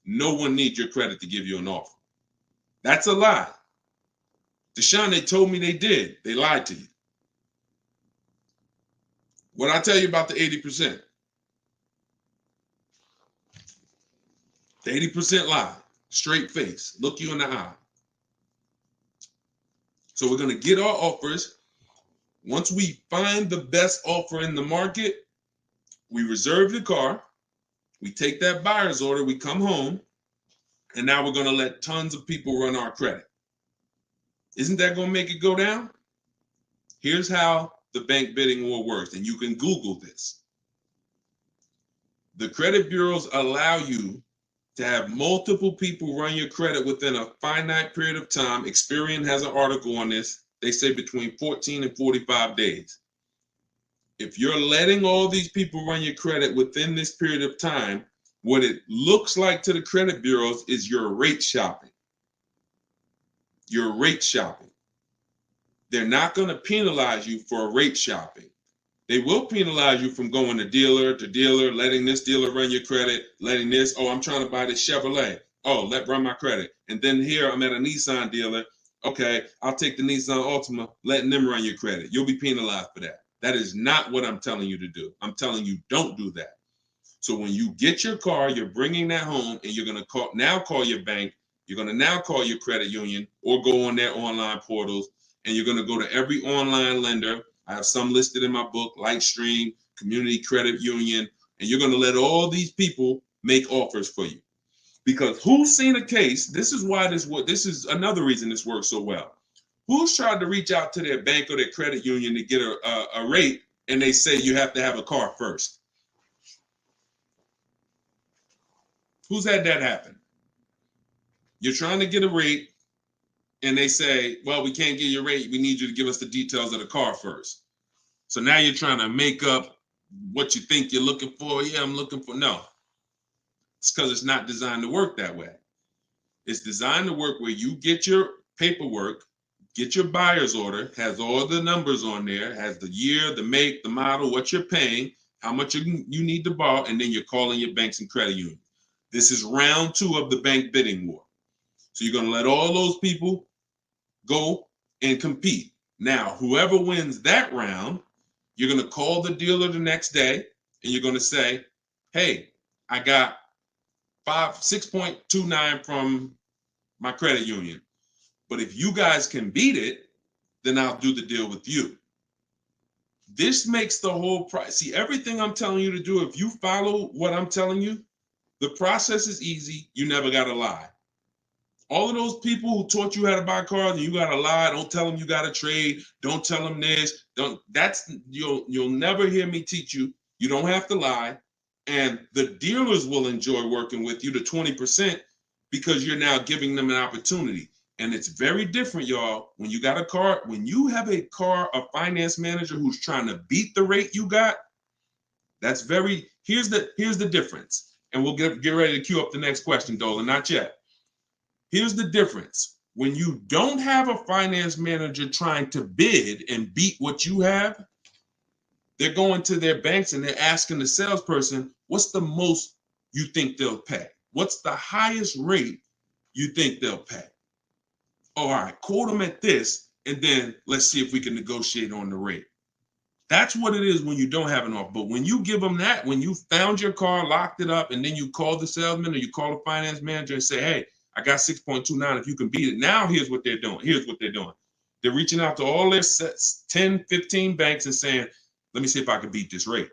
no one needs your credit to give you an offer. That's a lie. Deshone, they told me they did. They lied to you. What I tell you about the 80%? The 80% lie, straight face, look you in the eye. So we're going to get our offers. Once we find the best offer in the market, we reserve the car, we take that buyer's order, we come home, and now we're going to let tons of people run our credit. Isn't that going to make it go down? Here's how the bank bidding war works, and you can Google this. The credit bureaus allow you to have multiple people run your credit within a finite period of time. Experian has an article on this. They say between 14 and 45 days. If you're letting all these people run your credit within this period of time, what it looks like to the credit bureaus is you're rate shopping. You're rate shopping. They're not going to penalize you for rate shopping. They will penalize you from going to dealer, letting this dealer run your credit, letting this, oh, I'm trying to buy this Chevrolet. Oh, run my credit. And then here I'm at a Nissan dealer. Okay, I'll take the Nissan Altima, letting them run your credit. You'll be penalized for that. That is not what I'm telling you to do. I'm telling you don't do that. So when you get your car, you're bringing that home and you're going to call your bank. You're going to now call your credit union or go on their online portals and you're going to go to every online lender. I have some listed in my book, Lightstream, Community Credit Union, and you're going to let all these people make offers for you. Because who's seen a case? This is another reason this works so well. Who's tried to reach out to their bank or their credit union to get a rate, and they say you have to have a car first? Who's had that happen? You're trying to get a rate, and they say, well, we can't give you a rate. We need you to give us the details of the car first. So now you're trying to make up what you think you're looking for. Yeah, I'm looking for. No, it's because it's not designed to work that way. It's designed to work where you get your paperwork, get your buyer's order, has all the numbers on there, has the year, the make, the model, what you're paying, how much you need to borrow, and then you're calling your banks and credit unions. This is round 2 of the bank bidding war. So you're going to let all those people go and compete. Now, whoever wins that round, you're going to call the dealer the next day and you're going to say, hey, I got 6.29 from my credit union. But if you guys can beat it, then I'll do the deal with you. This makes the whole price. See, everything I'm telling you to do, if you follow what I'm telling you, the process is easy. You never got to lie. All of those people who taught you how to buy cars and you got to lie, don't tell them you got to trade, don't tell them this, you'll never hear me teach you. You don't have to lie. And the dealers will enjoy working with you to 20% because you're now giving them an opportunity. And it's very different, y'all. When you got a car, when you have a finance manager who's trying to beat the rate you got, here's the difference. And we'll get ready to queue up the next question, Dolan, not yet. Here's the difference. When you don't have a finance manager trying to bid and beat what you have, they're going to their banks and they're asking the salesperson, what's the most you think they'll pay? What's the highest rate you think they'll pay? All right, quote them at this, and then let's see if we can negotiate on the rate. That's what it is when you don't have an offer. But when you give them that, when you found your car, locked it up, and then you call the salesman or you call the finance manager and say, hey, I got 6.29 if you can beat it. Now here's what they're doing. They're reaching out to all their 10, 15 banks and saying, let me see if I can beat this rate.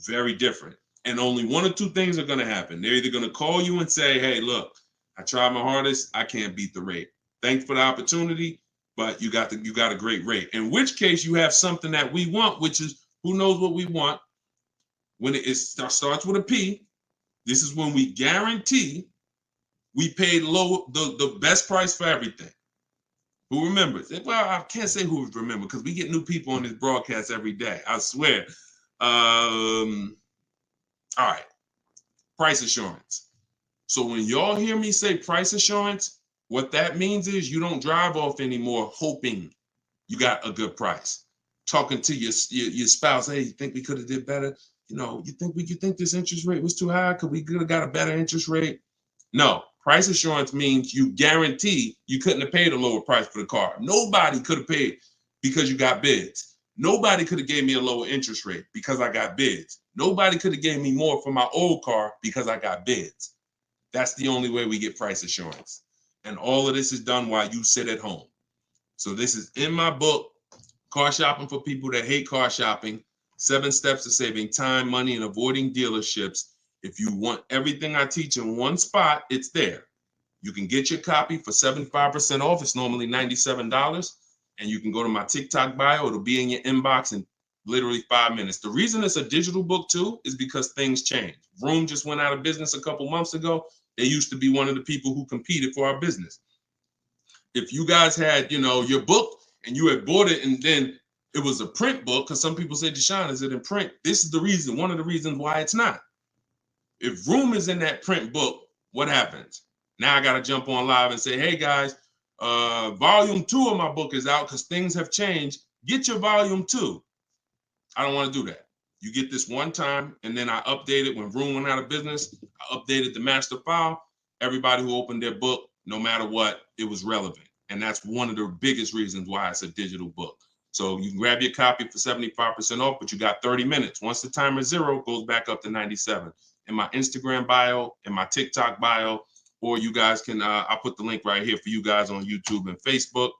Very different. And only one or two things are going to happen. They're either going to call you and say, hey, look, I tried my hardest. I can't beat the rate. Thanks for the opportunity, but you got a great rate. In which case you have something that we want, which is who knows what we want. When it starts with a P, this is when we guarantee we paid low, the best price for everything. Who remembers? Well, I can't say who remembers because we get new people on this broadcast every day. I swear. All right. Price assurance. So when y'all hear me say price assurance, what that means is you don't drive off anymore hoping you got a good price. Talking to your spouse, hey, you think we could have did better? You think this interest rate was too high? Could we have got a better interest rate? No. Price assurance means you guarantee you couldn't have paid a lower price for the car. Nobody could have paid because you got bids. Nobody could have gave me a lower interest rate because I got bids. Nobody could have gave me more for my old car because I got bids. That's the only way we get price assurance. And all of this is done while you sit at home. So this is in my book, Car Shopping for People That Hate Car Shopping, 7 Steps to Saving Time, Money, and Avoiding Dealerships. If you want everything I teach in one spot, it's there. You can get your copy for 75% off. It's normally $97. And you can go to my TikTok bio. It'll be in your inbox in literally 5 minutes. The reason it's a digital book too is because things change. Vroom just went out of business a couple months ago. They used to be one of the people who competed for our business. If you guys had, your book and you had bought it and then it was a print book, because some people say, Deshone, is it in print? This is the reason, one of the reasons why it's not. If Vroom is in that print book, what happens? Now I got to jump on live and say, hey guys, volume 2 of my book is out because things have changed. Get your volume 2. I don't want to do that. You get this one time, and then I update it when Vroom went out of business. I updated the master file. Everybody who opened their book, no matter what, it was relevant. And that's one of the biggest reasons why it's a digital book. So you can grab your copy for 75% off, but you got 30 minutes. Once the timer is 0, it goes back up to 97. In my Instagram bio, in my TikTok bio, or you guys can, I'll put the link right here for you guys on YouTube and Facebook.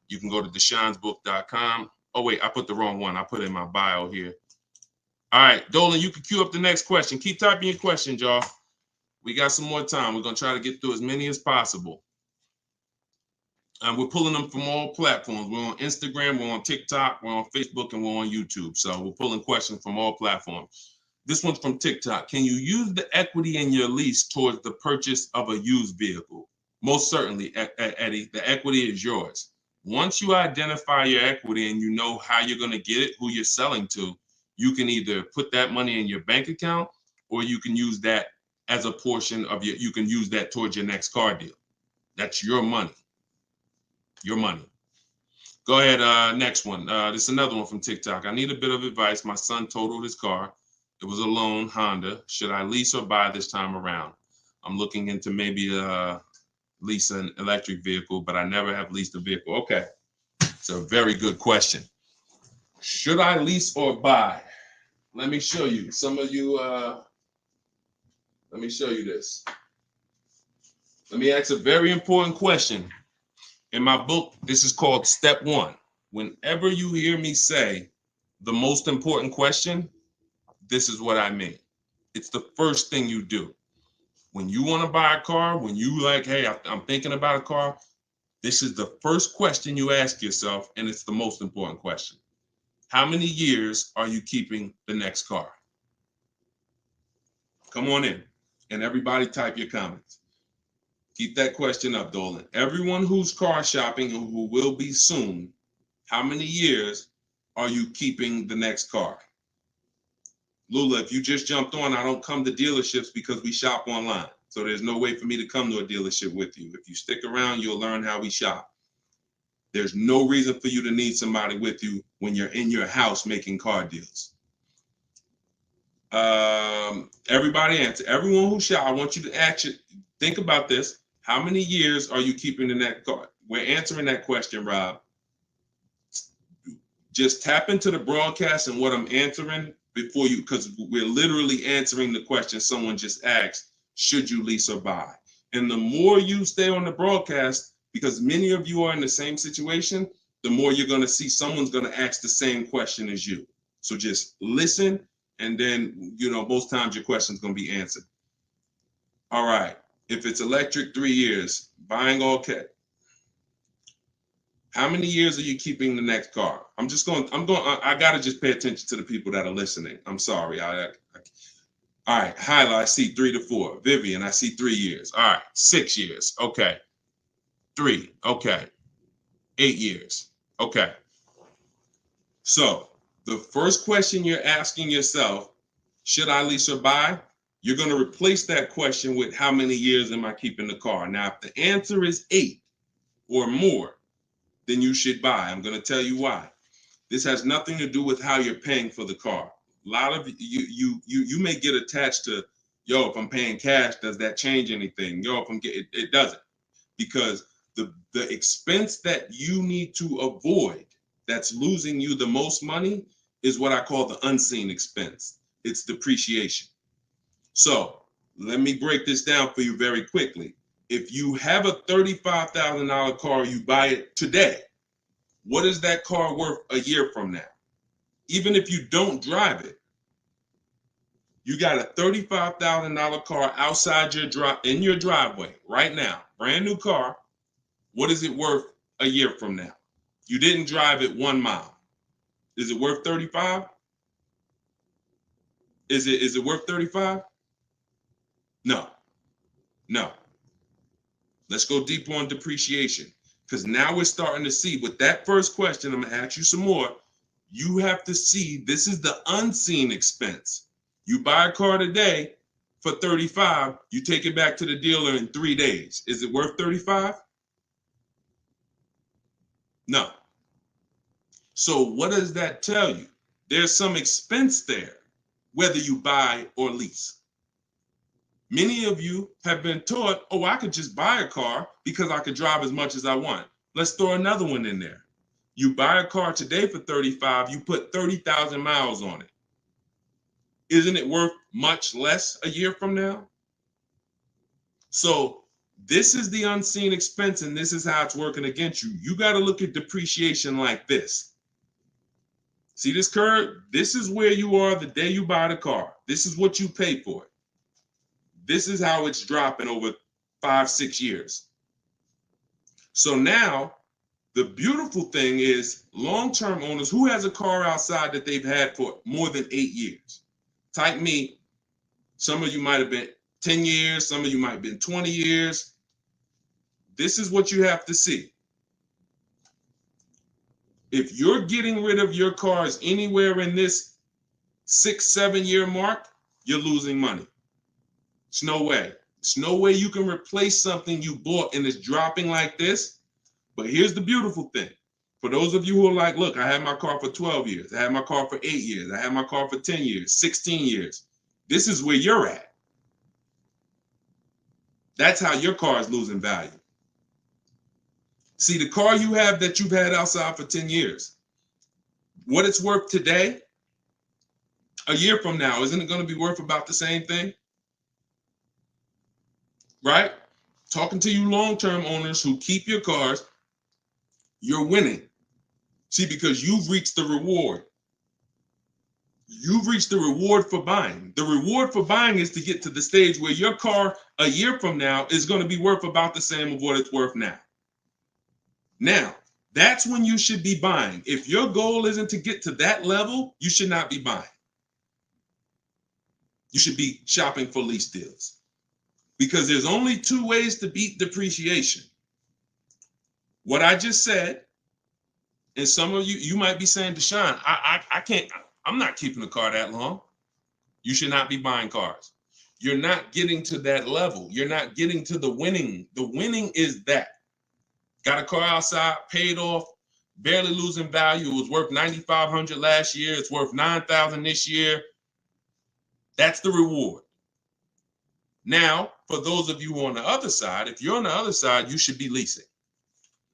You can go to deshonesbook.com. Oh, wait, I put the wrong one. I put it in my bio here. All right, Dolan, you can queue up the next question. Keep typing your questions, y'all. We got some more time. We're going to try to get through as many as possible. And we're pulling them from all platforms. We're on Instagram, we're on TikTok, we're on Facebook, and we're on YouTube. So we're pulling questions from all platforms. This one's from TikTok. Can you use the equity in your lease towards the purchase of a used vehicle? Most certainly, Eddie, the equity is yours. Once you identify your equity and you know how you're going to get it, who you're selling to, you can either put that money in your bank account or you can use that as a portion of you can use that towards your next car deal. That's your money. Your money. Go ahead, next one. This is another one from TikTok. I need a bit of advice. My son totaled his car. It was a loan Honda. Should I lease or buy this time around? I'm looking into maybe lease an electric vehicle, but I never have leased a vehicle. Okay, it's a very good question. Should I lease or buy? Let me show you. Some of you, let me show you this. Let me ask a very important question. In my book, this is called Step One. Whenever you hear me say the most important question, this is what I mean. It's the first thing you do. When you want to buy a car, when you like, hey, I'm thinking about a car, this is the first question you ask yourself, and it's the most important question. How many years are you keeping the next car? Come on in, and everybody type your comments. Keep that question up, Dolan. Everyone who's car shopping and who will be soon, how many years are you keeping the next car? Lula, if you just jumped on, I don't come to dealerships because we shop online. So there's no way for me to come to a dealership with you. If you stick around, you'll learn how we shop. There's no reason for you to need somebody with you when you're in your house making car deals. Everybody answer. Everyone who shop, I want you to actually think about this. How many years are you keeping in that car? We're answering that question, Rob. Just tap into the broadcast and what I'm answering before you, because we're literally answering the question someone just asked, should you lease or buy? And the more you stay on the broadcast, because many of you are in the same situation, the more you're going to see someone's going to ask the same question as you. So just listen, and then, most times your question's going to be answered. All right. If it's electric, 3 years. Buying all cash. How many years are you keeping the next car? I got to just pay attention to the people that are listening. I'm sorry. All right. Hyla, I see 3 to 4. Vivian, I see 3 years. All right. 6 years. Okay. 3. Okay. 8 years. Okay. So the first question you're asking yourself, should I lease or buy? You're going to replace that question with how many years am I keeping the car? Now, if the answer is 8 or more, then you should buy. I'm going to tell you why. This has nothing to do with how you're paying for the car. A lot of you may get attached to, if I'm paying cash, does that change anything? If I'm getting it doesn't, because the expense that you need to avoid that's losing you the most money is what I call the unseen expense. It's depreciation. So let me break this down for you very quickly. If you have a $35,000 car, you buy it today. What is that car worth a year from now? Even if you don't drive it, you got a $35,000 car outside in your driveway right now, brand new car. What is it worth a year from now? You didn't drive it 1 mile. Is it worth 35? Is it worth 35? No. Let's go deeper on depreciation, because now we're starting to see with that first question. I'm going to ask you some more. You have to see this is the unseen expense. You buy a car today for 35, you take it back to the dealer in 3 days. Is it worth 35? No. So what does that tell you? There's some expense there, whether you buy or lease. Many of you have been taught, I could just buy a car because I could drive as much as I want. Let's throw another one in there. You buy a car today for 35, you put 30,000 miles on it. Isn't it worth much less a year from now? So this is the unseen expense, and this is how it's working against you. You got to look at depreciation like this. See this curve? This is where you are the day you buy the car. This is what you pay for it. This is how it's dropping over 5-6 years. So now the beautiful thing is long-term owners who has a car outside that they've had for more than 8 years. Type me. Some of you might have been 10 years. Some of you might have been 20 years. this is what you have to see. If you're getting rid of your cars anywhere in this 6-7 year mark, you're losing money. It's no way. It's no way you can replace something you bought and it's dropping like this. But here's the beautiful thing. For those of you who are like, look, I had my car for 12 years. I had my car for 8 years. I had my car for 10 years, 16 years. This is where you're at. That's how your car is losing value. See, the car you have that you've had outside for 10 years, what it's worth today, a year from now, isn't it going to be worth about the same thing? Right? Talking to you long-term owners who keep your cars, you're winning. See, because you've reached the reward. You've reached the reward for buying. The reward for buying is to get to the stage where your car a year from now is going to be worth about the same of what it's worth now. Now, that's when you should be buying. If your goal isn't to get to that level, you should not be buying. You should be shopping for lease deals. Because there's only two ways to beat depreciation. What I just said, and some of you might be saying, Deshone, I can't, I'm not keeping a car that long. You should not be buying cars. You're not getting to that level. You're not getting to the winning. The winning is that. Got a car outside, paid off, barely losing value. It was worth $9,500 last year. It's worth $9,000 this year. That's the reward. Now, for those of you on the other side, if you're on the other side, you should be leasing.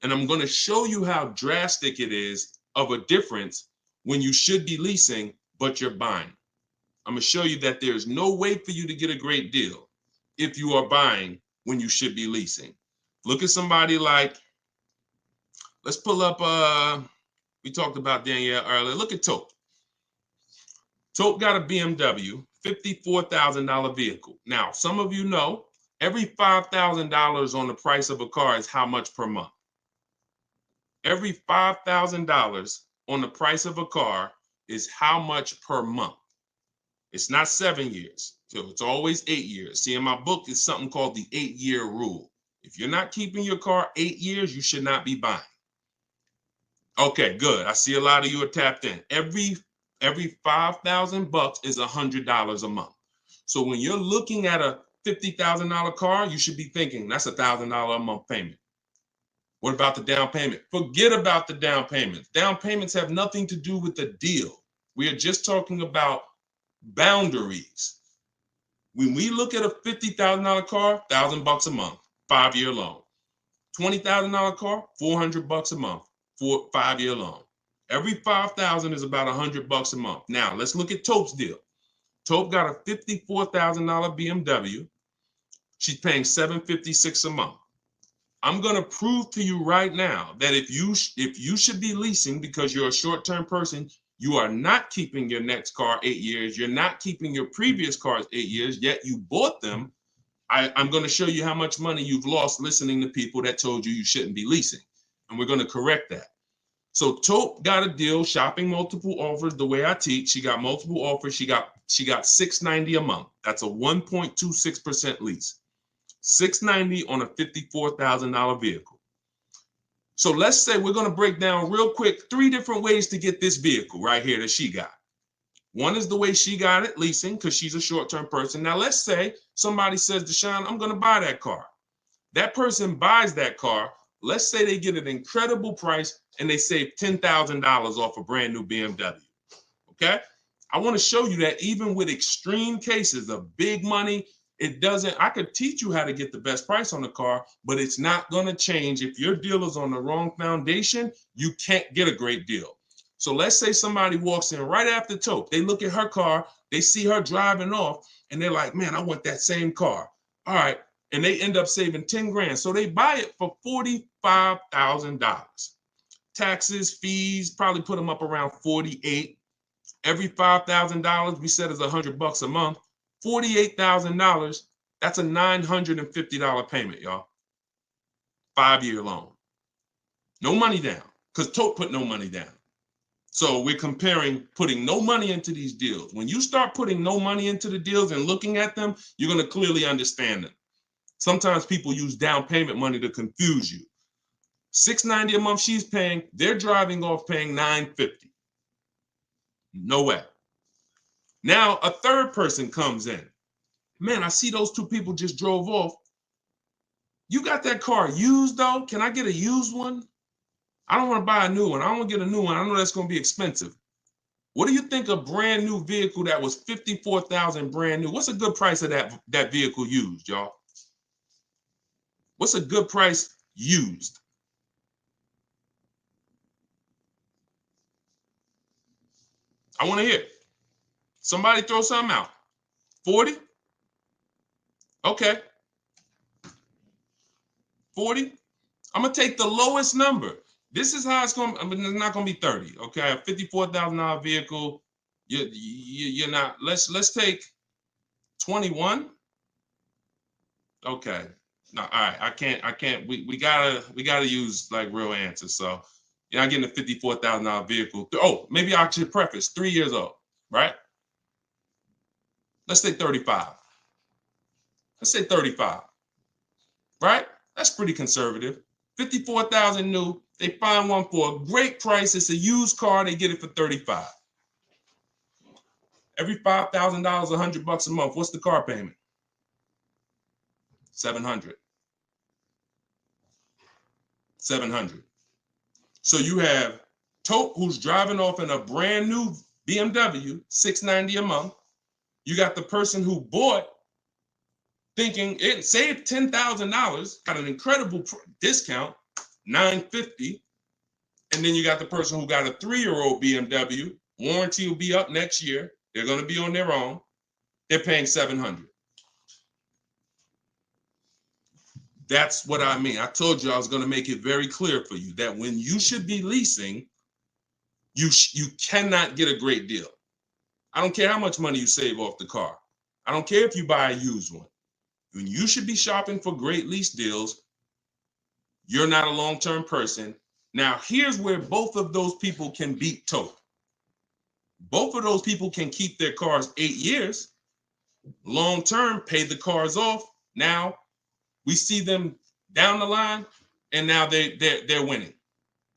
And I'm going to show you how drastic it is of a difference when you should be leasing, but you're buying. I'm going to show you that there's no way for you to get a great deal if you are buying when you should be leasing. Look at somebody like, let's pull up, we talked about Danielle earlier. Look at Tope. Tope got a BMW, $54,000 vehicle. Now, some of you know, every $5,000 on the price of a car is how much per month? Every $5,000 on the price of a car is how much per month? It's not 7 years, so it's always 8 years. See, in my book, it's something called the 8-year rule. If you're not keeping your car 8 years, you should not be buying. Okay, good. I see a lot of you are tapped in. Every $5,000 is $100 a month. So when you're looking at a $50,000 car, you should be thinking that's $1,000 a month payment. What about the down payment? Forget about the down payments. Down payments have nothing to do with the deal. We are just talking about boundaries. When we look at a $50,000 car, $1,000 a month, 5-year loan. $20,000 car, $400 a month, 5-year loan. Every $5,000 is about $100 a month. Now let's look at Tope's deal. Tope got a $54,000 BMW. She's paying $756 a month. I'm going to prove to you right now that if you should be leasing because you're a short-term person, you are not keeping your next car 8 years. You're not keeping your previous cars 8 years, yet you bought them. I'm going to show you how much money you've lost listening to people that told you you shouldn't be leasing. And we're going to correct that. So Tope got a deal, shopping multiple offers. The way I teach, she got multiple offers. She got $690 a month. That's a 1.26% lease. $690 on a $54,000 vehicle. So let's say we're going to break down real quick 3 different ways to get this vehicle right here that she got. One is the way she got it, leasing, because she's a short-term person. Now let's say somebody says, Deshone, I'm going to buy that car. That person buys that car. Let's say they get an incredible price and they save $10,000 off a brand new BMW. Okay? I want to show you that even with extreme cases of big money, I could teach you how to get the best price on the car, but it's not going to change. If your deal is on the wrong foundation, you can't get a great deal. So let's say somebody walks in right after Tope. They look at her car, they see her driving off, and they're like, man, I want that same car. All right. And they end up saving 10 grand. So they buy it for $45,000. Taxes, fees, probably put them up around 48. Every $5,000 we said is $100 a month. $48,000, that's a $950 payment, y'all. 5-year loan. No money down, because Tope put no money down. So we're comparing putting no money into these deals. When you start putting no money into the deals and looking at them, you're going to clearly understand them. Sometimes people use down payment money to confuse you. $690 a month she's paying, they're driving off paying $950. No way. Now a third person comes in. Man, I see those two people just drove off. You got that car used though? Can I get a used one? I don't want to buy a new one. I don't want to get a new one. I know that's going to be expensive. What do you think a brand new vehicle that was $54,000 brand new? What's a good price of that vehicle used, y'all? What's a good price used? I want to hear it. Somebody throw something out. 40? Okay. 40? I'm going to take the lowest number. This is how it's going to, I mean, it's not going to be 30, okay? A $54,000 vehicle, you're not, let's take 21. Okay. No, all right. I can't, we gotta use like real answers. So you're not getting a $54,000 vehicle. Oh, maybe I should preface 3 years old, right? Let's say 35. Let's say 35, right? That's pretty conservative. 54,000 new. They find one for a great price. It's a used car. They get it for 35. Every $5,000, $100 a month. What's the car payment? 700. 700. So you have Tote, who's driving off in a brand new BMW, $690 a month. You got the person who bought thinking it saved $10,000, got an incredible discount, $950. And then you got the person who got a 3-year-old BMW. Warranty will be up next year. They're going to be on their own. They're paying $700. That's what I mean. I told you I was going to make it very clear for you that when you should be leasing, you cannot get a great deal. I don't care how much money you save off the car. I don't care if you buy a used one. When you should be shopping for great lease deals, you're not a long-term person. Now, here's where both of those people can beat Tote. Both of those people can keep their cars 8 years, long-term, pay the cars off. Now, we see them down the line, and now they're winning.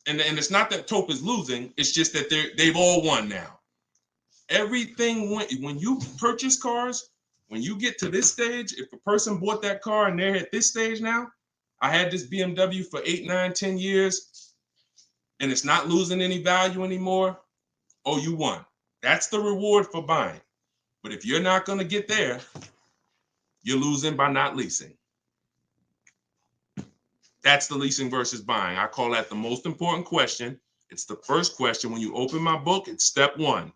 And it's not that Tope is losing, it's just that they've all won now. Everything when you purchase cars, when you get to this stage, if a person bought that car and they're at this stage now, I had this BMW for 8, 9, 10 years, and it's not losing any value anymore. Oh, you won. That's the reward for buying. But if you're not going to get there, you're losing by not leasing. That's the leasing versus buying. I call that the most important question. It's the first question. When you open my book, it's step 1.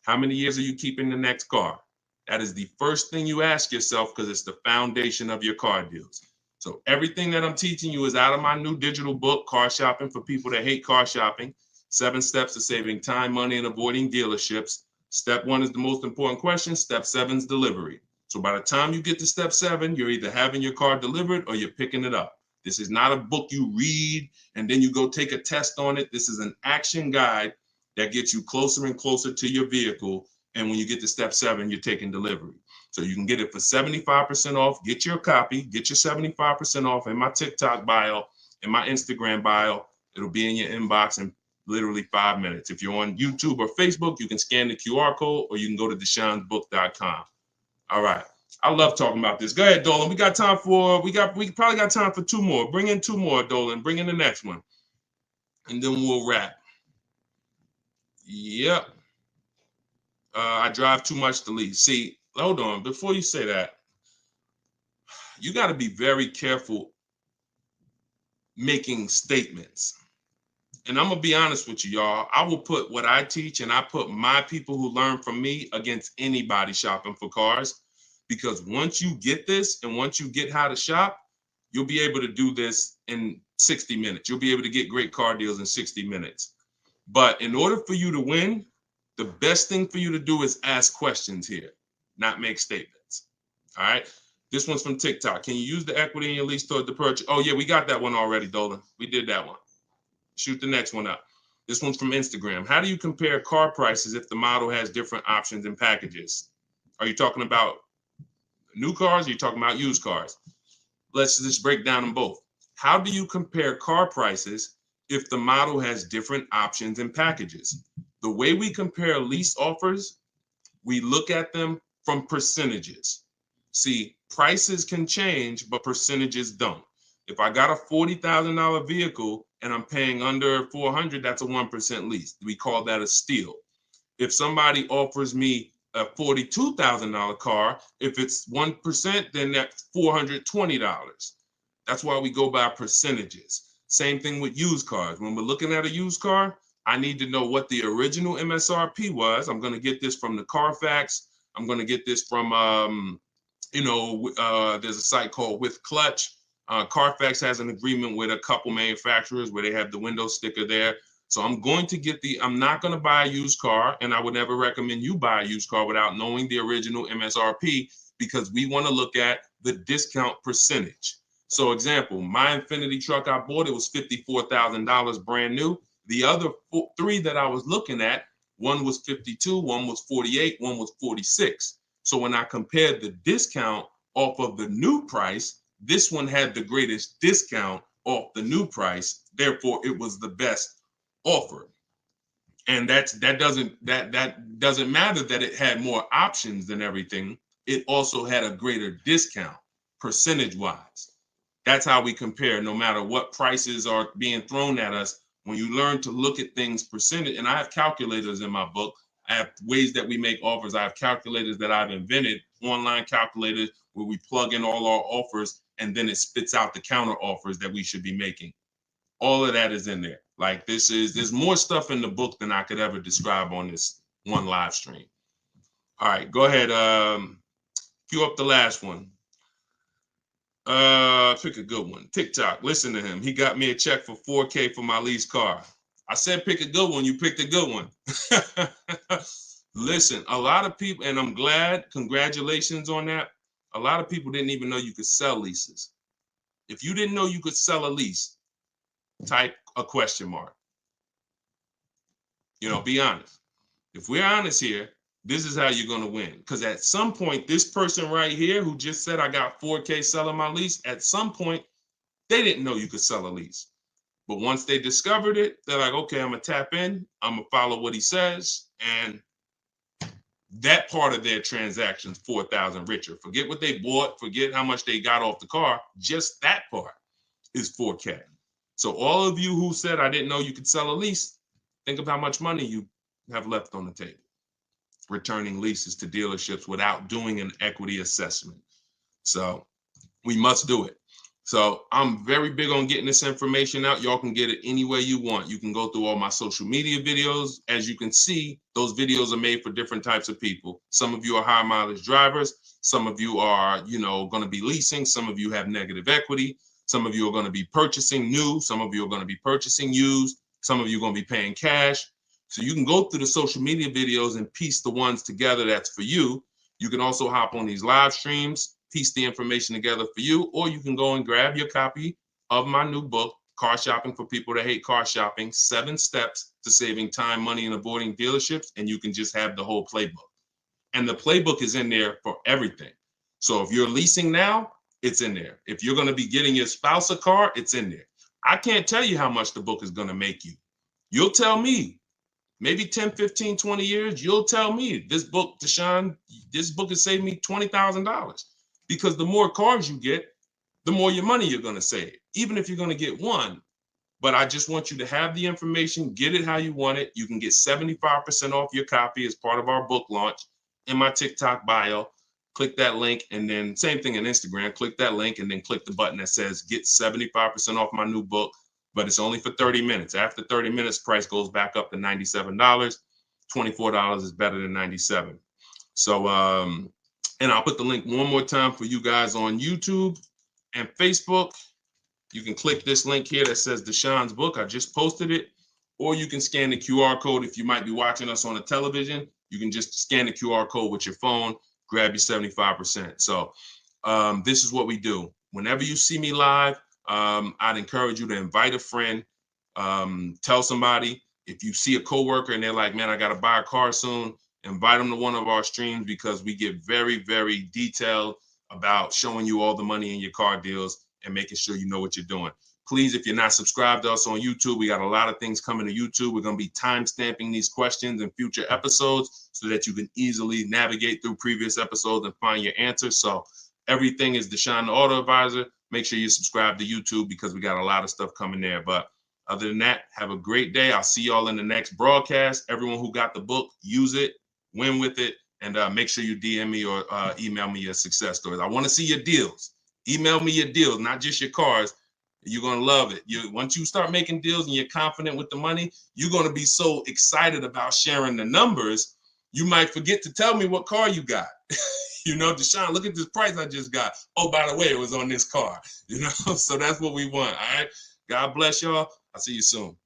How many years are you keeping the next car? That is the first thing you ask yourself because it's the foundation of your car deals. So everything that I'm teaching you is out of my new digital book, Car Shopping for People That Hate Car Shopping. 7 steps to saving time, money, and avoiding dealerships. Step 1 is the most important question. Step 7 is delivery. So by the time you get to step 7, you're either having your car delivered or you're picking it up. This is not a book you read and then you go take a test on it. This is an action guide that gets you closer and closer to your vehicle. And when you get to step 7, you're taking delivery. So you can get it for 75% off. Get your copy. Get your 75% off in my TikTok bio, in my Instagram bio. It'll be in your inbox in literally 5 minutes. If you're on YouTube or Facebook, you can scan the QR code or you can go to deshonesbook.com. All right. I love talking about this. Go ahead, Dolan. We probably got time for 2 more. Bring in 2 more, Dolan. Bring in the next one. And then we'll wrap. Yep. I drive too much to lease. See, hold on. Before you say that, you got to be very careful making statements. And I'm going to be honest with you, y'all. I will put what I teach and I put my people who learn from me against anybody shopping for cars. Because once you get this and once you get how to shop, you'll be able to do this in 60 minutes. You'll be able to get great car deals in 60 minutes. But in order for you to win, the best thing for you to do is ask questions here, not make statements. All right. This one's from TikTok. Can you use the equity in your lease toward the purchase? Oh, yeah, we got that one already, Dolan. We did that one. Shoot the next one up. This one's from Instagram. How do you compare car prices if the model has different options and packages? Are you talking about new cars or are you talking about used cars? let's just break down them both. How do you compare car prices if the model has different options and packages? The way we compare lease offers, we look at them from percentages. See, prices can change, but percentages don't. If I got a $40,000 vehicle and I'm paying under 400, that's a 1% lease. We call that a steal. If somebody offers me a $42,000 car, if it's 1%, then that's $420. That's why we go by percentages. Same thing with used cars. When we're looking at a used car, I need to know what the original MSRP was. I'm going to get this from the Carfax. I'm going to get this from, there's a site called With Clutch. Carfax has an agreement with a couple manufacturers where they have the window sticker there. So I'm going to get I'm not going to buy a used car, and I would never recommend you buy a used car without knowing the original MSRP, because we want to look at the discount percentage. So example, my Infiniti truck I bought, it was $54,000 brand new. The other three that I was looking at, one was 52, one was 48, one was 46. So when I compared the discount off of the new price, this one had the greatest discount off the new price. Therefore, it was the best offer. And that doesn't matter that it had more options than everything. It also had a greater discount percentage-wise. That's how we compare, no matter what prices are being thrown at us. When you learn to look at things percentage, and I have calculators in my book. I have ways that we make offers. I have calculators that I've invented, online calculators where we plug in all our offers and then it spits out the counter offers that we should be making. All of that is in there. Like there's more stuff in the book than I could ever describe on this one live stream. All right, go ahead. Cue up the last one. Pick a good one. TikTok. Listen to him. He got me a check for $4K for my lease car. I said pick a good one. You picked a good one. Listen, a lot of people, and I'm glad, congratulations on that. A lot of people didn't even know you could sell leases. If you didn't know you could sell a lease, type a question mark. Be honest. If we're honest here, this is how you're going to win. Because at some point, this person right here who just said I got $4K selling my lease, at some point, they didn't know you could sell a lease. But once they discovered it, they're like, okay, I'm going to tap in. I'm going to follow what he says. And that part of their transaction's 4,000 richer. Forget what they bought. Forget how much they got off the car. Just that part is 4K. So all of you who said I didn't know you could sell a lease, think of how much money you have left on the table returning leases to dealerships without doing an equity assessment. So we must do it. So I'm very big on getting this information out. Y'all can get it any way you want. You can go through all my social media videos. As you can see, those videos are made for different types of people. Some of you are high mileage drivers. Some of you are, going to be leasing. Some of you have negative equity. Some of you are going to be purchasing new. Some of you are going to be purchasing used. Some of you are going to be paying cash. So you can go through the social media videos and piece the ones together that's for you. You can also hop on these live streams, piece the information together for you, or you can go and grab your copy of my new book, Car Shopping for People That Hate Car Shopping, 7 Steps to Saving Time, Money, and Avoiding Dealerships, and you can just have the whole playbook. And the playbook is in there for everything. So if you're leasing now, it's in there. If you're going to be getting your spouse a car, it's in there. I can't tell you how much the book is going to make you. You'll tell me. Maybe 10, 15, 20 years, you'll tell me, this book, Deshone, this book has saved me $20,000. Because the more cars you get, the more your money you're going to save, even if you're going to get one. But I just want you to have the information, get it how you want it. You can get 75% off your copy as part of our book launch in my TikTok bio. Click that link, and then same thing on Instagram. Click that link and then click the button that says get 75% off my new book. But it's only for 30 minutes. After 30 minutes, price goes back up to $97. $24 is better than $97. So, and I'll put the link one more time for you guys on YouTube and Facebook. You can click this link here that says Deshone's book. I just posted it. Or you can scan the QR code if you might be watching us on a television. You can just scan the QR code with your phone, grab your 75%. So this is what we do. Whenever you see me live, I'd encourage you to invite a friend, tell somebody. If you see a coworker and they're like, man, I got to buy a car soon, invite them to one of our streams, because we get very, very detailed about showing you all the money in your car deals. and making sure you know what you're doing. Please, if you're not subscribed to us on YouTube, we got a lot of things coming to YouTube. We're going to be time stamping these questions in future episodes so that you can easily navigate through previous episodes and find your answers. So everything is Deshone the Auto Advisor. Make sure you subscribe to YouTube because we got a lot of stuff coming there. But other than that, have a great day. I'll see y'all in the next broadcast. Everyone who got the book, use it, win with it, and make sure you DM me or email me your success stories. I want to see your deals. Email me your deals, not just your cars. You're going to love it. Once you start making deals and you're confident with the money, you're going to be so excited about sharing the numbers, you might forget to tell me what car you got. You know, Deshone, look at this price I just got. Oh, by the way, it was on this car. You know, so that's what we want. All right. God bless y'all. I'll see you soon.